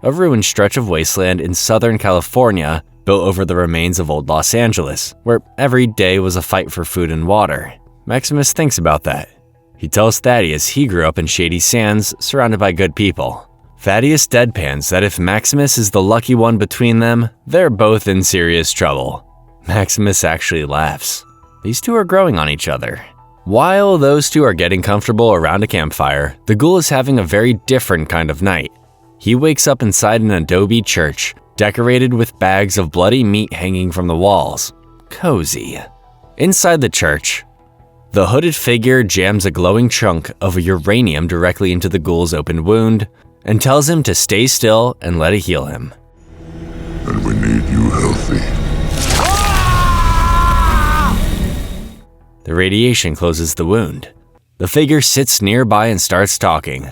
a ruined stretch of wasteland in Southern California built over the remains of old Los Angeles, where every day was a fight for food and water. Maximus thinks about that. He tells Thaddeus he grew up in Shady Sands, surrounded by good people. Thaddeus deadpans that if Maximus is the lucky one between them, they're both in serious trouble. Maximus actually laughs. These two are growing on each other. While those two are getting comfortable around a campfire, the ghoul is having a very different kind of night. He wakes up inside an adobe church, decorated with bags of bloody meat hanging from the walls. Cozy. Inside the church, the hooded figure jams a glowing chunk of uranium directly into the ghoul's open wound and tells him to stay still and let it heal him. And we need you healthy. The radiation closes the wound. The figure sits nearby and starts talking.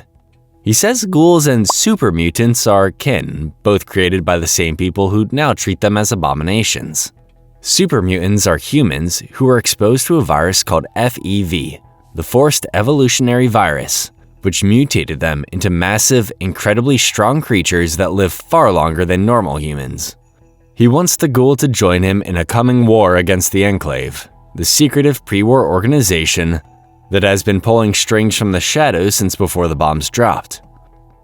He says ghouls and super mutants are kin, both created by the same people who now treat them as abominations. Super mutants are humans who are exposed to a virus called FEV, the forced evolutionary virus, which mutated them into massive, incredibly strong creatures that live far longer than normal humans. He wants the ghoul to join him in a coming war against the Enclave, the secretive pre-war organization that has been pulling strings from the shadows since before the bombs dropped.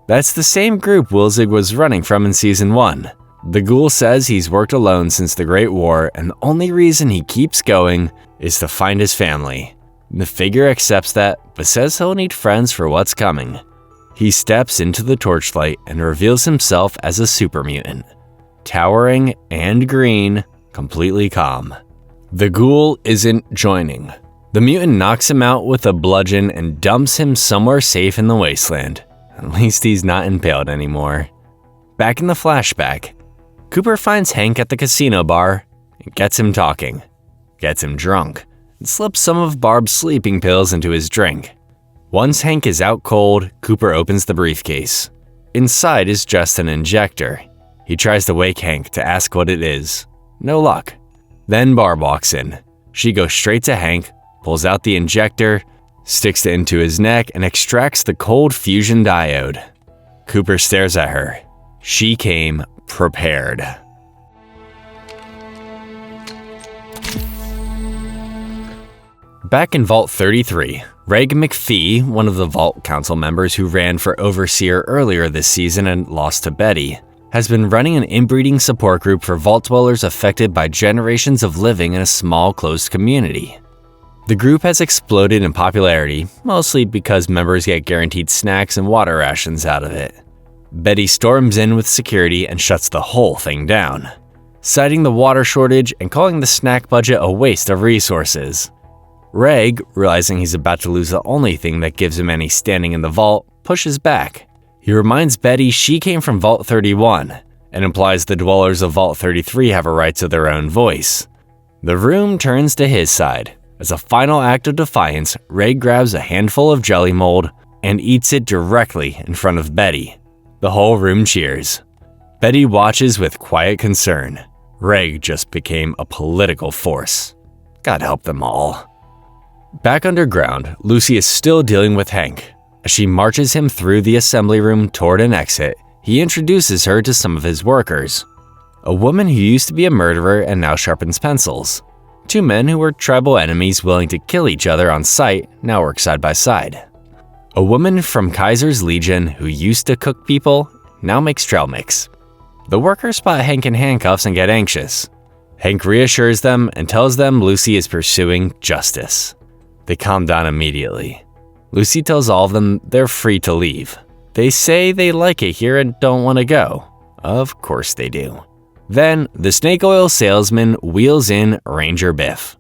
That's the same group Wilzig was running from in Season 1. The ghoul says he's worked alone since the Great War, and the only reason he keeps going is to find his family. The figure accepts that, but says he'll need friends for what's coming. He steps into the torchlight and reveals himself as a super mutant. Towering and green, completely calm. The ghoul isn't joining. The mutant knocks him out with a bludgeon and dumps him somewhere safe in the wasteland. At least he's not impaled anymore. Back in the flashback, Cooper finds Hank at the casino bar and gets him talking. Gets him drunk and slips some of Barb's sleeping pills into his drink. Once Hank is out cold, Cooper opens the briefcase. Inside is just an injector. He tries to wake Hank to ask what it is. No luck. Then Barb walks in. She goes straight to Hank, pulls out the injector, sticks it into his neck, and extracts the cold fusion diode. Cooper stares at her. She came prepared. Back in Vault 33, Reg McPhee, one of the Vault Council members who ran for Overseer earlier this season and lost to Betty, has been running an inbreeding support group for Vault dwellers affected by generations of living in a small, closed community. The group has exploded in popularity, mostly because members get guaranteed snacks and water rations out of it. Betty storms in with security and shuts the whole thing down, citing the water shortage and calling the snack budget a waste of resources. Reg, realizing he's about to lose the only thing that gives him any standing in the vault, pushes back. He reminds Betty she came from Vault 31, and implies the dwellers of Vault 33 have a right to their own voice. The room turns to his side. As a final act of defiance, Reg grabs a handful of jelly mold and eats it directly in front of Betty. The whole room cheers. Betty watches with quiet concern. Reg just became a political force. God help them all. Back underground, Lucy is still dealing with Hank. As she marches him through the assembly room toward an exit, he introduces her to some of his workers. A woman who used to be a murderer and now sharpens pencils. Two men who were tribal enemies willing to kill each other on sight now work side by side. A woman from Kaiser's Legion who used to cook people now makes trail mix. The workers spot Hank in handcuffs and get anxious. Hank reassures them and tells them Lucy is pursuing justice. They calm down immediately. Lucy tells all of them they're free to leave. They say they like it here and don't want to go. Of course they do. Then, the snake oil salesman wheels in Ranger Biff,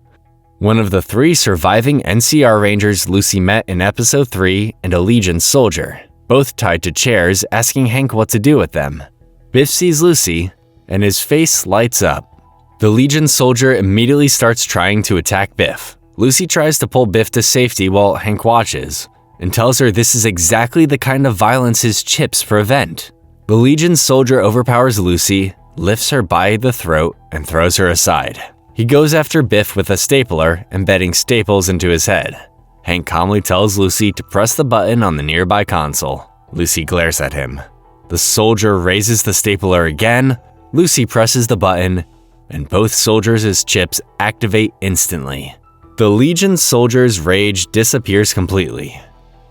one of the 3 surviving NCR Rangers Lucy met in Episode 3 and a Legion soldier, both tied to chairs, asking Hank what to do with them. Biff sees Lucy, and his face lights up. The Legion soldier immediately starts trying to attack Biff. Lucy tries to pull Biff to safety while Hank watches, and tells her this is exactly the kind of violence his chips prevent. The Legion soldier overpowers Lucy, lifts her by the throat, and throws her aside. He goes after Biff with a stapler, embedding staples into his head. Hank calmly tells Lucy to press the button on the nearby console. Lucy glares at him. The soldier raises the stapler again, Lucy presses the button, and both soldiers' chips activate instantly. The Legion soldier's rage disappears completely.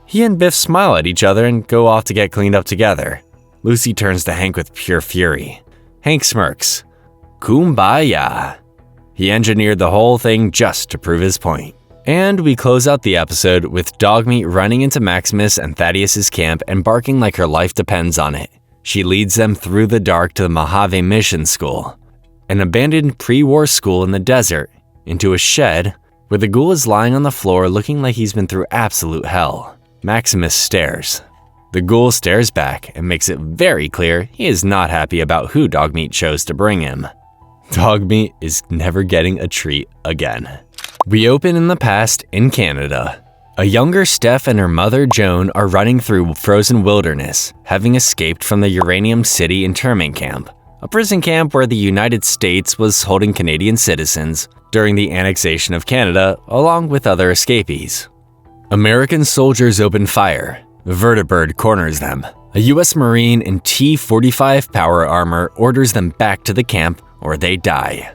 He and Biff smile at each other and go off to get cleaned up together. Lucy turns to Hank with pure fury. Hank smirks. Kumbaya. He engineered the whole thing just to prove his point. And we close out the episode with Dogmeat running into Maximus and Thaddeus' camp and barking like her life depends on it. She leads them through the dark to the Mojave Mission School, an abandoned pre-war school in the desert, into a shed where the ghoul is lying on the floor looking like he's been through absolute hell. Maximus stares. The ghoul stares back and makes it very clear he is not happy about who Dogmeat chose to bring him. Dogmeat is never getting a treat again. We open in the past in Canada. A younger Steph and her mother Joan are running through frozen wilderness, having escaped from the Uranium City internment camp, a prison camp where the United States was holding Canadian citizens during the annexation of Canada, along with other escapees. American soldiers open fire. Vertibird corners them. A US Marine in T-45 power armor orders them back to the camp or they die.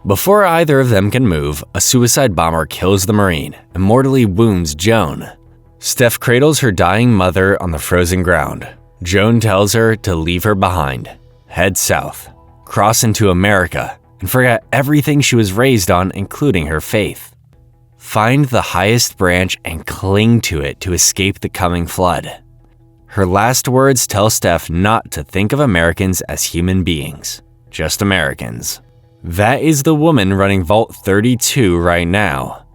Before either of them can move, a suicide bomber kills the Marine and mortally wounds Joan. Steph cradles her dying mother on the frozen ground. Joan tells her to leave her behind, head south, cross into America, and forget everything she was raised on, including her faith. Find the highest branch and cling to it to escape the coming flood. Her last words tell Steph not to think of Americans as human beings, just Americans. That is the woman running Vault 32 right now.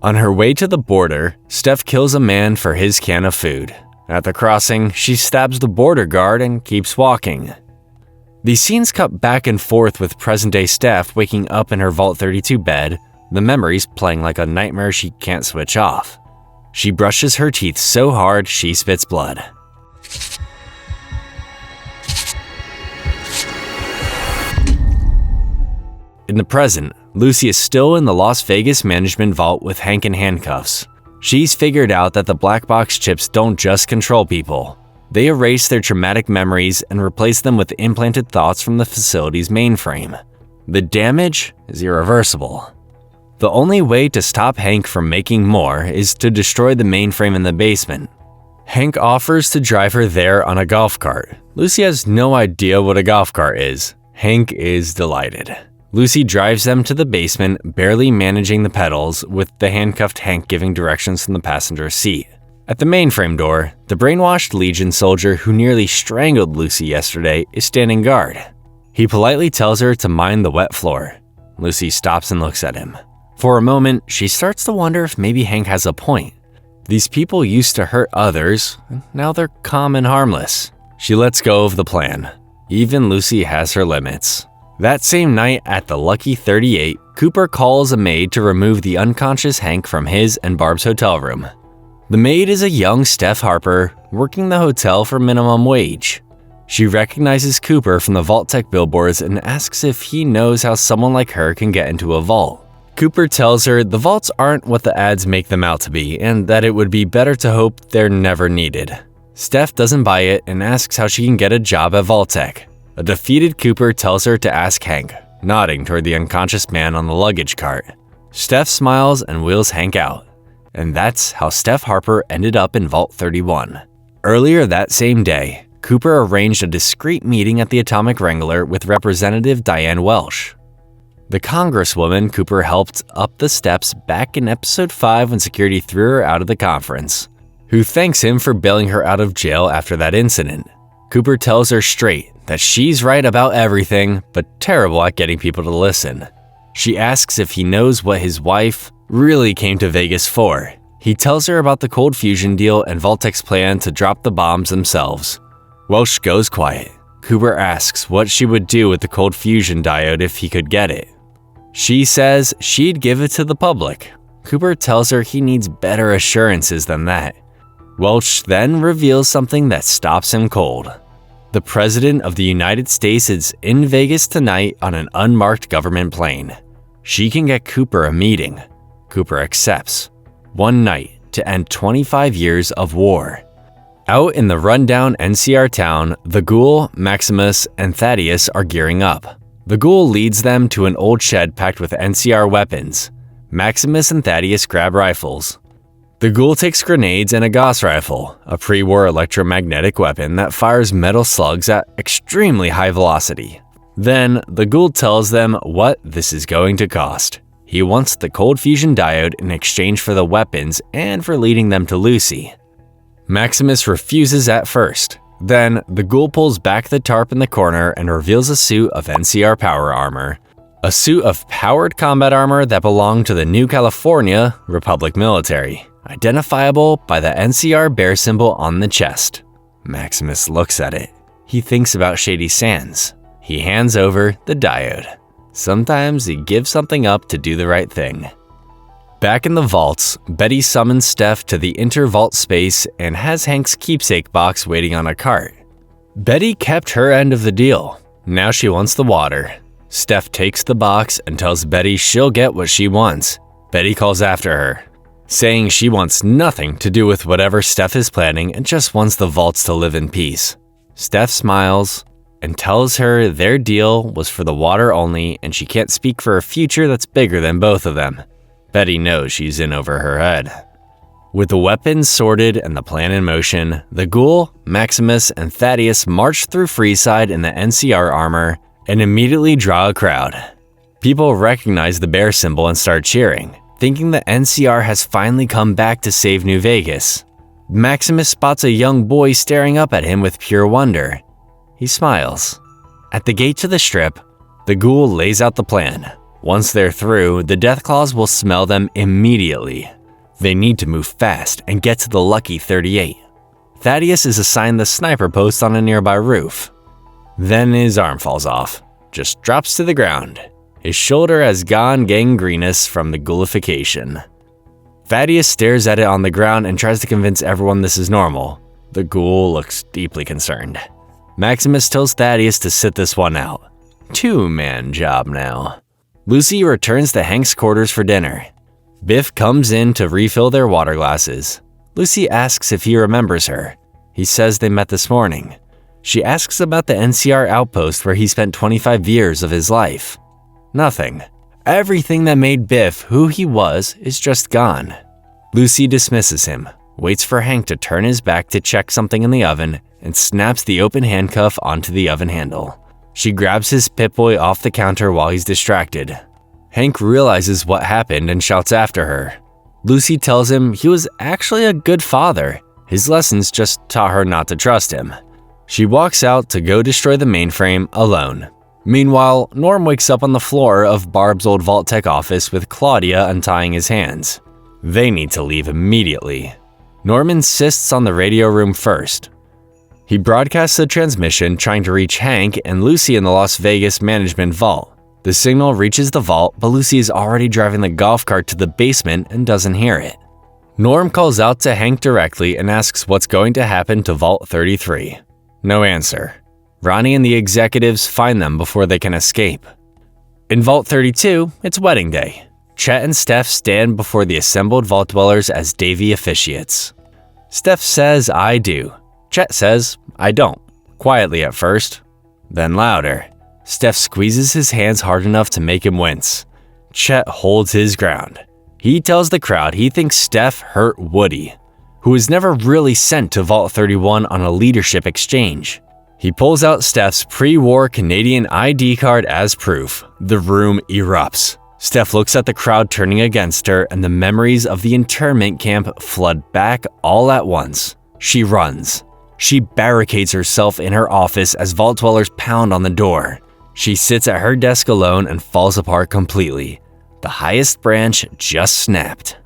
On her way to the border, Steph kills a man for his can of food. At the crossing, she stabs the border guard and keeps walking. These scenes cut back and forth with present-day Steph waking up in her Vault 32 bed, the memories playing like a nightmare she can't switch off. She brushes her teeth so hard she spits blood. In the present, Lucy is still in the Las Vegas management vault with Hank in handcuffs. She's figured out that the black box chips don't just control people. They erase their traumatic memories and replace them with implanted thoughts from the facility's mainframe. The damage is irreversible. The only way to stop Hank from making more is to destroy the mainframe in the basement. Hank offers to drive her there on a golf cart. Lucy has no idea what a golf cart is. Hank is delighted. Lucy drives them to the basement, barely managing the pedals, with the handcuffed Hank giving directions from the passenger seat. At the mainframe door, the brainwashed Legion soldier who nearly strangled Lucy yesterday is standing guard. He politely tells her to mind the wet floor. Lucy stops and looks at him. For a moment, she starts to wonder if maybe Hank has a point. These people used to hurt others, and now they're calm and harmless. She lets go of the plan. Even Lucy has her limits. That same night at the Lucky 38, Cooper calls a maid to remove the unconscious Hank from his and Barb's hotel room. The maid is a young Steph Harper, working the hotel for minimum wage. She recognizes Cooper from the Vault-Tec billboards and asks if he knows how someone like her can get into a vault. Cooper tells her the vaults aren't what the ads make them out to be, and that it would be better to hope they're never needed. Steph doesn't buy it and asks how she can get a job at Vault-Tec. A defeated Cooper tells her to ask Hank, nodding toward the unconscious man on the luggage cart. Steph smiles and wheels Hank out. And that's how Steph Harper ended up in Vault 31. Earlier that same day, Cooper arranged a discreet meeting at the Atomic Wrangler with Representative Diane Welsh. The congresswoman Cooper helped up the steps back in episode 5 when security threw her out of the conference, who thanks him for bailing her out of jail after that incident. Cooper tells her straight that she's right about everything, but terrible at getting people to listen. She asks if he knows what his wife really came to Vegas for. He tells her about the cold fusion deal and Vault-Tec's plan to drop the bombs themselves. Welsh goes quiet. Cooper asks what she would do with the cold fusion diode if he could get it. She says she'd give it to the public. Cooper tells her he needs better assurances than that. Welsh then reveals something that stops him cold. The President of the United States is in Vegas tonight on an unmarked government plane. She can get Cooper a meeting. Cooper accepts. One night to end 25 years of war. Out in the rundown NCR town, the Ghoul, Maximus, and Thaddeus are gearing up. The Ghoul leads them to an old shed packed with NCR weapons. Maximus and Thaddeus grab rifles. The Ghoul takes grenades and a Gauss rifle, a pre-war electromagnetic weapon that fires metal slugs at extremely high velocity. Then, the Ghoul tells them what this is going to cost. He wants the cold fusion diode in exchange for the weapons and for leading them to Lucy. Maximus refuses at first. Then, the Ghoul pulls back the tarp in the corner and reveals a suit of NCR power armor. A suit of powered combat armor that belonged to the New California Republic military, identifiable by the NCR bear symbol on the chest. Maximus looks at it. He thinks about Shady Sands. He hands over the diode. Sometimes he gives something up to do the right thing. Back in the vaults, Betty summons Steph to the inter-vault space and has Hank's keepsake box waiting on a cart. Betty kept her end of the deal. Now she wants the water. Steph takes the box and tells Betty she'll get what she wants. Betty calls after her. saying she wants nothing to do with whatever Steph is planning and just wants the vaults to live in peace. Steph smiles and tells her their deal was for the water only and she can't speak for a future that's bigger than both of them. Betty knows she's in over her head. With the weapons sorted and the plan in motion, the Ghoul, Maximus, and Thaddeus march through Freeside in the NCR armor and immediately draw a crowd. People recognize the bear symbol and start cheering, thinking the NCR has finally come back to save New Vegas. Maximus spots a young boy staring up at him with pure wonder. He smiles. At the gate to the Strip, the Ghoul lays out the plan. Once they're through, the Deathclaws will smell them immediately. They need to move fast and get to the lucky 38. Thaddeus is assigned the sniper post on a nearby roof. Then his arm falls off, just drops to the ground. His shoulder has gone gangrenous from the ghoulification. Thaddeus stares at it on the ground and tries to convince everyone this is normal. The Ghoul looks deeply concerned. Maximus tells Thaddeus to sit this one out. Two-man job now. Lucy returns to Hank's quarters for dinner. Biff comes in to refill their water glasses. Lucy asks if he remembers her. He says they met this morning. She asks about the NCR outpost where he spent 25 years of his life. Nothing. Everything that made Biff who he was is just gone. Lucy dismisses him, waits for Hank to turn his back to check something in the oven, and snaps the open handcuff onto the oven handle. She grabs his Pip-Boy off the counter while he's distracted. Hank realizes what happened and shouts after her. Lucy tells him he was actually a good father. His lessons just taught her not to trust him. She walks out to go destroy the mainframe alone. Meanwhile, Norm wakes up on the floor of Barb's old Vault Tech office with Claudia untying his hands. They need to leave immediately. Norm insists on the radio room first. He broadcasts a transmission trying to reach Hank and Lucy in the Las Vegas management vault. The signal reaches the vault, but Lucy is already driving the golf cart to the basement and doesn't hear it. Norm calls out to Hank directly and asks what's going to happen to Vault 33. No answer. Ronnie and the executives find them before they can escape. In Vault 32, it's wedding day. Chet and Steph stand before the assembled vault dwellers as Davy officiates. Steph says, "I do." Chet says, "I don't." Quietly at first, then louder. Steph squeezes his hands hard enough to make him wince. Chet holds his ground. He tells the crowd he thinks Steph hurt Woody, who was never really sent to Vault 31 on a leadership exchange. He pulls out Steph's pre-war Canadian ID card as proof. The room erupts. Steph looks at the crowd turning against her, and the memories of the internment camp flood back all at once. She runs. She barricades herself in her office as vault dwellers pound on the door. She sits at her desk alone and falls apart completely. The highest branch just snapped.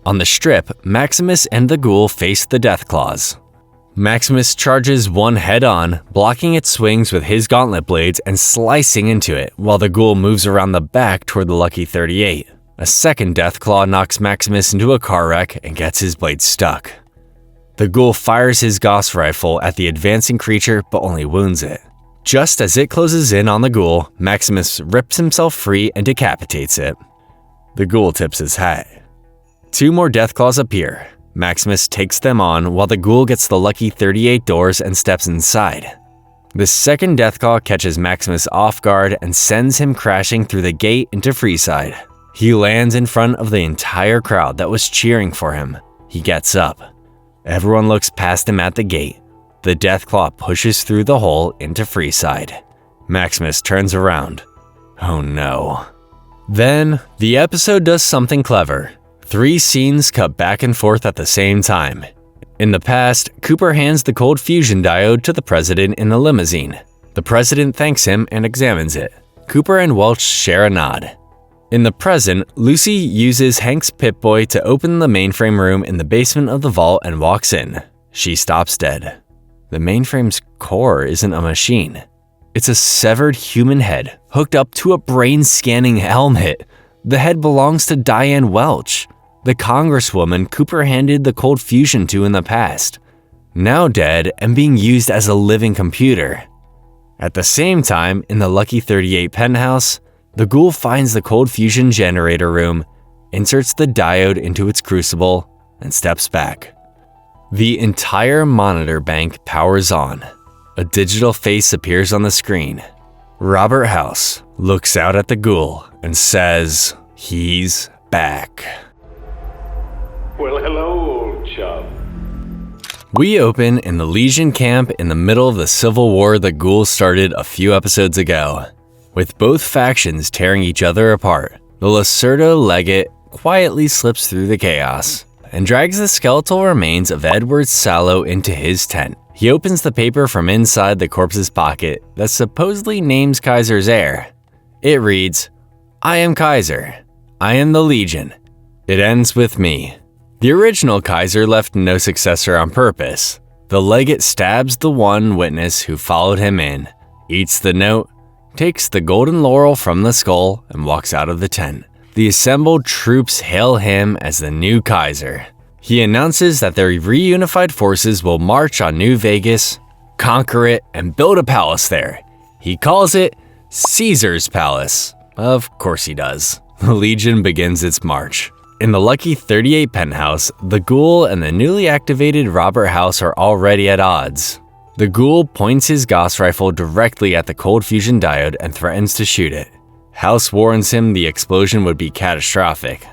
On the Strip, Maximus and the Ghoul face the Deathclaws. Maximus charges one head-on, blocking its swings with his gauntlet blades and slicing into it, while the Ghoul moves around the back toward the Lucky 38. A second Deathclaw knocks Maximus into a car wreck and gets his blade stuck. The Ghoul fires his Gauss rifle at the advancing creature but only wounds it. Just as it closes in on the Ghoul, Maximus rips himself free and decapitates it. The Ghoul tips his hat. Two more Deathclaws appear. Maximus takes them on while the Ghoul gets the Lucky 38 doors and steps inside. The second Deathclaw catches Maximus off guard and sends him crashing through the gate into Freeside. He lands in front of the entire crowd that was cheering for him. He gets up. Everyone looks past him at the gate. The Deathclaw pushes through the hole into Freeside. Maximus turns around. Oh no. Then, the episode does something clever. 3 scenes cut back and forth at the same time. In the past, Cooper hands the cold fusion diode to the president in a limousine. The president thanks him and examines it. Cooper and Welch share a nod. In the present, Lucy uses Hank's Pip-Boy to open the mainframe room in the basement of the vault and walks in. She stops dead. The mainframe's core isn't a machine. It's a severed human head hooked up to a brain-scanning helmet. The head belongs to Diane Welch, the congresswoman Cooper handed the cold fusion to in the past, now dead and being used as a living computer. At the same time, in the Lucky 38 penthouse, the ghoul finds the cold fusion generator room, inserts the diode into its crucible, and steps back. The entire monitor bank powers on. A digital face appears on the screen. Robert House looks out at the ghoul and says, he's back. Well, hello, old chum. We open in the Legion camp in the middle of the civil war the ghouls started a few episodes ago. With both factions tearing each other apart, the Lacerda legate quietly slips through the chaos and drags the skeletal remains of Edward Sallow into his tent. He opens the paper from inside the corpse's pocket that supposedly names Kaiser's heir. It reads, I am Kaiser. I am the Legion. It ends with me. The original Kaiser left no successor on purpose. The legate stabs the one witness who followed him in, eats the note, takes the golden laurel from the skull, and walks out of the tent. The assembled troops hail him as the new Kaiser. He announces that their reunified forces will march on New Vegas, conquer it, and build a palace there. He calls it Caesar's Palace. Of course he does. The Legion begins its march. In the Lucky 38 penthouse, the ghoul and the newly activated Robert House are already at odds. The ghoul points his Gauss rifle directly at the cold fusion diode and threatens to shoot it. House warns him the explosion would be catastrophic.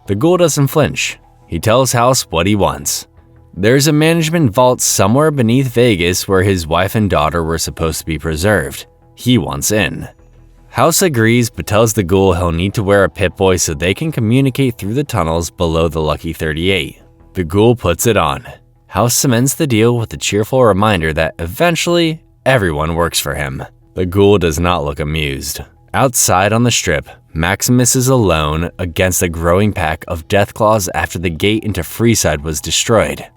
The ghoul doesn't flinch. He tells House what he wants. There's a management vault somewhere beneath Vegas where his wife and daughter were supposed to be preserved. He wants in. House agrees but tells the ghoul he'll need to wear a Pip-Boy so they can communicate through the tunnels below the Lucky 38. The ghoul puts it on. House cements the deal with a cheerful reminder that eventually everyone works for him. The ghoul does not look amused. Outside on the strip, Maximus is alone against a growing pack of Deathclaws after the gate into Freeside was destroyed.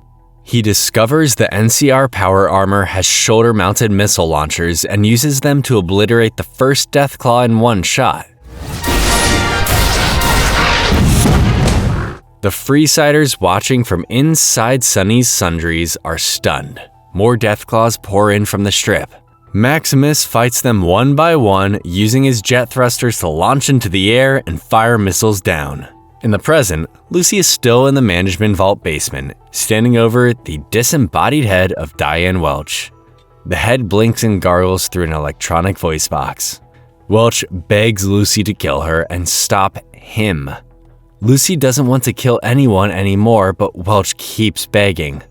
He discovers the NCR power armor has shoulder-mounted missile launchers and uses them to obliterate the first Deathclaw in one shot. The Freesiders watching from inside Sunny's Sundries are stunned. More Deathclaws pour in from the strip. Maximus fights them one by one, using his jet thrusters to launch into the air and fire missiles down. In the present, Lucy is still in the management vault basement, standing over the disembodied head of Diane Welch. The head blinks and gargles through an electronic voice box. Welch begs Lucy to kill her and stop him. Lucy doesn't want to kill anyone anymore, but Welch keeps begging.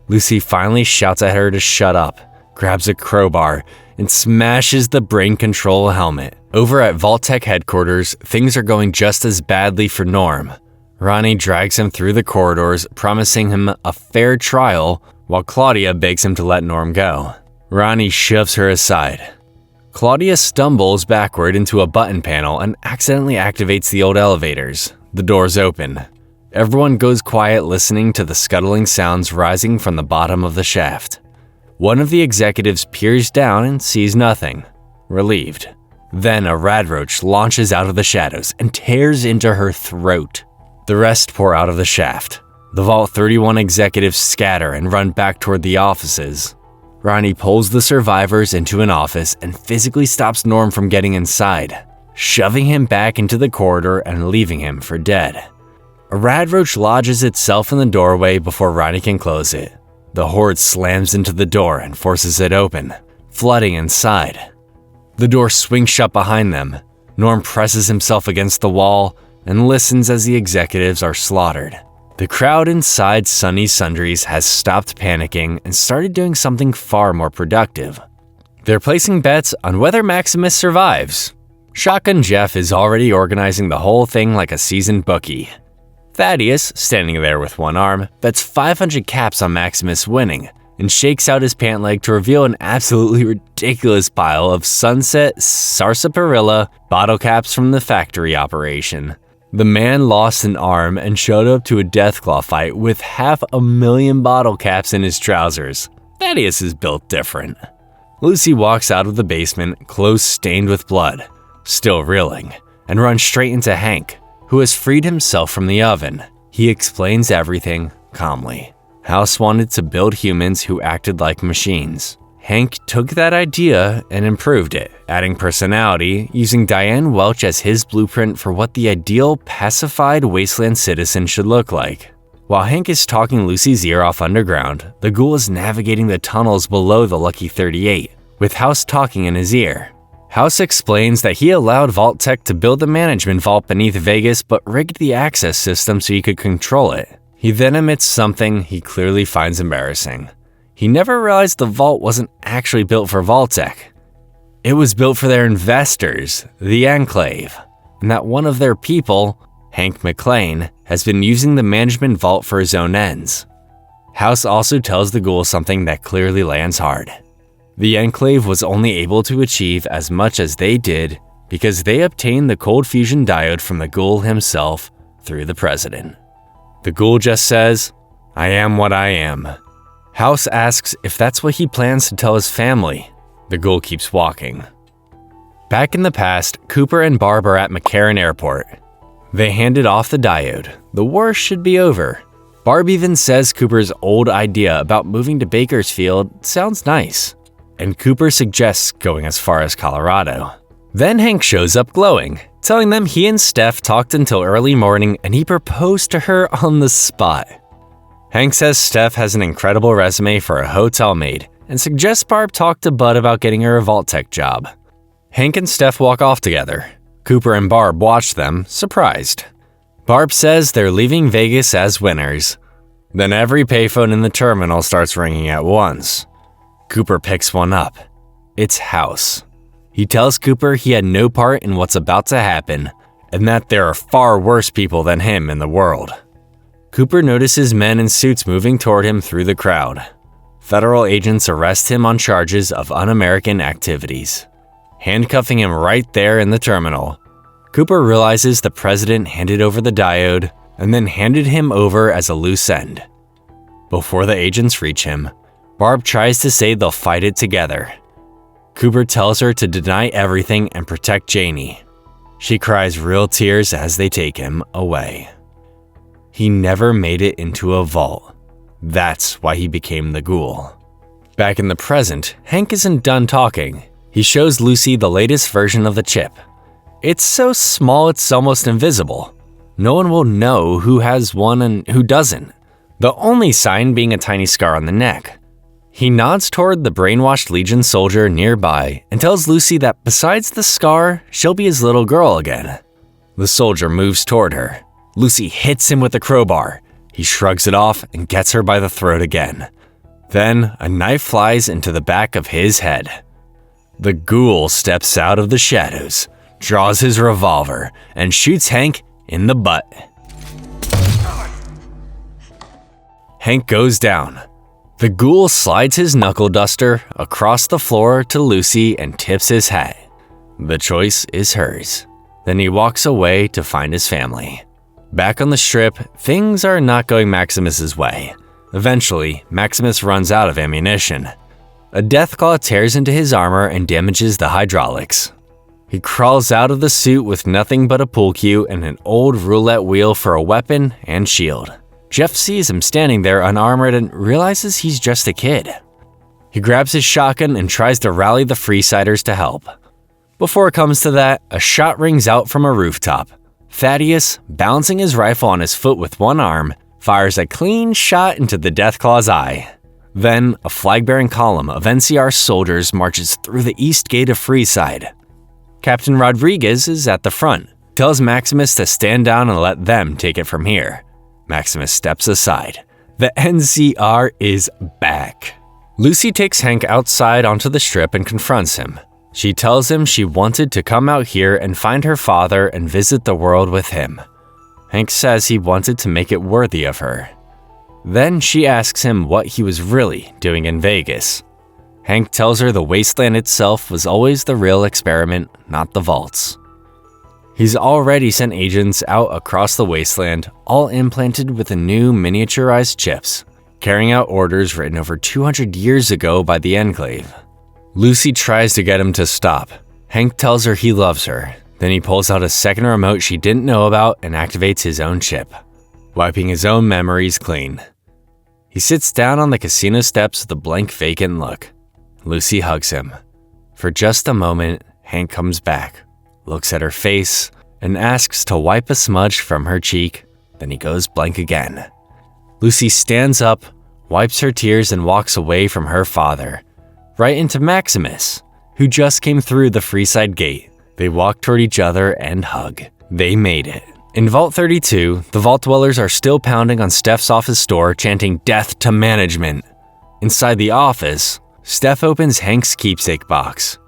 Lucy finally shouts at her to shut up, grabs a crowbar, and smashes the brain control helmet. Over at Vault-Tec headquarters, things are going just as badly for Norm. Ronnie drags him through the corridors, promising him a fair trial, while Claudia begs him to let Norm go. Ronnie shoves her aside. Claudia stumbles backward into a button panel and accidentally activates the old elevators. The doors open. Everyone goes quiet, listening to the scuttling sounds rising from the bottom of the shaft. One of the executives peers down and sees nothing, relieved. Then a radroach launches out of the shadows and tears into her throat. The rest pour out of the shaft. The Vault 31 executives scatter and run back toward the offices. Ronnie pulls the survivors into an office and physically stops Norm from getting inside, shoving him back into the corridor and leaving him for dead. A radroach lodges itself in the doorway before Ronnie can close it. The horde slams into the door and forces it open, flooding inside. The door swings shut behind them. Norm presses himself against the wall and listens as the executives are slaughtered. The crowd inside Sunny's Sundries has stopped panicking and started doing something far more productive. They're placing bets on whether Maximus survives. Shotgun Jeff is already organizing the whole thing like a seasoned bookie. Thaddeus, standing there with one arm, bets 500 caps on Maximus winning and shakes out his pant leg to reveal an absolutely ridiculous pile of Sunset Sarsaparilla bottle caps from the factory operation. The man lost an arm and showed up to a Deathclaw fight with 500,000 bottle caps in his trousers. Thaddeus is built different. Lucy walks out of the basement, clothes stained with blood, still reeling, and runs straight into Hank, who has freed himself from the oven. He explains everything calmly. House wanted to build humans who acted like machines. Hank took that idea and improved it, adding personality, using Diane Welch as his blueprint for what the ideal pacified wasteland citizen should look like. While Hank is talking Lucy's ear off underground, the ghoul is navigating the tunnels below the Lucky 38, with House talking in his ear. House explains that he allowed Vault Tech to build the management vault beneath Vegas but rigged the access system so he could control it. He then admits something he clearly finds embarrassing. He never realized the vault wasn't actually built for Vault-Tec. It was built for their investors, the Enclave, and that one of their people, Hank McClane, has been using the management vault for his own ends. House also tells the ghoul something that clearly lands hard. The Enclave was only able to achieve as much as they did because they obtained the cold fusion diode from the ghoul himself through the president. The ghoul just says, "I am what I am." House asks if that's what he plans to tell his family. The ghoul keeps walking. Back in the past, Cooper and Barb are at McCarran Airport. They handed off the diode. The war should be over. Barb even says Cooper's old idea about moving to Bakersfield sounds nice, and Cooper suggests going as far as Colorado. Then Hank shows up glowing, telling them he and Steph talked until early morning and he proposed to her on the spot. Hank says Steph has an incredible resume for a hotel maid and suggests Barb talk to Bud about getting her a Vault-Tec job. Hank and Steph walk off together. Cooper and Barb watch them, surprised. Barb says they're leaving Vegas as winners. Then every payphone in the terminal starts ringing at once. Cooper picks one up. It's House. He tells Cooper he had no part in what's about to happen and that there are far worse people than him in the world. Cooper notices men in suits moving toward him through the crowd. Federal agents arrest him on charges of un-American activities, handcuffing him right there in the terminal. Cooper realizes the president handed over the diode and then handed him over as a loose end. Before the agents reach him, Barb tries to say they'll fight it together. Cooper tells her to deny everything and protect Janie. She cries real tears as they take him away. He never made it into a vault. That's why he became the ghoul. Back in the present, Hank isn't done talking. He shows Lucy the latest version of the chip. It's so small it's almost invisible. No one will know who has one and who doesn't, the only sign being a tiny scar on the neck. He nods toward the brainwashed Legion soldier nearby and tells Lucy that besides the scar, she'll be his little girl again. The soldier moves toward her. Lucy hits him with a crowbar. He shrugs it off and gets her by the throat again. Then a knife flies into the back of his head. The ghoul steps out of the shadows, draws his revolver, and shoots Hank in the butt. Hank goes down. The ghoul slides his knuckle duster across the floor to Lucy and tips his hat. The choice is hers. Then he walks away to find his family. Back on the strip, things are not going Maximus's way. Eventually, Maximus runs out of ammunition. A deathclaw tears into his armor and damages the hydraulics. He crawls out of the suit with nothing but a pool cue and an old roulette wheel for a weapon and shield. Jeff sees him standing there unarmored and realizes he's just a kid. He grabs his shotgun and tries to rally the Freesiders to help. Before it comes to that, a shot rings out from a rooftop. Thaddeus, balancing his rifle on his foot with one arm, fires a clean shot into the Deathclaw's eye. Then, a flag-bearing column of NCR soldiers marches through the east gate of Freeside. Captain Rodriguez is at the front, tells Maximus to stand down and let them take it from here. Maximus steps aside. The NCR is back. Lucy takes Hank outside onto the strip and confronts him. She tells him she wanted to come out here and find her father and visit the world with him. Hank says he wanted to make it worthy of her. Then she asks him what he was really doing in Vegas. Hank tells her the wasteland itself was always the real experiment, not the vaults. He's already sent agents out across the wasteland, all implanted with the new miniaturized chips, carrying out orders written over 200 years ago by the Enclave. Lucy tries to get him to stop. Hank tells her he loves her. Then he pulls out a second remote she didn't know about and activates his own chip, wiping his own memories clean. He sits down on the casino steps with a blank, vacant look. Lucy hugs him. For just a moment, Hank comes back, looks at her face, and asks to wipe a smudge from her cheek, then he goes blank again. Lucy stands up, wipes her tears, and walks away from her father, right into Maximus, who just came through the Freeside gate. They walk toward each other and hug. They made it. In Vault 32, the Vault Dwellers are still pounding on Steph's office door, chanting "Death to Management." Inside the office, Steph opens Hank's keepsake box.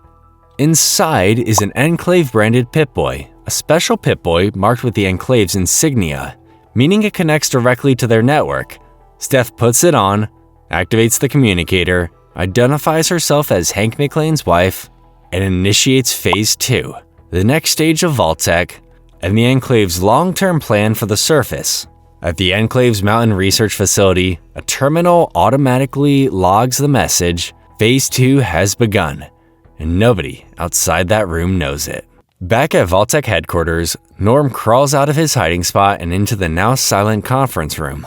Inside is an Enclave-branded Pip-Boy, a special Pip-Boy marked with the Enclave's insignia, meaning it connects directly to their network. Steph puts it on, activates the communicator, identifies herself as Hank McClane's wife, and initiates Phase 2, the next stage of Vault-Tec, and the Enclave's long-term plan for the surface. At the Enclave's Mountain Research Facility, a terminal automatically logs the message, Phase 2 has begun, and nobody outside that room knows it. Back at Vault-Tec headquarters, Norm crawls out of his hiding spot and into the now silent conference room.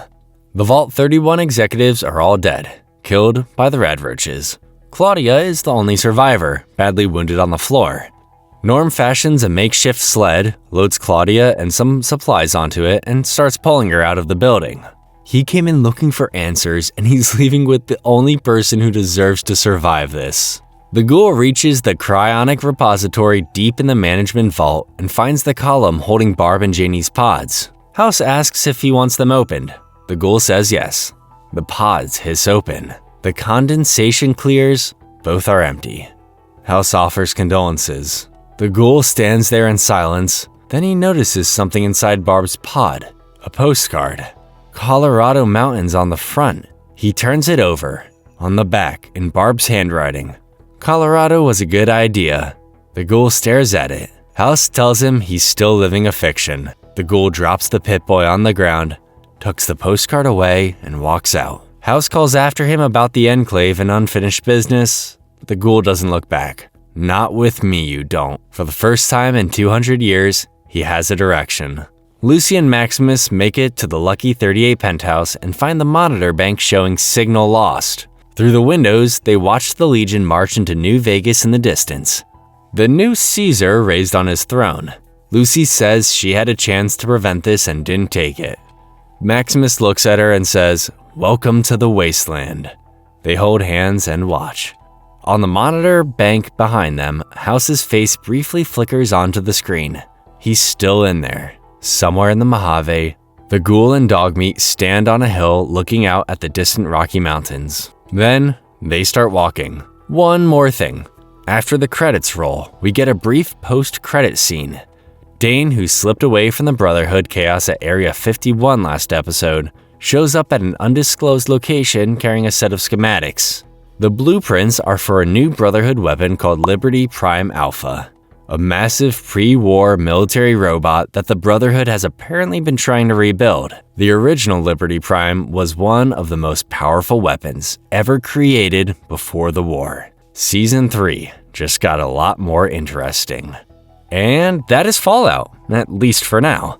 The Vault 31 executives are all dead, killed by the rad roaches. Claudia is the only survivor, badly wounded on the floor. Norm fashions a makeshift sled, loads Claudia and some supplies onto it, and starts pulling her out of the building. He came in looking for answers, and he's leaving with the only person who deserves to survive this. The ghoul reaches the cryonic repository deep in the management vault and finds the column holding Barb and Janie's pods. House asks if he wants them opened. The ghoul says yes. The pods hiss open. The condensation clears. Both are empty. House offers condolences. The ghoul stands there in silence. Then he notices something inside Barb's pod. A postcard. Colorado mountains on the front. He turns it over. On the back, in Barb's handwriting, Colorado was a good idea. The ghoul stares at it. House tells him he's still living a fiction. The ghoul drops the Pip-Boy on the ground, tucks the postcard away, and walks out. House calls after him about the Enclave and unfinished business, but the ghoul doesn't look back. Not with me, you don't. For the first time in 200 years, he has a direction. Lucy and Maximus make it to the Lucky 38 penthouse and find the monitor bank showing signal lost. Through the windows, they watch the Legion march into New Vegas in the distance. The new Caesar raised on his throne. Lucy says she had a chance to prevent this and didn't take it. Maximus looks at her and says, "Welcome to the wasteland." They hold hands and watch. On the monitor bank behind them, House's face briefly flickers onto the screen. He's still in there, somewhere in the Mojave. The ghoul and Dogmeat stand on a hill looking out at the distant Rocky Mountains. Then, they start walking. One more thing. After the credits roll, we get a brief post-credit scene. Dane, who slipped away from the Brotherhood chaos at Area 51 last episode, shows up at an undisclosed location carrying a set of schematics. The blueprints are for a new Brotherhood weapon called Liberty Prime Alpha, a massive pre-war military robot that the Brotherhood has apparently been trying to rebuild. The original Liberty Prime was one of the most powerful weapons ever created before the war. Season 3 just got a lot more interesting. And that is Fallout, at least for now.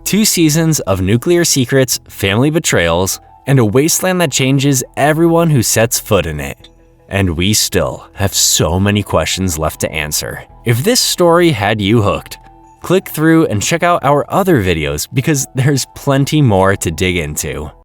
2 seasons of nuclear secrets, family betrayals, and a wasteland that changes everyone who sets foot in it. And we still have so many questions left to answer. If this story had you hooked, click through and check out our other videos because there's plenty more to dig into.